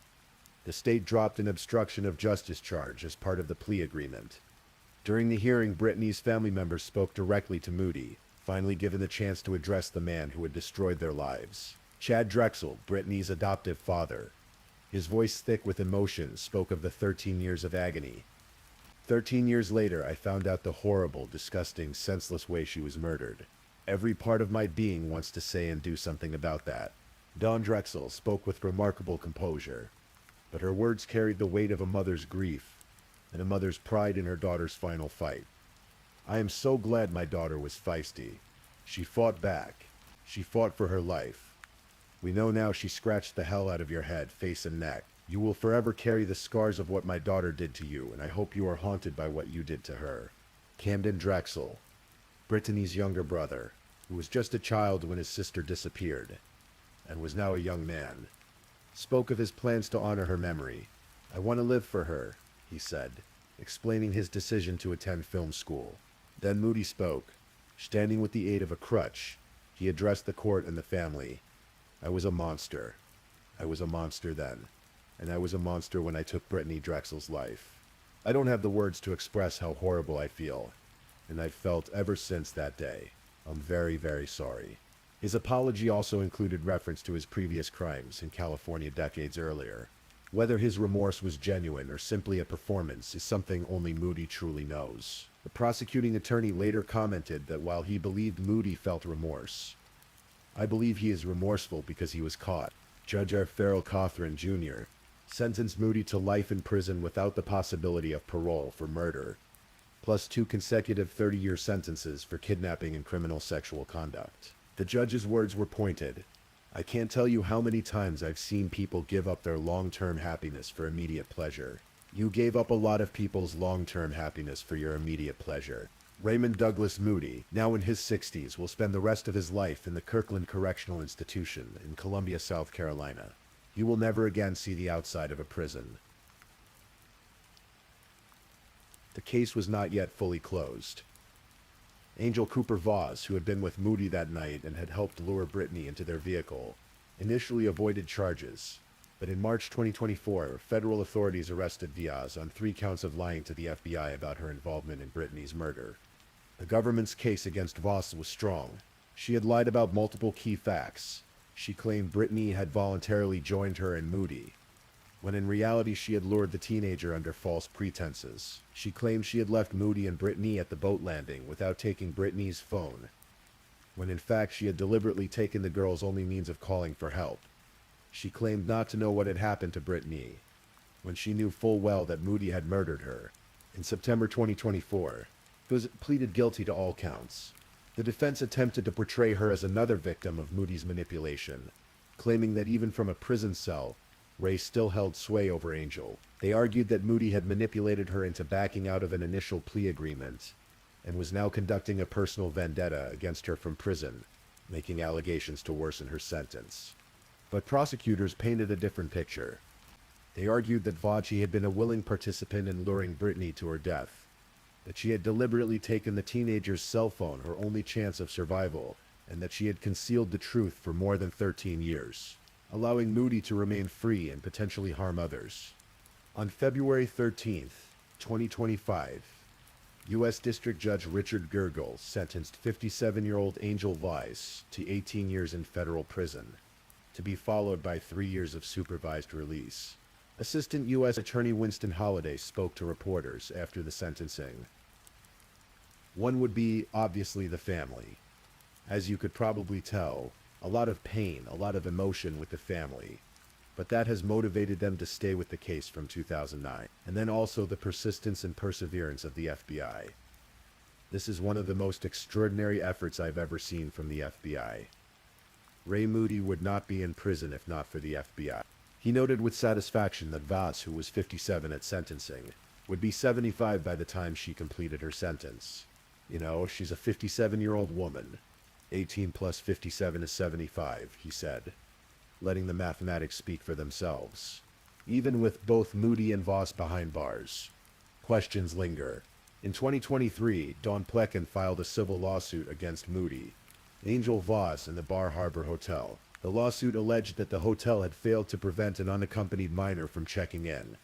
The state dropped an obstruction of justice charge as part of the plea agreement. During the hearing, Brittany's family members spoke directly to Moody, finally given the chance to address the man who had destroyed their lives. Chad Drexel, Brittany's adoptive father, his voice thick with emotion, spoke of the 13 years of agony. 13 years later, I found out the horrible, disgusting, senseless way she was murdered. Every part of my being wants to say and do something about that. Dawn Drexel spoke with remarkable composure, but her words carried the weight of a mother's grief and a mother's pride in her daughter's final fight. I am so glad my daughter was feisty. She fought back. She fought for her life. We know now she scratched the hell out of your head, face and neck. You will forever carry the scars of what my daughter did to you, and I hope you are haunted by what you did to her. Camden Drexel, Brittany's younger brother, who was just a child when his sister disappeared, and was now a young man, spoke of his plans to honor her memory. I want to live for her, he said, explaining his decision to attend film school. Then Moody spoke. Standing with the aid of a crutch, he addressed the court and the family. I was a monster. I was a monster then, and I was a monster when I took Brittany Drexel's life. I don't have the words to express how horrible I feel, and I've felt ever since that day. I'm very, very sorry. His apology also included reference to his previous crimes in California decades earlier. Whether his remorse was genuine or simply a performance is something only Moody truly knows. The prosecuting attorney later commented that while he believed Moody felt remorse, I believe he is remorseful because he was caught. Judge R. Farrell Cothran, Jr. sentenced Moody to life in prison without the possibility of parole for murder, plus 2 consecutive 30-year sentences for kidnapping and criminal sexual conduct. The judge's words were pointed. I can't tell you how many times I've seen people give up their long-term happiness for immediate pleasure. You gave up a lot of people's long-term happiness for your immediate pleasure. Raymond Douglas Moody, now in his 60s, will spend the rest of his life in the Kirkland Correctional Institution in Columbia, South Carolina. He will never again see the outside of a prison. The case was not yet fully closed. Angel Cooper Voss, who had been with Moody that night and had helped lure Brittany into their vehicle, initially avoided charges. But in March 2024, federal authorities arrested Voss on 3 counts of lying to the FBI about her involvement in Brittany's murder. The government's case against Voss was strong. She had lied about multiple key facts. She claimed Brittany had voluntarily joined her and Moody, when in reality she had lured the teenager under false pretenses. She claimed she had left Moody and Brittany at the boat landing without taking Brittany's phone, when in fact she had deliberately taken the girl's only means of calling for help. She claimed not to know what had happened to Brittany, when she knew full well that Moody had murdered her. In September 2024, Voss pleaded guilty to all counts. The defense attempted to portray her as another victim of Moody's manipulation, claiming that even from a prison cell, race still held sway over Angel. They argued that Moody had manipulated her into backing out of an initial plea agreement and was now conducting a personal vendetta against her from prison, making allegations to worsen her sentence. But prosecutors painted a different picture. They argued that Voss had been a willing participant in luring Brittany to her death, that she had deliberately taken the teenager's cell phone, her only chance of survival, and that she had concealed the truth for more than 13 years. Allowing Moody to remain free and potentially harm others. On February 13th, 2025, U.S. District Judge Richard Gergel sentenced 57-year-old Angel Voss to 18 years in federal prison, to be followed by 3 years of supervised release. Assistant U.S. Attorney Winston Holliday spoke to reporters after the sentencing. One would be, obviously, the family. As you could probably tell, a lot of pain, a lot of emotion with the family, but that has motivated them to stay with the case from 2009. And then also the persistence and perseverance of the FBI. This is one of the most extraordinary efforts I've ever seen from the FBI. Ray Moody would not be in prison if not for the FBI. He noted with satisfaction that Voss, who was 57 at sentencing, would be 75 by the time she completed her sentence. You know, she's a 57-year-old woman. 18 plus 57 is 75, he said, letting the mathematics speak for themselves. Even with both Moody and Voss behind bars, questions linger. In 2023, Dawn Plecken filed a civil lawsuit against Moody, Angel Voss, and the Bar Harbor Hotel. The lawsuit alleged that the hotel had failed to prevent an unaccompanied minor from checking in,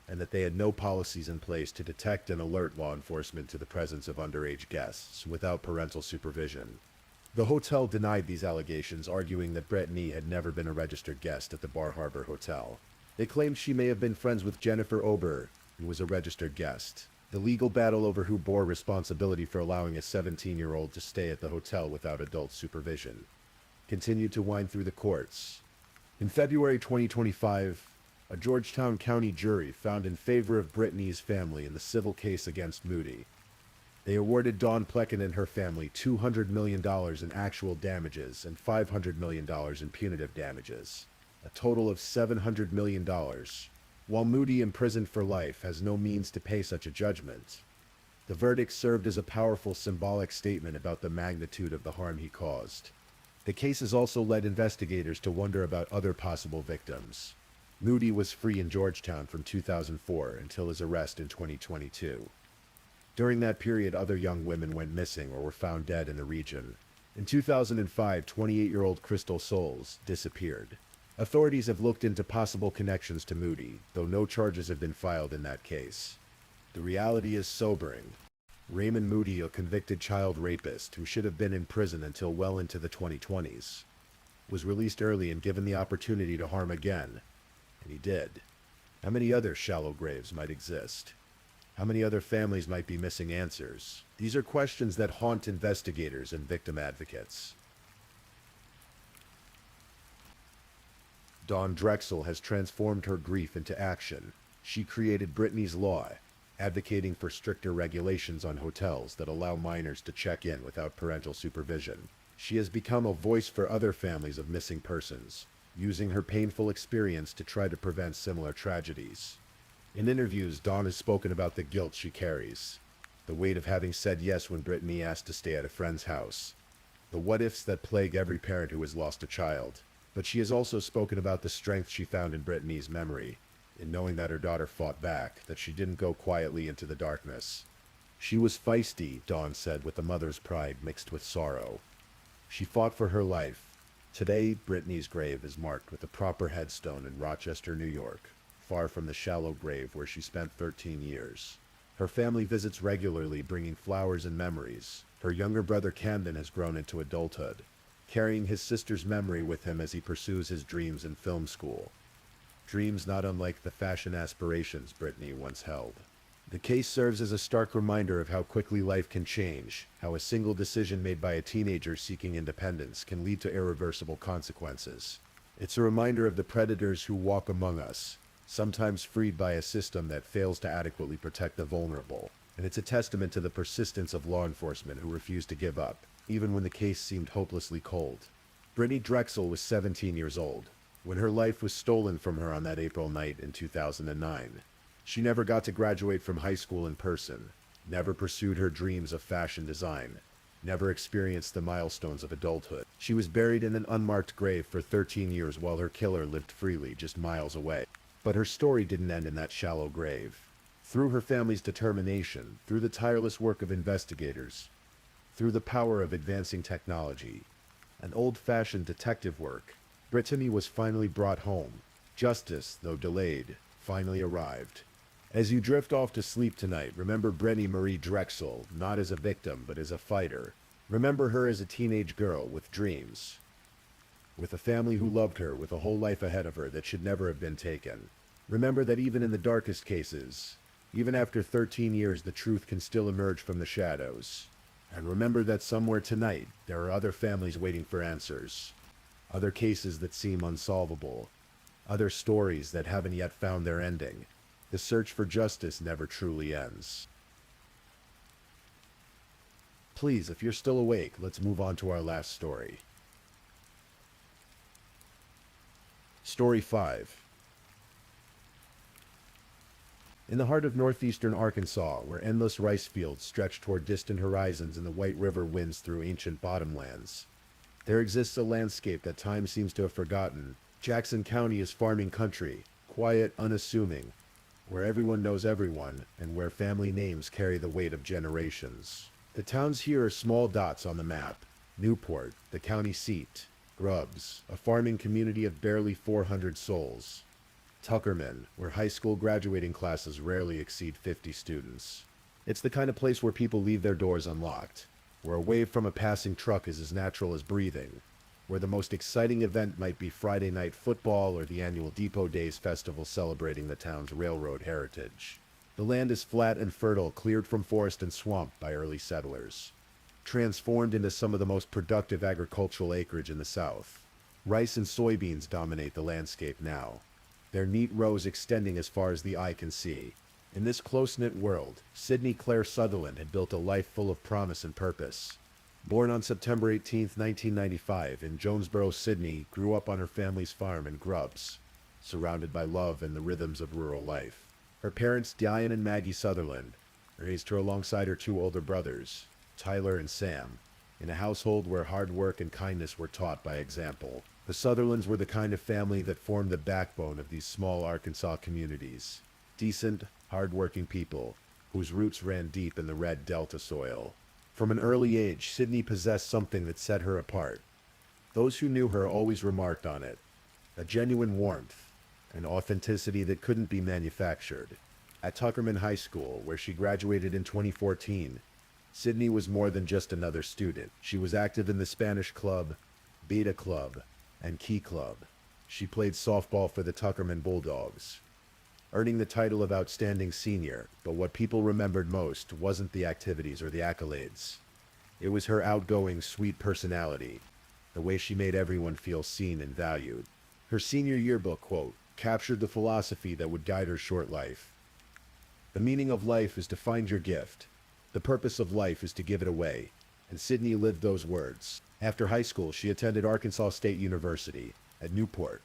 and that they had no policies in place to detect and alert law enforcement to the presence of underage guests without parental supervision. The hotel denied these allegations, arguing that Brittany had never been a registered guest at the Bar Harbor Hotel. They claimed she may have been friends with Jennifer Ober, who was a registered guest. The legal battle over who bore responsibility for allowing a 17-year-old to stay at the hotel without adult supervision continued to wind through the courts. In February 2025, a Georgetown County jury found in favor of Brittany's family in the civil case against Moody. They awarded Dawn Plecken and her family $200 million in actual damages and $500 million in punitive damages, a total of $700 million. While Moody, imprisoned for life, has no means to pay such a judgment, the verdict served as a powerful symbolic statement about the magnitude of the harm he caused. The case has also led investigators to wonder about other possible victims. Moody was free in Georgetown from 2004 until his arrest in 2022. During that period, other young women went missing or were found dead in the region. In 2005, 28-year-old Crystal Souls disappeared. Authorities have looked into possible connections to Moody, though no charges have been filed in that case. The reality is sobering. Raymond Moody, a convicted child rapist who should have been in prison until well into the 2020s, was released early and given the opportunity to harm again, and he did. How many other shallow graves might exist? How many other families might be missing answers? These are questions that haunt investigators and victim advocates. Dawn Drexel has transformed her grief into action. She created Brittany's Law, advocating for stricter regulations on hotels that allow minors to check in without parental supervision. She has become a voice for other families of missing persons, using her painful experience to try to prevent similar tragedies. In interviews, Dawn has spoken about the guilt she carries, the weight of having said yes when Brittany asked to stay at a friend's house, the what-ifs that plague every parent who has lost a child. But she has also spoken about the strength she found in Brittany's memory, in knowing that her daughter fought back, that she didn't go quietly into the darkness. She was feisty, Dawn said, with a mother's pride mixed with sorrow. She fought for her life. Today, Brittany's grave is marked with a proper headstone in Rochester, New York, far from the shallow grave where she spent 13 years. Her family visits regularly, bringing flowers and memories. Her younger brother Camden has grown into adulthood, carrying his sister's memory with him as he pursues his dreams in film school. Dreams not unlike the fashion aspirations Brittany once held. The case serves as a stark reminder of how quickly life can change, how a single decision made by a teenager seeking independence can lead to irreversible consequences. It's a reminder of the predators who walk among us, sometimes freed by a system that fails to adequately protect the vulnerable. And it's a testament to the persistence of law enforcement who refuse to give up, even when the case seemed hopelessly cold. Brittany Drexel was 17 years old when her life was stolen from her on that April night in 2009. She never got to graduate from high school in person, never pursued her dreams of fashion design, never experienced the milestones of adulthood. She was buried in an unmarked grave for 13 years while her killer lived freely just miles away. But her story didn't end in that shallow grave. Through her family's determination, through the tireless work of investigators, through the power of advancing technology, and old-fashioned detective work, Brittany was finally brought home. Justice, though delayed, finally arrived. As you drift off to sleep tonight, remember Brittany Marie Drexel, not as a victim, but as a fighter. Remember her as a teenage girl with dreams, with a family who loved her, with a whole life ahead of her that should never have been taken. Remember that even in the darkest cases, even after 13 years, the truth can still emerge from the shadows. And remember that somewhere tonight, there are other families waiting for answers. Other cases that seem unsolvable. Other stories that haven't yet found their ending. The search for justice never truly ends. Please, if you're still awake, let's move on to our last story. Story 5. In the heart of northeastern Arkansas, where endless rice fields stretch toward distant horizons and the White River winds through ancient bottomlands, there exists a landscape that time seems to have forgotten. Jackson County is farming country, quiet, unassuming, where everyone knows everyone, and where family names carry the weight of generations. The towns here are small dots on the map. Newport, the county seat; Grubbs, a farming community of barely 400 souls. Tuckerman, where high school graduating classes rarely exceed 50 students. It's the kind of place where people leave their doors unlocked, where a wave from a passing truck is as natural as breathing, where the most exciting event might be Friday night football or the annual Depot Days festival celebrating the town's railroad heritage. The land is flat and fertile, cleared from forest and swamp by early settlers, transformed into some of the most productive agricultural acreage in the South. Rice and soybeans dominate the landscape now, their neat rows extending as far as the eye can see. In this close-knit world, Sydney Claire Sutherland had built a life full of promise and purpose. Born on September 18, 1995, in Jonesboro, Sydney, grew up on her family's farm in Grubbs, surrounded by love and the rhythms of rural life. Her parents, Diane and Maggie Sutherland, raised her alongside her two older brothers, Tyler and Sam, in a household where hard work and kindness were taught by example. The Sutherlands were the kind of family that formed the backbone of these small Arkansas communities. Decent, hard-working people whose roots ran deep in the red Delta soil. From an early age, Sydney possessed something that set her apart. Those who knew her always remarked on it. A genuine warmth, an authenticity that couldn't be manufactured. At Tuckerman High School, where she graduated in 2014, Sydney was more than just another student. She was active in the Spanish Club, Beta Club, and Key Club. She played softball for the Tuckerman Bulldogs, earning the title of Outstanding Senior, but what people remembered most wasn't the activities or the accolades. It was her outgoing, sweet personality, the way she made everyone feel seen and valued. Her senior yearbook quote captured the philosophy that would guide her short life. The meaning of life is to find your gift. The purpose of life is to give it away. And Sydney lived those words. After high school, she attended Arkansas State University at Newport,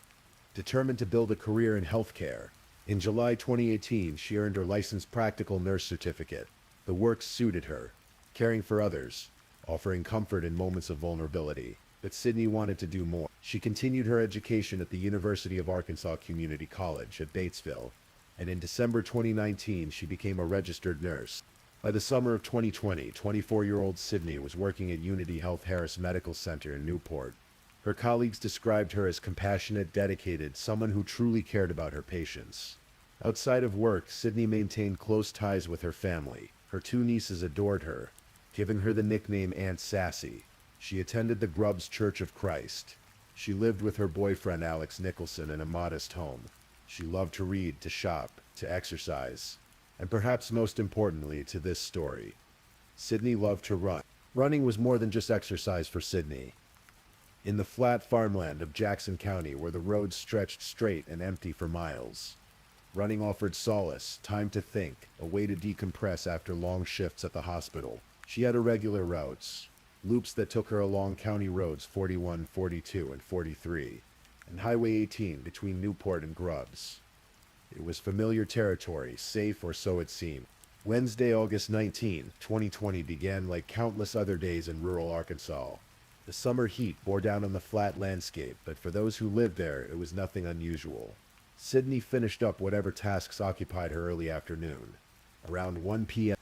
determined to build a career in healthcare. In July 2018, she earned her licensed practical nurse certificate. The work suited her, caring for others, offering comfort in moments of vulnerability. But Sydney wanted to do more. She continued her education at the University of Arkansas Community College at Batesville, and in December 2019, she became a registered nurse. By the summer of 2020, 24-year-old Sydney was working at Unity Health Harris Medical Center in Newport. Her colleagues described her as compassionate, dedicated, someone who truly cared about her patients. Outside of work, Sydney maintained close ties with her family. Her two nieces adored her, giving her the nickname Aunt Sassy. She attended the Grubbs Church of Christ. She lived with her boyfriend Alex Nicholson in a modest home. She loved to read, to shop, to exercise, and perhaps most importantly to this story, Sydney loved to run. Running was more than just exercise for Sydney. In the flat farmland of Jackson County, where the roads stretched straight and empty for miles, running offered solace, time to think, a way to decompress after long shifts at the hospital. She had irregular routes, loops that took her along county roads 41, 42, and 43, and Highway 18 between Newport and Grubbs. It was familiar territory, safe or so it seemed. Wednesday, August 19, 2020 began like countless other days in rural Arkansas. The summer heat bore down on the flat landscape, but for those who lived there, it was nothing unusual. Sydney finished up whatever tasks occupied her early afternoon. Around 1 p.m.,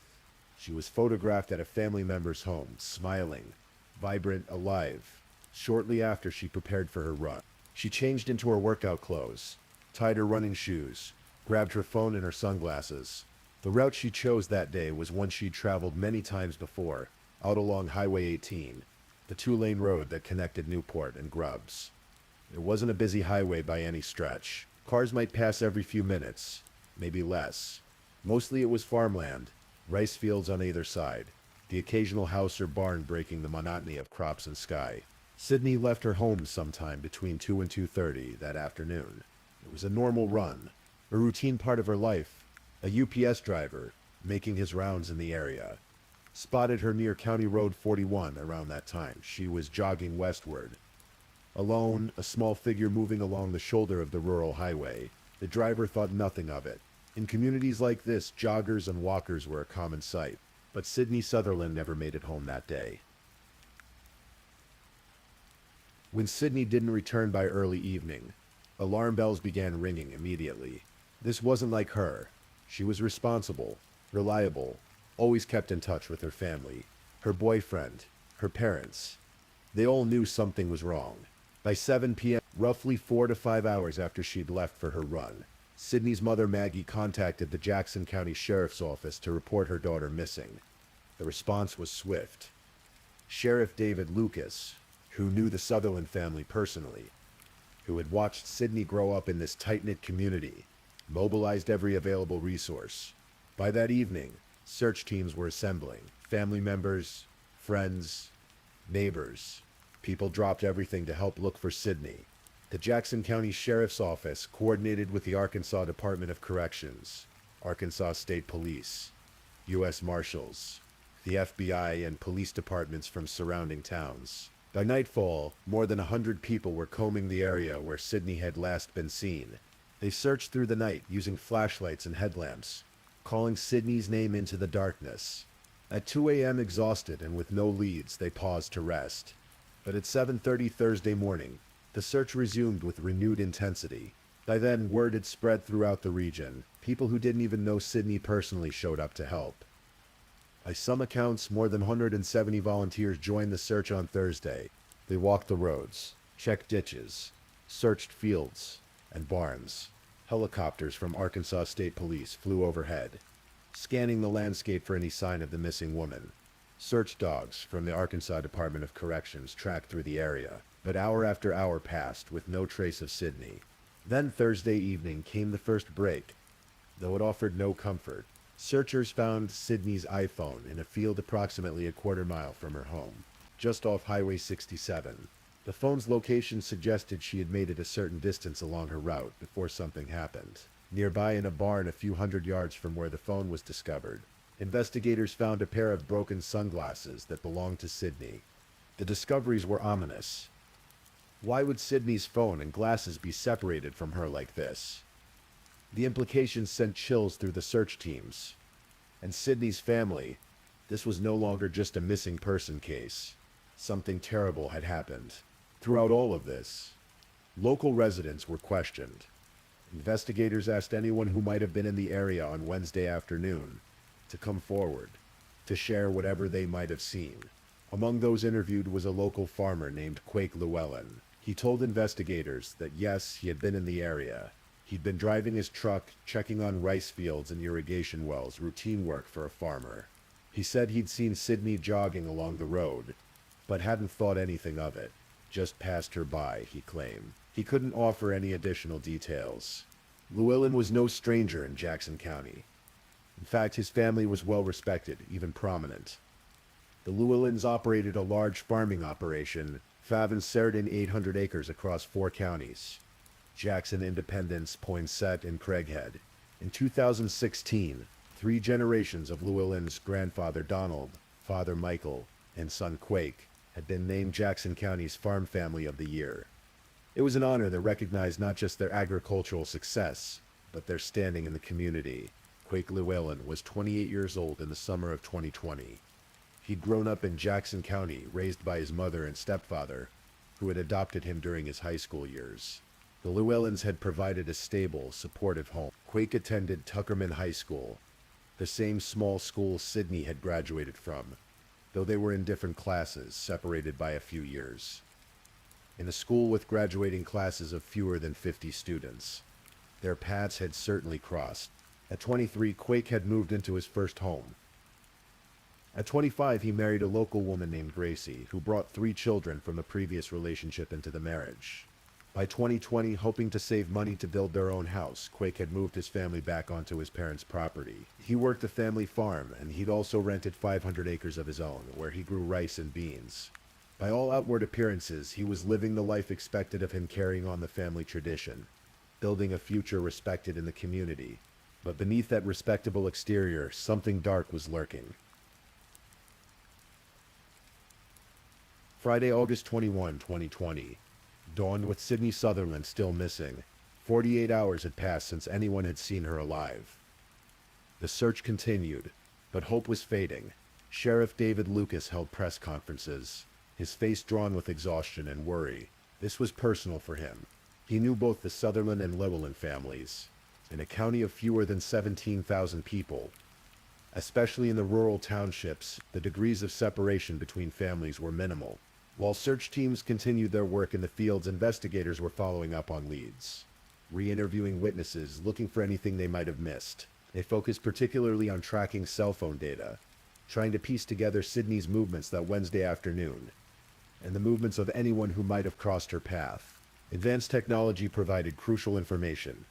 she was photographed at a family member's home, smiling, vibrant, alive. Shortly after, she prepared for her run. She changed into her workout clothes, tied her running shoes, grabbed her phone and her sunglasses. The route she chose that day was one she'd traveled many times before, out along Highway 18, the two-lane road that connected Newport and Grubbs. It wasn't a busy highway by any stretch. Cars might pass every few minutes, maybe less. Mostly it was farmland, rice fields on either side, the occasional house or barn breaking the monotony of crops and sky. Sydney left her home sometime between 2 and 2:30 that afternoon. It was a normal run, a routine part of her life. A UPS driver, making his rounds in the area, spotted her near County Road 41 around that time. She was jogging westward. Alone, a small figure moving along the shoulder of the rural highway. The driver thought nothing of it. In communities like this, joggers and walkers were a common sight. But Sydney Sutherland never made it home that day. When Sydney didn't return by early evening, alarm bells began ringing immediately. This wasn't like her. She was responsible, reliable, always kept in touch with her family, her boyfriend, her parents. They all knew something was wrong. By 7 p.m., roughly 4 to 5 hours after she'd left for her run, Sydney's mother Maggie contacted the Jackson County Sheriff's Office to report her daughter missing. The response was swift. Sheriff David Lucas, who knew the Sutherland family personally, who had watched Sydney grow up in this tight-knit community, mobilized every available resource. By that evening, search teams were assembling. Family members, friends, neighbors. People dropped everything to help look for Sydney. The Jackson County Sheriff's Office coordinated with the Arkansas Department of Corrections, Arkansas State Police, U.S. Marshals, the FBI, and police departments from surrounding towns. By nightfall, more than 100 people were combing the area where Sydney had last been seen. They searched through the night using flashlights and headlamps, calling Sydney's name into the darkness. At 2 a.m., exhausted and with no leads, they paused to rest. But at 7:30 Thursday morning, the search resumed with renewed intensity. By then, word had spread throughout the region. People who didn't even know Sydney personally showed up to help. By some accounts, more than 170 volunteers joined the search on Thursday. They walked the roads, checked ditches, searched fields and barns. Helicopters from Arkansas State Police flew overhead, scanning the landscape for any sign of the missing woman. Search dogs from the Arkansas Department of Corrections tracked through the area, but hour after hour passed with no trace of Sydney. Then Thursday evening came the first break, though it offered no comfort. Searchers found Sydney's iPhone in a field approximately a quarter-mile from her home, just off Highway 67. The phone's location suggested she had made it a certain distance along her route before something happened. Nearby in a barn a few hundred yards from where the phone was discovered, investigators found a pair of broken sunglasses that belonged to Sydney. The discoveries were ominous. Why would Sydney's phone and glasses be separated from her like this? The implications sent chills through the search teams. And Sydney's family, this was no longer just a missing person case. Something terrible had happened. Throughout all of this, local residents were questioned. Investigators asked anyone who might have been in the area on Wednesday afternoon to come forward, to share whatever they might have seen. Among those interviewed was a local farmer named Quake Llewellyn. He told investigators that yes, he had been in the area. He'd been driving his truck, checking on rice fields and irrigation wells, routine work for a farmer. He said he'd seen Sydney jogging along the road, but hadn't thought anything of it. Just passed her by, he claimed. He couldn't offer any additional details. Llewellyn was no stranger in Jackson County. In fact, his family was well respected, even prominent. The Llewellyns operated a large farming operation, Favin Certain 800 acres across 4 counties: Jackson, Independence, Poinsett, and Craighead. In 2016, 3 generations of Llewellyn's grandfather Donald, father Michael, and son Quake had been named Jackson County's Farm Family of the Year. It was an honor that recognized not just their agricultural success, but their standing in the community. Quake Llewellyn was 28 years old in the summer of 2020. He'd grown up in Jackson County, raised by his mother and stepfather, who had adopted him during his high school years. The Llewellyns had provided a stable, supportive home. Quake attended Tuckerman High School, the same small school Sydney had graduated from, though they were in different classes, separated by a few years. In a school with graduating classes of fewer than 50 students, their paths had certainly crossed. At 23, Quake had moved into his first home. At 25, he married a local woman named Gracie, who brought 3 children from a previous relationship into the marriage. By 2020, hoping to save money to build their own house, Quake had moved his family back onto his parents' property. He worked a family farm, and he'd also rented 500 acres of his own, where he grew rice and beans. By all outward appearances, he was living the life expected of him, carrying on the family tradition, building a future respected in the community. But beneath that respectable exterior, something dark was lurking. Friday, August 21, 2020. Dawned with Sydney Sutherland still missing. 48 hours had passed since anyone had seen her alive. The search continued, but hope was fading. Sheriff David Lucas held press conferences, his face drawn with exhaustion and worry. This was personal for him. He knew both the Sutherland and Llewellyn families. In a county of fewer than 17,000 people, especially in the rural townships, the degrees of separation between families were minimal. While search teams continued their work in the fields, investigators were following up on leads, re-interviewing witnesses, looking for anything they might have missed. They focused particularly on tracking cell phone data, trying to piece together Sydney's movements that Wednesday afternoon, and the movements of anyone who might have crossed her path. Advanced technology provided crucial information.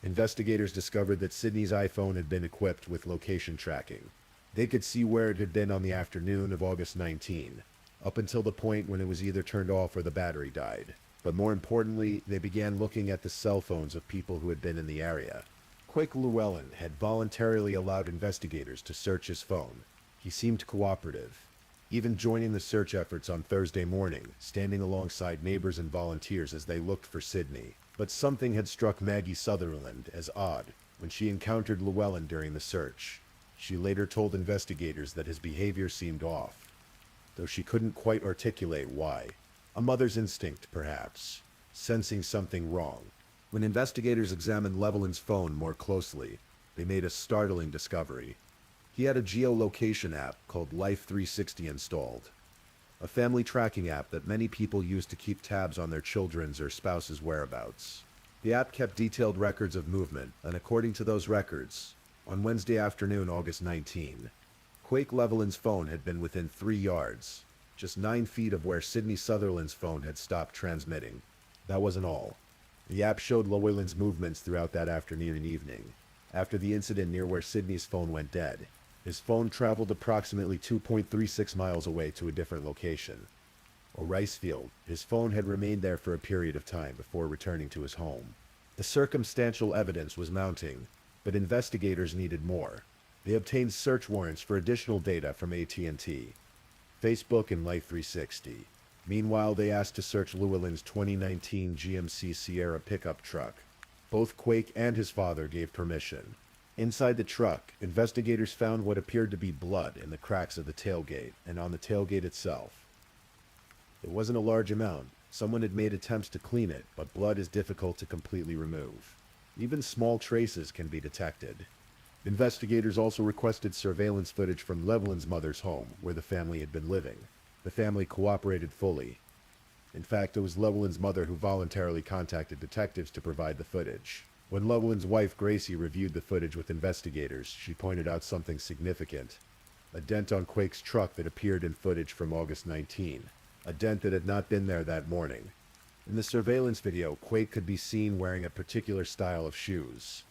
Investigators discovered that Sydney's iPhone had been equipped with location tracking. They could see where it had been on the afternoon of August 19, up until the point when it was either turned off or the battery died. But more importantly, they began looking at the cell phones of people who had been in the area. Quake Llewellyn had voluntarily allowed investigators to search his phone. He seemed cooperative, even joining the search efforts on Thursday morning, standing alongside neighbors and volunteers as they looked for Sydney. But something had struck Maggie Sutherland as odd when she encountered Llewellyn during the search. She later told investigators that his behavior seemed off, though she couldn't quite articulate why. A mother's instinct, perhaps, sensing something wrong. When investigators examined Llewellyn's phone more closely, they made a startling discovery. He had a geolocation app called Life 360 installed, a family tracking app that many people use to keep tabs on their children's or spouse's whereabouts. The app kept detailed records of movement, and according to those records, on Wednesday afternoon, August 19, Quake Llewellyn's phone had been within 3 yards, just 9 feet of where Sydney Sutherland's phone had stopped transmitting. That wasn't all. The app showed Llewellyn's movements throughout that afternoon and evening. After the incident near where Sydney's phone went dead, his phone traveled approximately 2.36 miles away to a different location. A rice field. His phone had remained there for a period of time before returning to his home. The circumstantial evidence was mounting, but investigators needed more. They obtained search warrants for additional data from AT&T, Facebook, and Life 360. Meanwhile, they asked to search Llewellyn's 2019 GMC Sierra pickup truck. Both Quake and his father gave permission. Inside the truck, investigators found what appeared to be blood in the cracks of the tailgate and on the tailgate itself. It wasn't a large amount. Someone had made attempts to clean it, but blood is difficult to completely remove. Even small traces can be detected. Investigators also requested surveillance footage from Llewellyn's mother's home, where the family had been living. The family cooperated fully. In fact, it was Llewellyn's mother who voluntarily contacted detectives to provide the footage. When Llewellyn's wife Gracie reviewed the footage with investigators, she pointed out something significant. A dent on Quake's truck that appeared in footage from August 19. A dent that had not been there that morning. In the surveillance video, Quake could be seen wearing a particular style of shoes.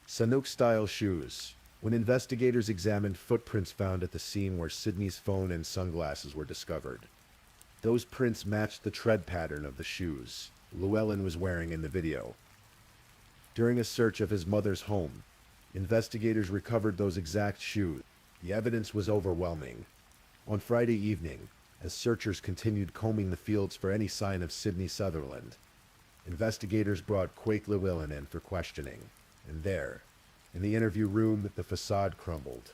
Sanuk-style shoes. When investigators examined footprints found at the scene where Sydney's phone and sunglasses were discovered, those prints matched the tread pattern of the shoes Llewellyn was wearing in the video. During a search of his mother's home, investigators recovered those exact shoes. The evidence was overwhelming. On Friday evening, as searchers continued combing the fields for any sign of Sydney Sutherland, investigators brought Quake Llewellyn in for questioning. And there, in the interview room, the facade crumbled.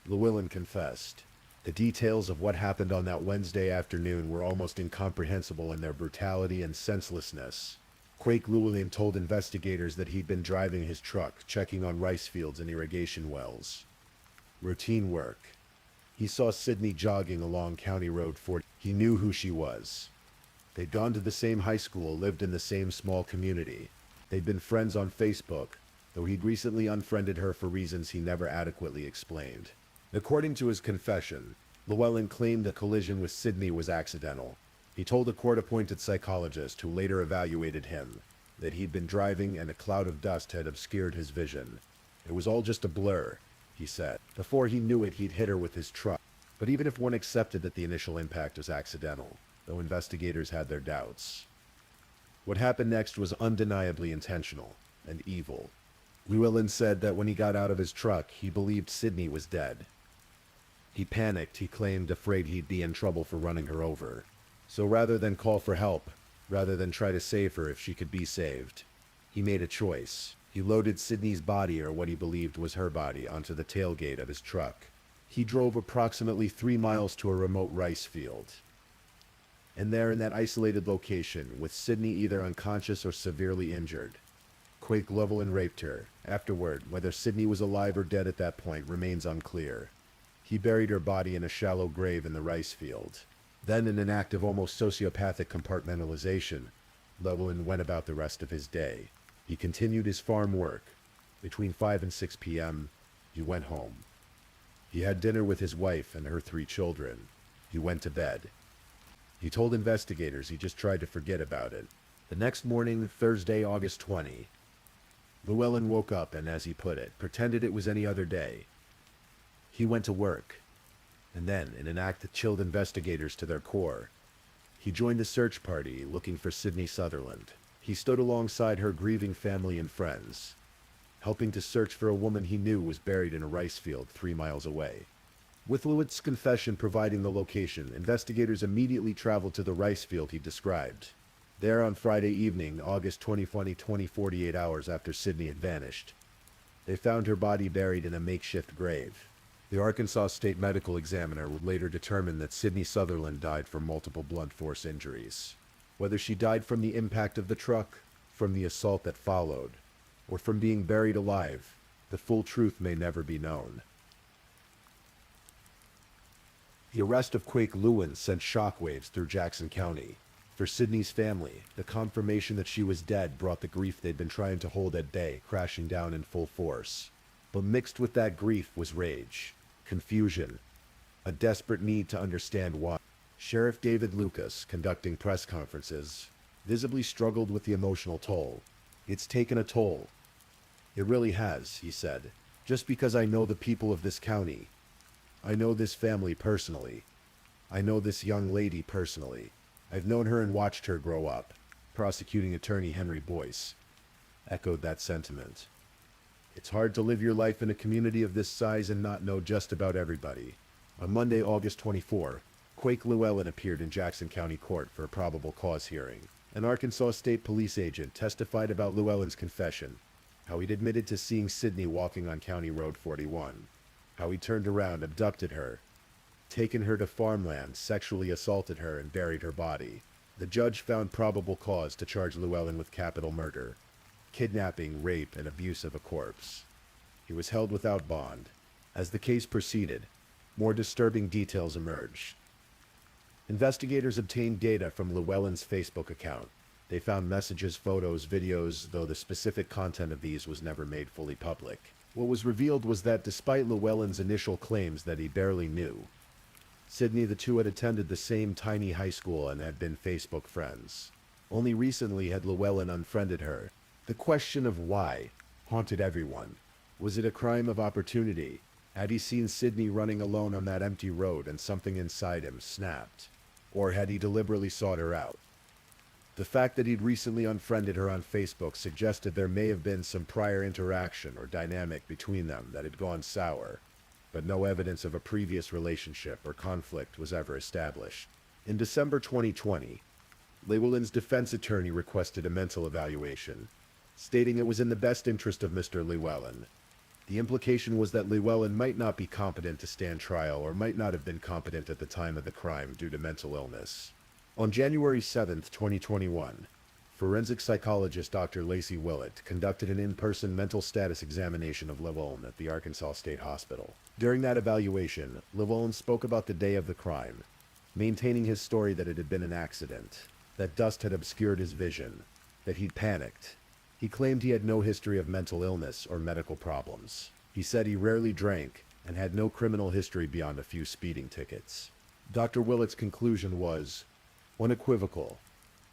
Llewellyn confessed. The details of what happened on that Wednesday afternoon were almost incomprehensible in their brutality and senselessness. Quake Llewellyn told investigators that he'd been driving his truck, checking on rice fields and irrigation wells. Routine work. He saw Sydney jogging along County Road 40. He knew who she was. They'd gone to the same high school, lived in the same small community. They'd been friends on Facebook, though he'd recently unfriended her for reasons he never adequately explained. According to his confession, Llewellyn claimed the collision with Sydney was accidental. He told a court-appointed psychologist who later evaluated him that he'd been driving and a cloud of dust had obscured his vision. It was all just a blur, he said. Before he knew it, he'd hit her with his truck. But even if one accepted that the initial impact was accidental, though investigators had their doubts, what happened next was undeniably intentional and evil. Llewellyn said that when he got out of his truck, he believed Sydney was dead. He panicked, he claimed, afraid he'd be in trouble for running her over. So rather than call for help, rather than try to save her if she could be saved, he made a choice. He loaded Sydney's body, or what he believed was her body, onto the tailgate of his truck. He drove approximately 3 miles to a remote rice field. And there, in that isolated location, with Sydney either unconscious or severely injured, Quake Llewellyn raped her. Afterward, whether Sydney was alive or dead at that point remains unclear. He buried her body in a shallow grave in the rice field. Then, in an act of almost sociopathic compartmentalization, Llewellyn went about the rest of his day. He continued his farm work. Between 5 and 6 p.m., he went home. He had dinner with his wife and her 3 children. He went to bed. He told investigators he just tried to forget about it. The next morning, Thursday, August 20, Llewellyn woke up and, as he put it, pretended it was any other day. He went to work, and then, in an act that chilled investigators to their core, he joined the search party looking for Sydney Sutherland. He stood alongside her grieving family and friends, helping to search for a woman he knew was buried in a rice field 3 miles away. With Lewitt's confession providing the location, investigators immediately traveled to the rice field he described. There on Friday evening, August 20, 48 hours after Sydney had vanished, they found her body buried in a makeshift grave. The Arkansas State Medical Examiner would later determine that Sydney Sutherland died from multiple blunt force injuries. Whether she died from the impact of the truck, from the assault that followed, or from being buried alive, the full truth may never be known. The arrest of Quake Lewin sent shockwaves through Jackson County. For Sydney's family, the confirmation that she was dead brought the grief they'd been trying to hold at bay crashing down in full force. But mixed with that grief was rage, confusion, a desperate need to understand why. Sheriff David Lucas, conducting press conferences, visibly struggled with the emotional toll. "It's taken a toll. It really has," he said. "Just because I know the people of this county. I know this family personally. I know this young lady personally. I've known her and watched her grow up." Prosecuting attorney Henry Boyce echoed that sentiment. "It's hard to live your life in a community of this size and not know just about everybody." On Monday, August 24, Quake Llewellyn appeared in Jackson County Court for a probable cause hearing. An Arkansas State Police agent testified about Llewellyn's confession, how he'd admitted to seeing Sydney walking on County Road 41, how he turned around, abducted her, taken her to farmland, sexually assaulted her, and buried her body. The judge found probable cause to charge Llewellyn with capital murder, kidnapping, rape, and abuse of a corpse. He was held without bond. As the case proceeded, more disturbing details emerged. Investigators obtained data from Llewellyn's Facebook account. They found messages, photos, videos, though the specific content of these was never made fully public. What was revealed was that despite Llewellyn's initial claims that he barely knew Sydney, the two had attended the same tiny high school and had been Facebook friends. Only recently had Llewellyn unfriended her. The question of why haunted everyone. Was it a crime of opportunity? Had he seen Sydney running alone on that empty road and something inside him snapped? Or had he deliberately sought her out? The fact that he'd recently unfriended her on Facebook suggested there may have been some prior interaction or dynamic between them that had gone sour, but no evidence of a previous relationship or conflict was ever established. In December 2020, Llewellyn's defense attorney requested a mental evaluation, stating it was in the best interest of Mr. Llewellyn. The implication was that Llewellyn might not be competent to stand trial or might not have been competent at the time of the crime due to mental illness. On January 7, 2021, forensic psychologist Dr. Lacey Willett conducted an in-person mental status examination of Llewellyn at the Arkansas State Hospital. During that evaluation, Llewellyn spoke about the day of the crime, maintaining his story that it had been an accident, that dust had obscured his vision, that he'd panicked. He claimed he had no history of mental illness or medical problems. He said he rarely drank and had no criminal history beyond a few speeding tickets. Dr. Willett's conclusion was unequivocal.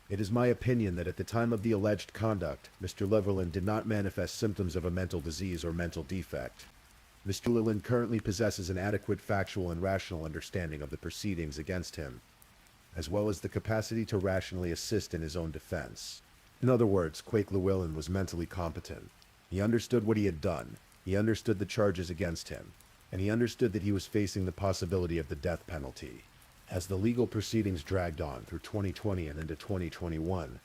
"It is my opinion that at the time of the alleged conduct, Mr. Llewellyn did not manifest symptoms of a mental disease or mental defect. Mr. Llewellyn currently possesses an adequate factual and rational understanding of the proceedings against him, as well as the capacity to rationally assist in his own defense." In other words, Quake Llewellyn was mentally competent. He understood what he had done, he understood the charges against him, and he understood that he was facing the possibility of the death penalty. As the legal proceedings dragged on through 2020 and into 2021,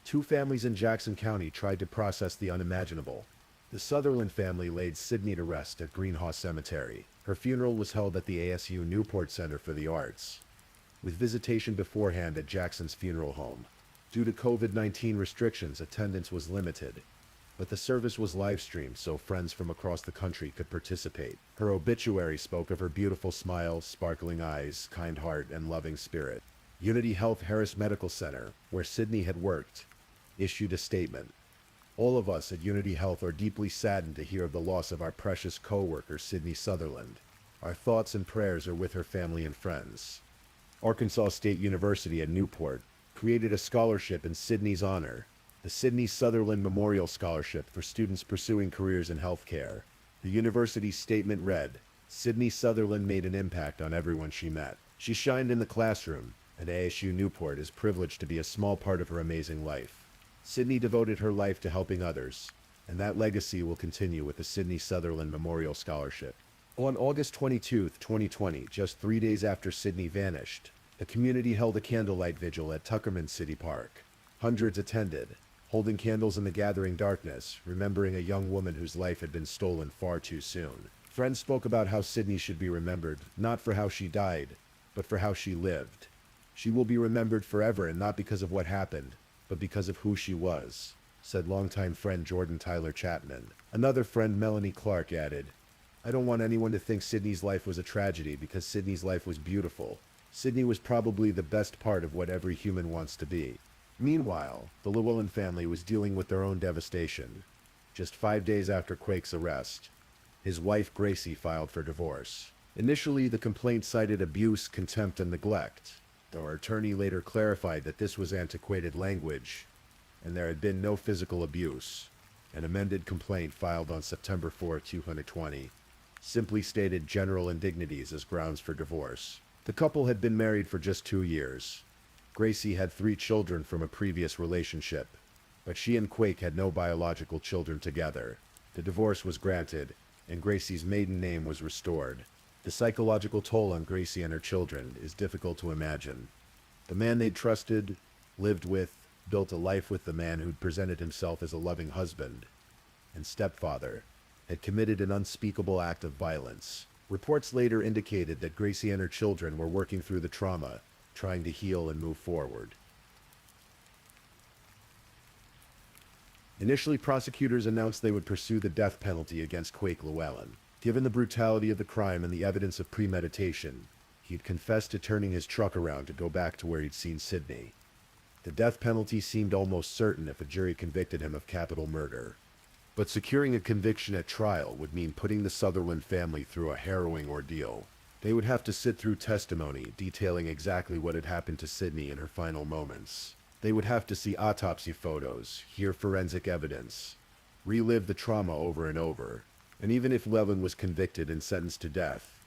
two families in Jackson County tried to process the unimaginable. The Sutherland family laid Sydney to rest at Greenhouse Cemetery. Her funeral was held at the ASU Newport Center for the Arts, with visitation beforehand at Jackson's funeral home. Due to COVID-19 restrictions, attendance was limited, but the service was live-streamed so friends from across the country could participate. Her obituary spoke of her beautiful smile, sparkling eyes, kind heart, and loving spirit. Unity Health Harris Medical Center, where Sydney had worked, issued a statement. All of us at Unity Health are deeply saddened to hear of the loss of our precious co-worker, Sydney Sutherland. Our thoughts and prayers are with her family and friends. Arkansas State University at Newport created a scholarship in Sydney's honor, the Sydney Sutherland Memorial Scholarship for students pursuing careers in healthcare. The university's statement read, "Sydney Sutherland made an impact on everyone she met. She shined in the classroom, and ASU Newport is privileged to be a small part of her amazing life. Sydney devoted her life to helping others, and that legacy will continue with the Sydney Sutherland Memorial Scholarship." On August 22, 2020, just 3 days after Sydney vanished, the community held a candlelight vigil at Tuckerman City Park. Hundreds attended, holding candles in the gathering darkness, remembering a young woman whose life had been stolen far too soon. Friends spoke about how Sydney should be remembered, not for how she died, but for how she lived. She will be remembered forever, and not because of what happened, but because of who she was, said longtime friend Jordan Tyler Chapman. Another friend, Melanie Clark, added, "I don't want anyone to think Sydney's life was a tragedy, because Sydney's life was beautiful. Sydney was probably the best part of what every human wants to be." Meanwhile, the Llewellyn family was dealing with their own devastation. Just 5 days after Quake's arrest, his wife Gracie filed for divorce. Initially, the complaint cited abuse, contempt, and neglect, though her attorney later clarified that this was antiquated language, and there had been no physical abuse. An amended complaint filed on September 4, 2020, simply stated general indignities as grounds for divorce. The couple had been married for just 2 years. Gracie had 3 children from a previous relationship, but she and Quake had no biological children together. The divorce was granted, and Gracie's maiden name was restored. The psychological toll on Gracie and her children is difficult to imagine. The man they'd trusted, lived with, built a life with, the man who'd presented himself as a loving husband and stepfather, had committed an unspeakable act of violence. Reports later indicated that Gracie and her children were working through the trauma, trying to heal and move forward. Initially, prosecutors announced they would pursue the death penalty against Quake Llewellyn. Given the brutality of the crime and the evidence of premeditation, he'd confessed to turning his truck around to go back to where he'd seen Sydney. The death penalty seemed almost certain if a jury convicted him of capital murder. But securing a conviction at trial would mean putting the Sutherland family through a harrowing ordeal. They would have to sit through testimony detailing exactly what had happened to Sydney in her final moments. They would have to see autopsy photos, hear forensic evidence, relive the trauma over and over. And even if Llewellyn was convicted and sentenced to death,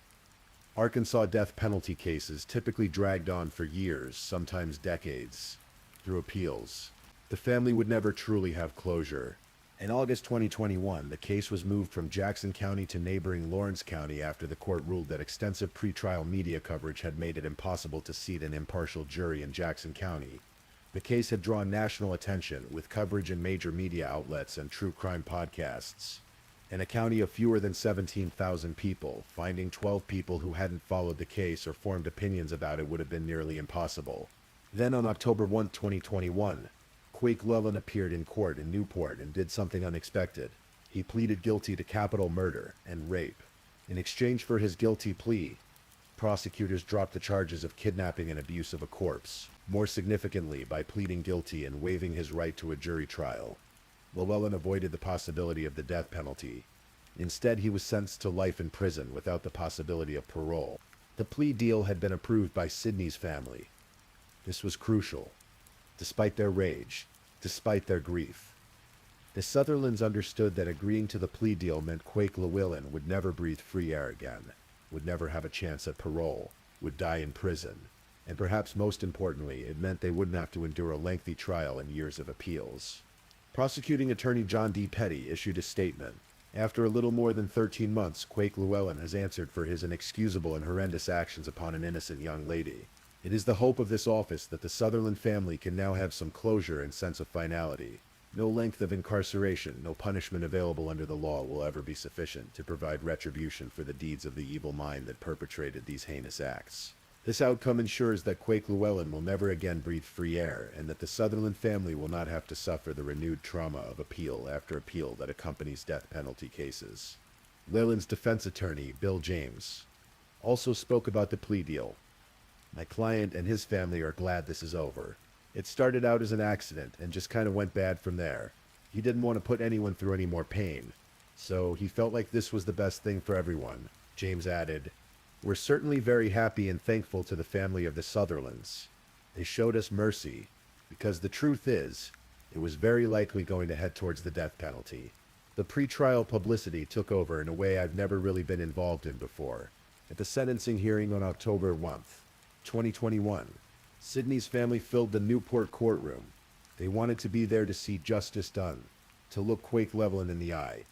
Arkansas death penalty cases typically dragged on for years, sometimes decades, through appeals. The family would never truly have closure. In August 2021, the case was moved from Jackson County to neighboring Lawrence County after the court ruled that extensive pretrial media coverage had made it impossible to seat an impartial jury in Jackson County. The case had drawn national attention, with coverage in major media outlets and true crime podcasts. In a county of fewer than 17,000 people, finding 12 people who hadn't followed the case or formed opinions about it would have been nearly impossible. Then on October 1, 2021, Quake Llewellyn appeared in court in Newport and did something unexpected. He pleaded guilty to capital murder and rape. In exchange for his guilty plea, prosecutors dropped the charges of kidnapping and abuse of a corpse. More significantly, by pleading guilty and waiving his right to a jury trial, Llewellyn avoided the possibility of the death penalty. Instead, he was sentenced to life in prison without the possibility of parole. The plea deal had been approved by Sydney's family. This was crucial. Despite their rage, despite their grief, the Sutherlands understood that agreeing to the plea deal meant Quake Llewellyn would never breathe free air again, would never have a chance at parole, would die in prison, and perhaps most importantly, it meant they wouldn't have to endure a lengthy trial and years of appeals. Prosecuting attorney John D. Petty issued a statement. After a little more than 13 months, Quake Llewellyn has answered for his inexcusable and horrendous actions upon an innocent young lady. It is the hope of this office that the Sutherland family can now have some closure and sense of finality. No length of incarceration, no punishment available under the law will ever be sufficient to provide retribution for the deeds of the evil mind that perpetrated these heinous acts. This outcome ensures that Quake Llewellyn will never again breathe free air, and that the Sutherland family will not have to suffer the renewed trauma of appeal after appeal that accompanies death penalty cases. Llewellyn's defense attorney, Bill James, also spoke about the plea deal. My client and his family are glad this is over. It started out as an accident and just kind of went bad from there. He didn't want to put anyone through any more pain, so he felt like this was the best thing for everyone. James added, "We're certainly very happy and thankful to the family of the Sutherlands. They showed us mercy, because the truth is, it was very likely going to head towards the death penalty." The pre-trial publicity took over in a way I've never really been involved in before. At the sentencing hearing on October 1st, 2021, Sydney's family filled the Newport courtroom. They wanted to be there to see justice done, to look Quake Llewellyn in the eye,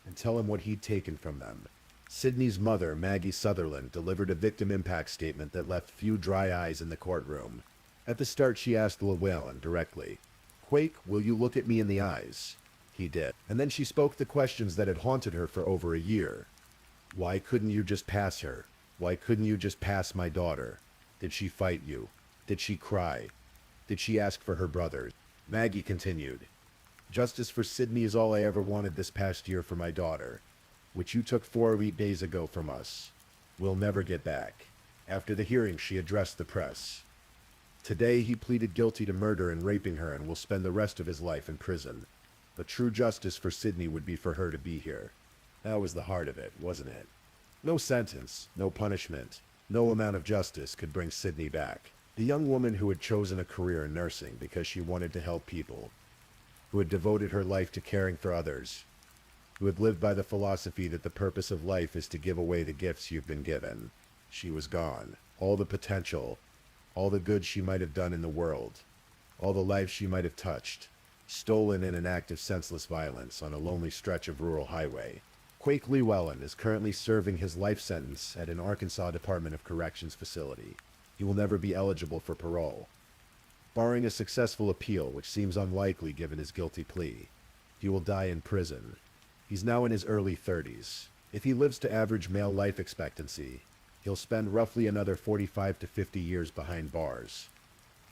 and tell him what he'd taken from them. Sydney's mother, Maggie Sutherland, delivered a victim impact statement that left few dry eyes in the courtroom. At the start, she asked Llewellyn directly, "Quake, will you look at me in the eyes?" He did. And then she spoke the questions that had haunted her for over a year. Why couldn't you just pass her? Why couldn't you just pass my daughter? Did she fight you? Did she cry? Did she ask for her brothers? Maggie continued, "Justice for Sydney is all I ever wanted this past year for my daughter, which you took 4 days ago from us. We'll never get back." After the hearing, she addressed the press. "Today, he pleaded guilty to murder and raping her and will spend the rest of his life in prison. But true justice for Sydney would be for her to be here." That was the heart of it, wasn't it? No sentence, no punishment, no amount of justice could bring Sydney back. The young woman who had chosen a career in nursing because she wanted to help people, who had devoted her life to caring for others, who had lived by the philosophy that the purpose of life is to give away the gifts you've been given. She was gone. All the potential, all the good she might have done in the world, all the lives she might have touched, stolen in an act of senseless violence on a lonely stretch of rural highway. Quake Llewellyn is currently serving his life sentence at an Arkansas Department of Corrections facility. He will never be eligible for parole. Barring a successful appeal, which seems unlikely given his guilty plea, he will die in prison. He's now in his early 30s. If he lives to average male life expectancy, he'll spend roughly another 45 to 50 years behind bars,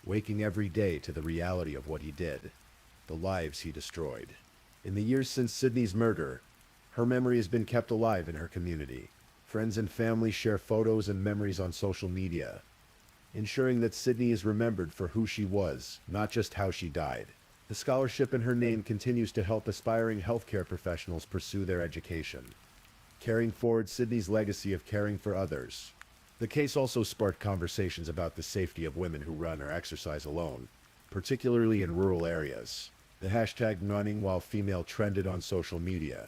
waking every day to the reality of what he did, the lives he destroyed. In the years since Sydney's murder, her memory has been kept alive in her community. Friends and family share photos and memories on social media, ensuring that Sydney is remembered for who she was, not just how she died. The scholarship in her name continues to help aspiring healthcare professionals pursue their education, carrying forward Sydney's legacy of caring for others. The case also sparked conversations about the safety of women who run or exercise alone, particularly in rural areas. The hashtag running while female trended on social media,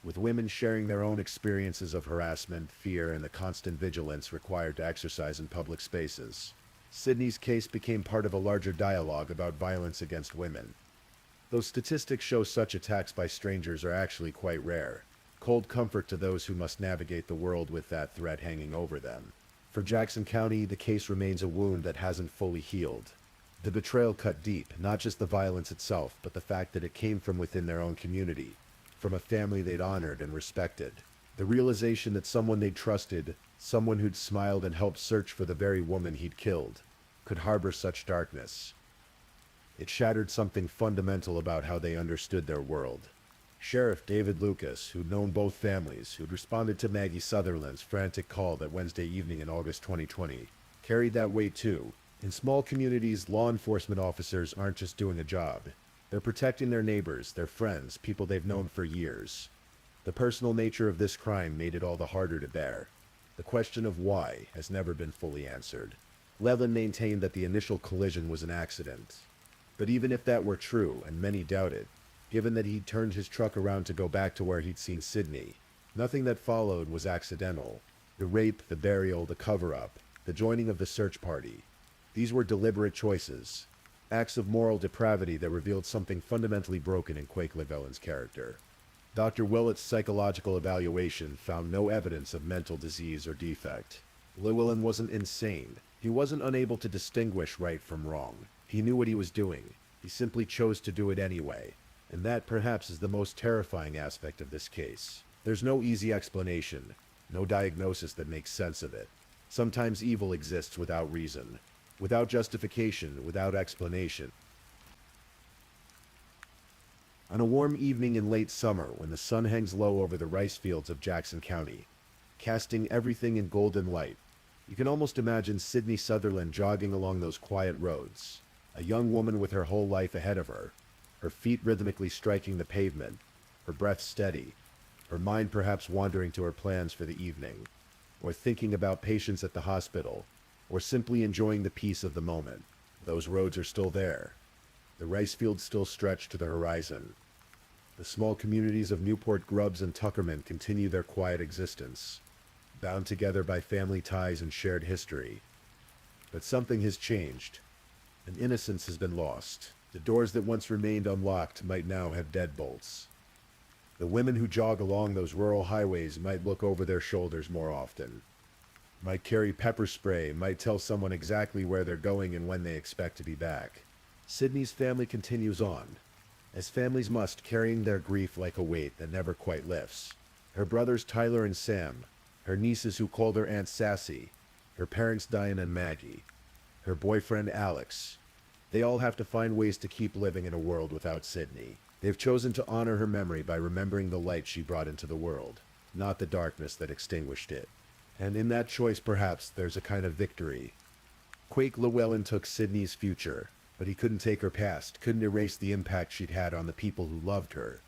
with women sharing their own experiences of harassment, fear, and the constant vigilance required to exercise in public spaces. Sydney's case became part of a larger dialogue about violence against women. Though statistics show such attacks by strangers are actually quite rare, cold comfort to those who must navigate the world with that threat hanging over them. For Jackson County, the case remains a wound that hasn't fully healed. The betrayal cut deep, not just the violence itself, but the fact that it came from within their own community, from a family they'd honored and respected. The realization that someone they'd trusted, someone who'd smiled and helped search for the very woman he'd killed, could harbor such darkness. It shattered something fundamental about how they understood their world. Sheriff David Lucas, who'd known both families, who'd responded to Maggie Sutherland's frantic call that Wednesday evening in August 2020, carried that weight too. In small communities, law enforcement officers aren't just doing a job. They're protecting their neighbors, their friends, people they've known for years. The personal nature of this crime made it all the harder to bear. The question of why has never been fully answered. Llewellyn maintained that the initial collision was an accident. But even if that were true, and many doubt it, given that he'd turned his truck around to go back to where he'd seen Sydney, nothing that followed was accidental. The rape, the burial, the cover-up, the joining of the search party. These were deliberate choices, acts of moral depravity that revealed something fundamentally broken in Quake Llewellyn's character. Dr. Willett's psychological evaluation found no evidence of mental disease or defect. Llewellyn wasn't insane. He wasn't unable to distinguish right from wrong. He knew what he was doing. He simply chose to do it anyway. And that perhaps is the most terrifying aspect of this case. There's no easy explanation, no diagnosis that makes sense of it. Sometimes evil exists without reason, without justification, without explanation. On a warm evening in late summer, when the sun hangs low over the rice fields of Jackson County, casting everything in golden light, you can almost imagine Sydney Sutherland jogging along those quiet roads, a young woman with her whole life ahead of her, her feet rhythmically striking the pavement, her breath steady, her mind perhaps wandering to her plans for the evening, or thinking about patients at the hospital, or simply enjoying the peace of the moment. Those roads are still there. The rice fields still stretch to the horizon. The small communities of Newport Grubbs and Tuckerman continue their quiet existence, bound together by family ties and shared history. But something has changed. An innocence has been lost. The doors that once remained unlocked might now have deadbolts. The women who jog along those rural highways might look over their shoulders more often, might carry pepper spray, might tell someone exactly where they're going and when they expect to be back. Sydney's family continues on, as families must, carrying their grief like a weight that never quite lifts. Her brothers Tyler and Sam, her nieces who called her Aunt Sassy, her parents Diane and Maggie, her boyfriend Alex. They all have to find ways to keep living in a world without Sydney. They've chosen to honor her memory by remembering the light she brought into the world, not the darkness that extinguished it. And in that choice, perhaps, there's a kind of victory. Quake Llewellyn took Sydney's future, but he couldn't take her past, couldn't erase the impact she'd had on the people who loved her,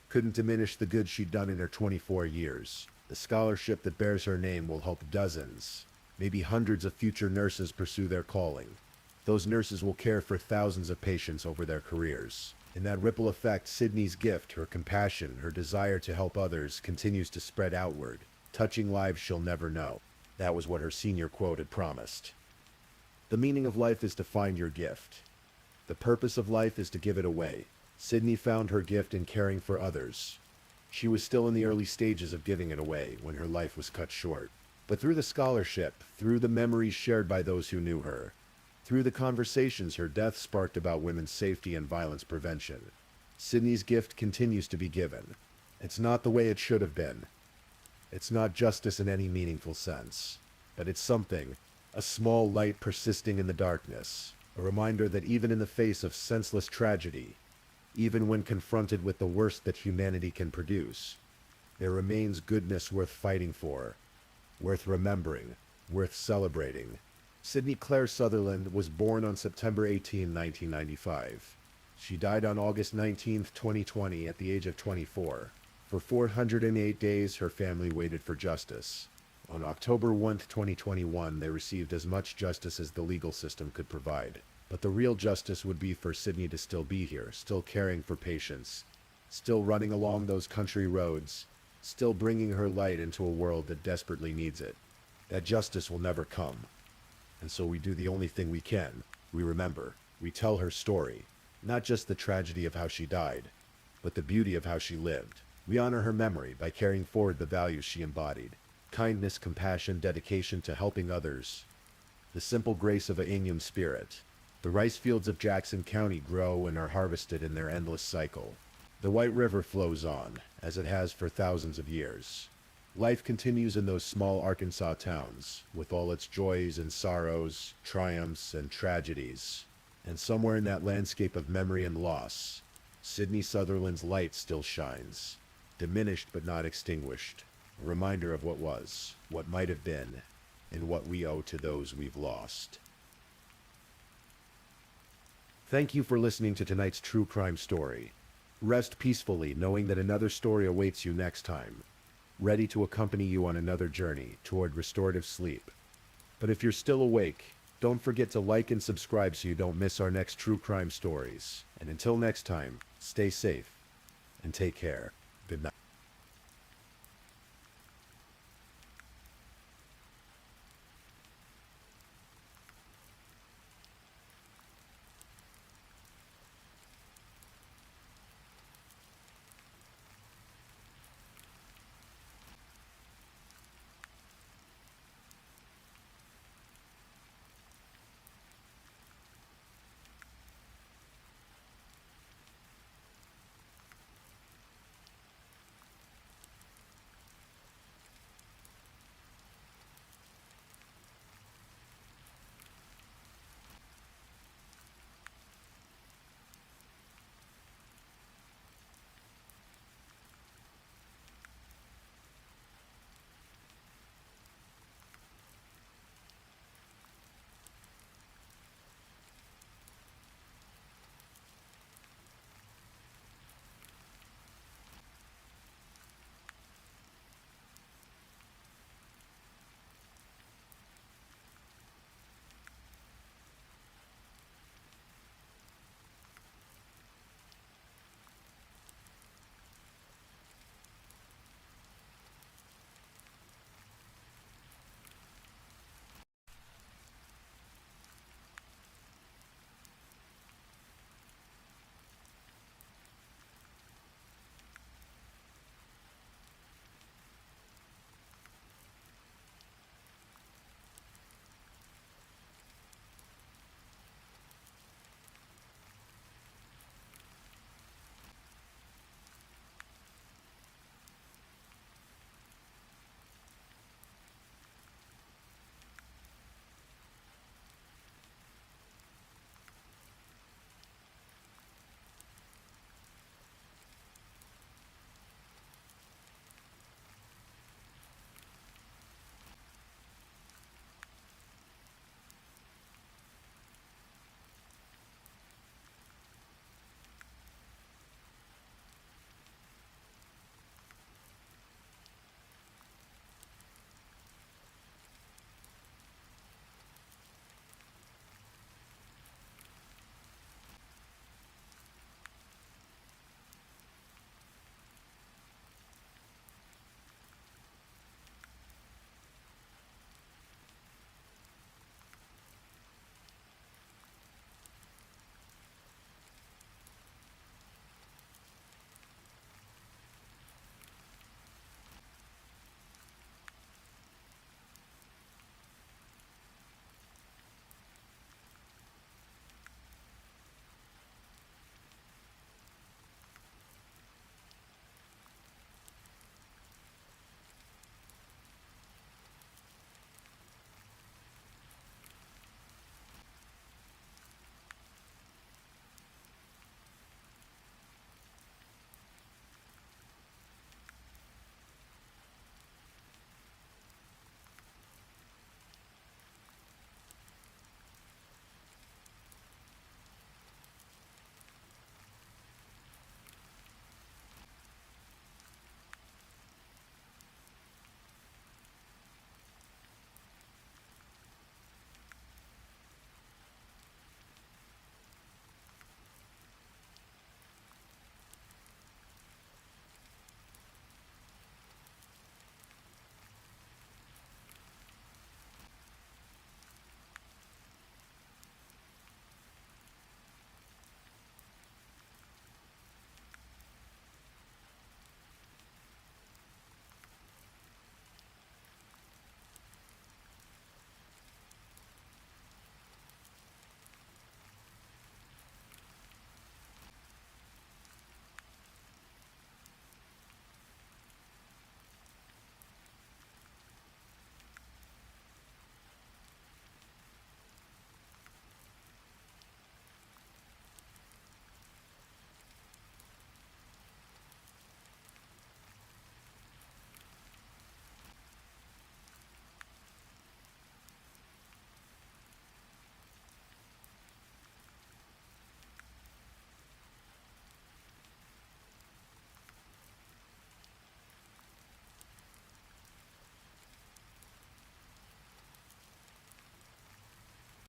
couldn't diminish the good she'd done in her 24 years. The scholarship that bears her name will help dozens, maybe hundreds of future nurses pursue their calling. Those nurses will care for thousands of patients over their careers. In that ripple effect, Sydney's gift, her compassion, her desire to help others continues to spread outward, touching lives she'll never know. That was what her senior quote had promised. The meaning of life is to find your gift. The purpose of life is to give it away. Sydney found her gift in caring for others. She was still in the early stages of giving it away when her life was cut short. But through the scholarship, through the memories shared by those who knew her, through the conversations her death sparked about women's safety and violence prevention, Sydney's gift continues to be given. It's not the way it should have been. It's not justice in any meaningful sense, but it's something, a small light persisting in the darkness, a reminder that even in the face of senseless tragedy, even when confronted with the worst that humanity can produce, there remains goodness worth fighting for, worth remembering, worth celebrating. Sydney Claire Sutherland was born on September 18, 1995. She died on August 19, 2020 at the age of 24. For 408 days, her family waited for justice. On October 1, 2021, they received as much justice as the legal system could provide. But the real justice would be for Sydney to still be here, still caring for patients, still running along those country roads, still bringing her light into a world that desperately needs it. That justice will never come. And so we do the only thing we can. We remember. We tell her story. Not just the tragedy of how she died, but the beauty of how she lived. We honor her memory by carrying forward the values she embodied. Kindness, compassion, dedication to helping others. The simple grace of a Ingham spirit. The rice fields of Jackson County grow and are harvested in their endless cycle. The White River flows on, as it has for thousands of years. Life continues in those small Arkansas towns, with all its joys and sorrows, triumphs and tragedies. And somewhere in that landscape of memory and loss, Sydney Sutherland's light still shines, diminished but not extinguished, a reminder of what was, what might have been, and what we owe to those we've lost. Thank you for listening to tonight's true crime story. Rest peacefully knowing that another story awaits you next time, ready to accompany you on another journey toward restorative sleep. But if you're still awake, don't forget to like and subscribe so you don't miss our next true crime stories. And until next time, stay safe and take care. Good night.